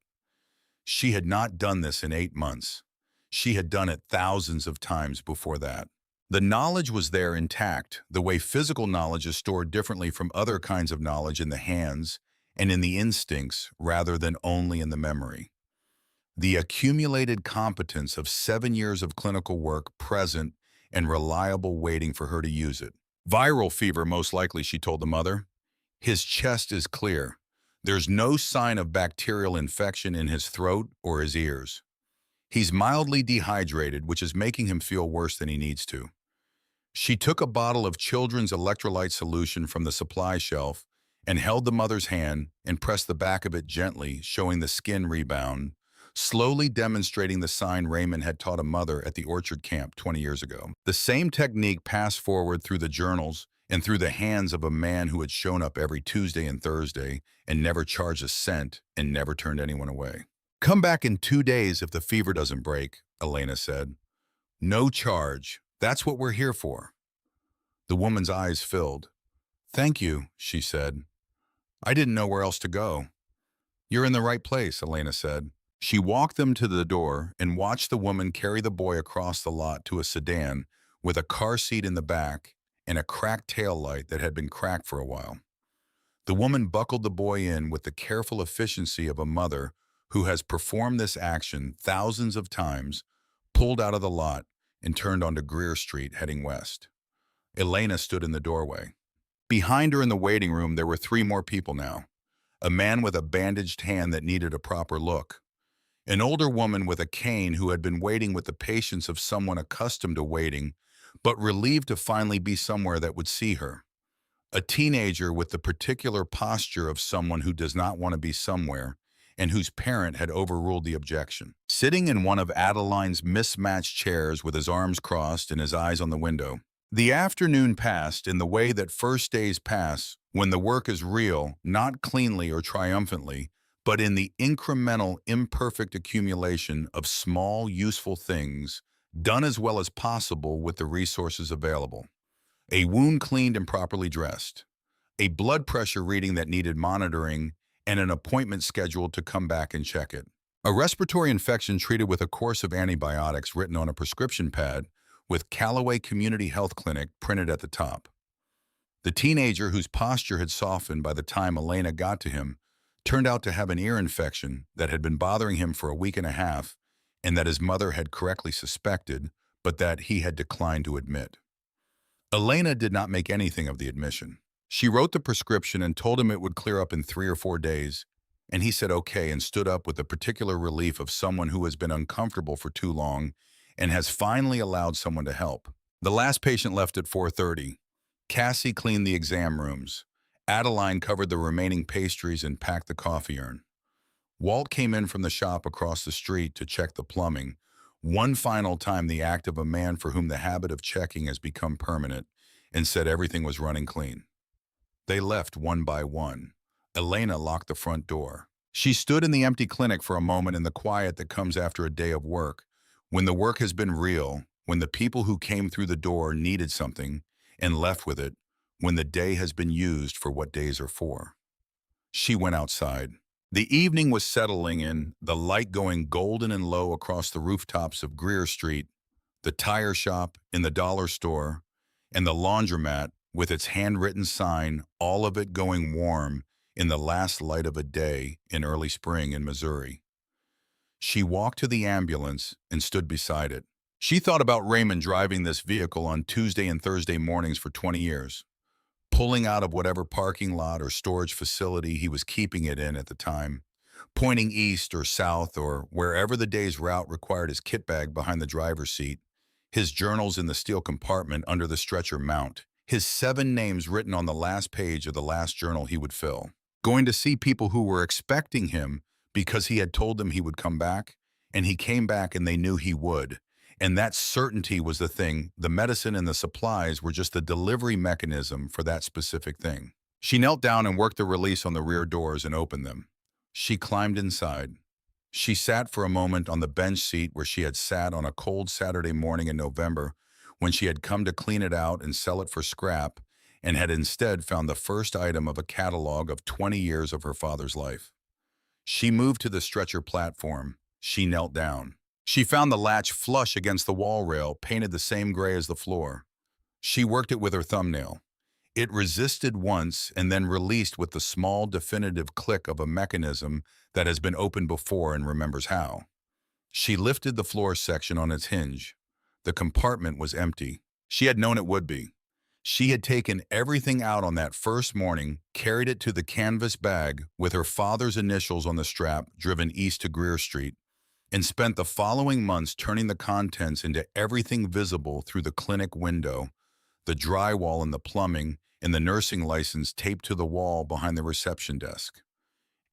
She had not done this in 8 months. She had done it thousands of times before that. The knowledge was there intact, the way physical knowledge is stored differently from other kinds of knowledge in the hands and in the instincts rather than only in the memory. The accumulated competence of 7 years of clinical work present and reliable waiting for her to use it. Viral fever, most likely, she told the mother. His chest is clear. There's no sign of bacterial infection in his throat or his ears. He's mildly dehydrated, which is making him feel worse than he needs to. She took a bottle of children's electrolyte solution from the supply shelf and held the mother's hand and pressed the back of it gently, showing the skin rebound, slowly demonstrating the sign Raymond had taught a mother at the orchard camp 20 years ago. The same technique passed forward through the journals and through the hands of a man who had shown up every Tuesday and Thursday and never charged a cent and never turned anyone away. "Come back in 2 days if the fever doesn't break," Elena said. "No charge. That's what we're here for." The woman's eyes filled. "Thank you," she said. "I didn't know where else to go." "You're in the right place," Elena said. She walked them to the door and watched the woman carry the boy across the lot to a sedan with a car seat in the back and a cracked tail light that had been cracked for a while. The woman buckled the boy in with the careful efficiency of a mother who has performed this action thousands of times, pulled out of the lot, and turned onto Greer Street heading west. Elena stood in the doorway. Behind her in the waiting room there were three more people now. A man with a bandaged hand that needed a proper look. An older woman with a cane who had been waiting with the patience of someone accustomed to waiting, but relieved to finally be somewhere that would see her. A teenager with the particular posture of someone who does not want to be somewhere and whose parent had overruled the objection. Sitting in one of Adeline's mismatched chairs with his arms crossed and his eyes on the window. The afternoon passed in the way that first days pass when the work is real, not cleanly or triumphantly, but in the incremental, imperfect accumulation of small, useful things done as well as possible with the resources available. A wound cleaned and properly dressed, a blood pressure reading that needed monitoring, and an appointment scheduled to come back and check it. A respiratory infection treated with a course of antibiotics written on a prescription pad with Callaway Community Health Clinic printed at the top. The teenager, whose posture had softened by the time Elena got to him, turned out to have an ear infection that had been bothering him for a week and a half and that his mother had correctly suspected, but that he had declined to admit. Elena did not make anything of the admission. She wrote the prescription and told him it would clear up in 3 or 4 days, and he said okay and stood up with the particular relief of someone who has been uncomfortable for too long and has finally allowed someone to help. The last patient left at 4:30. Cassie cleaned the exam rooms. Adeline covered the remaining pastries and packed the coffee urn. Walt came in from the shop across the street to check the plumbing, one final time the act of a man for whom the habit of checking has become permanent, and said everything was running clean. They left one by one. Elena locked the front door. She stood in the empty clinic for a moment in the quiet that comes after a day of work, when the work has been real, when the people who came through the door needed something and left with it, when the day has been used for what days are for. She went outside. The evening was settling in, the light going golden and low across the rooftops of Greer Street, the tire shop, in the dollar store, and the laundromat with its handwritten sign, all of it going warm in the last light of a day in early spring in Missouri. She walked to the ambulance and stood beside it. She thought about Raymond driving this vehicle on Tuesday and Thursday mornings for 20 years. Pulling out of whatever parking lot or storage facility he was keeping it in at the time, pointing east or south or wherever the day's route required his kit bag behind the driver's seat, his journals in the steel compartment under the stretcher mount, his 7 names written on the last page of the last journal he would fill. Going to see people who were expecting him because he had told them he would come back, and he came back and they knew he would. And that certainty was the thing. The medicine and the supplies were just the delivery mechanism for that specific thing. She knelt down and worked the release on the rear doors and opened them. She climbed inside. She sat for a moment on the bench seat where she had sat on a cold Saturday morning in November when she had come to clean it out and sell it for scrap and had instead found the first item of a catalog of 20 years of her father's life. She moved to the stretcher platform. She knelt down. She found the latch flush against the wall rail, painted the same gray as the floor. She worked it with her thumbnail. It resisted once and then released with the small, definitive click of a mechanism that has been opened before and remembers how. She lifted the floor section on its hinge. The compartment was empty. She had known it would be. She had taken everything out on that first morning, carried it to the canvas bag with her father's initials on the strap, driven east to Greer Street, and spent the following months turning the contents into everything visible through the clinic window, the drywall and the plumbing, and the nursing license taped to the wall behind the reception desk.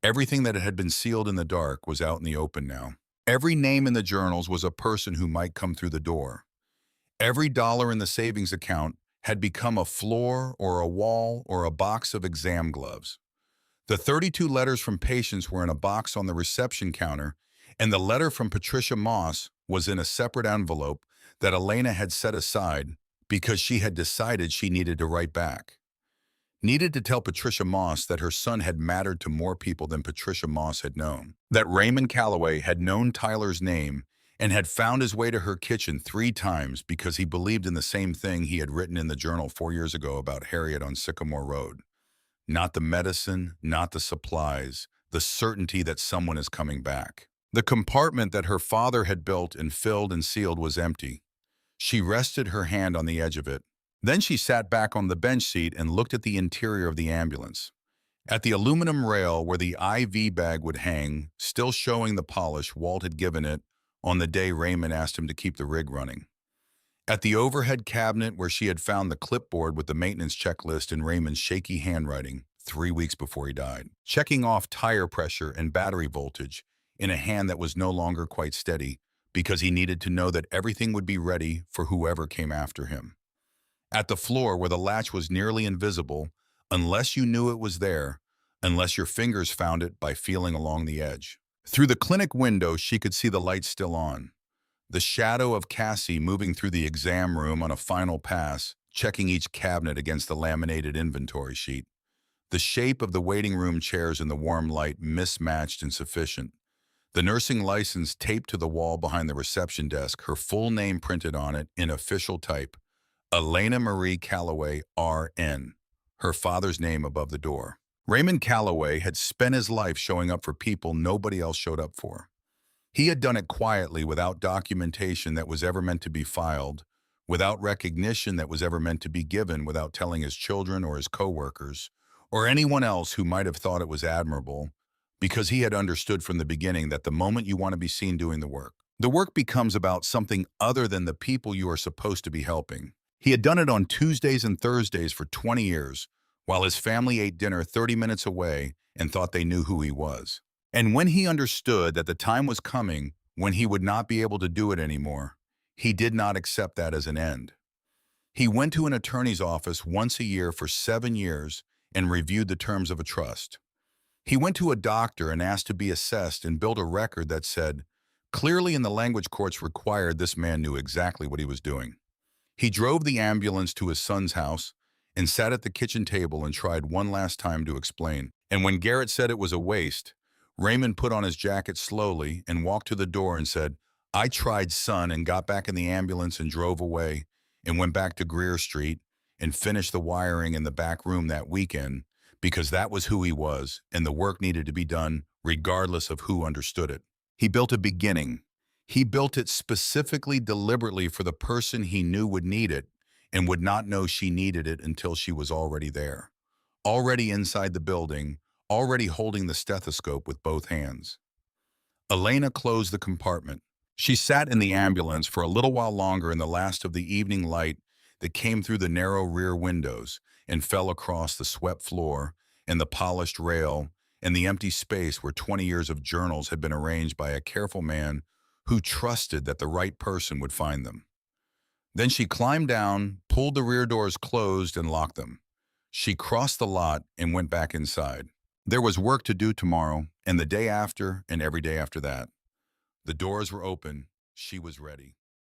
Everything that had been sealed in the dark was out in the open now. Every name in the journals was a person who might come through the door. Every dollar in the savings account had become a floor or a wall or a box of exam gloves. The 32 letters from patients were in a box on the reception counter, and the letter from Patricia Moss was in a separate envelope that Elena had set aside because she had decided she needed to write back. Needed to tell Patricia Moss that her son had mattered to more people than Patricia Moss had known. That Raymond Calloway had known Tyler's name and had found his way to her kitchen 3 times because he believed in the same thing he had written in the journal 4 years ago about Harriet on Sycamore Road. Not the medicine, not the supplies, the certainty that someone is coming back. The compartment that her father had built and filled and sealed was empty. She rested her hand on the edge of it. Then she sat back on the bench seat and looked at the interior of the ambulance. At the aluminum rail where the IV bag would hang, still showing the polish Walt had given it on the day Raymond asked him to keep the rig running. At the overhead cabinet where she had found the clipboard with the maintenance checklist in Raymond's shaky handwriting 3 weeks before he died, checking off tire pressure and battery voltage in a hand that was no longer quite steady because he needed to know that everything would be ready for whoever came after him. At the floor where the latch was nearly invisible, unless you knew it was there, unless your fingers found it by feeling along the edge. Through the clinic window, she could see the lights still on. The shadow of Cassie moving through the exam room on a final pass, checking each cabinet against the laminated inventory sheet. The shape of the waiting room chairs in the warm light mismatched and sufficient. The nursing license taped to the wall behind the reception desk, her full name printed on it in official type. Elena Marie Calloway, R.N., her father's name above the door. Raymond Calloway had spent his life showing up for people nobody else showed up for. He had done it quietly without documentation that was ever meant to be filed, without recognition that was ever meant to be given, without telling his children or his coworkers, or anyone else who might have thought it was admirable, because he had understood from the beginning that the moment you want to be seen doing the work becomes about something other than the people you are supposed to be helping. He had done it on Tuesdays and Thursdays for 20 years, while his family ate dinner 30 minutes away and thought they knew who he was. And when he understood that the time was coming when he would not be able to do it anymore, he did not accept that as an end. He went to an attorney's office once a year for 7 years and reviewed the terms of a trust. He went to a doctor and asked to be assessed and built a record that said, clearly in the language courts required, this man knew exactly what he was doing. He drove the ambulance to his son's house and sat at the kitchen table and tried one last time to explain. And when Garrett said it was a waste, Raymond put on his jacket slowly and walked to the door and said, I tried, son, and got back in the ambulance and drove away and went back to Greer Street and finished the wiring in the back room that weekend because that was who he was and the work needed to be done regardless of who understood it. He built a beginning. He built it specifically, deliberately for the person he knew would need it and would not know she needed it until she was already there, already inside the building, already holding the stethoscope with both hands. Elena closed the compartment. She sat in the ambulance for a little while longer in the last of the evening light that came through the narrow rear windows and fell across the swept floor and the polished rail and the empty space where 20 years of journals had been arranged by a careful man who trusted that the right person would find them. Then she climbed down, pulled the rear doors closed, and locked them. She crossed the lot and went back inside. There was work to do tomorrow, and the day after, and every day after that. The doors were open. She was ready.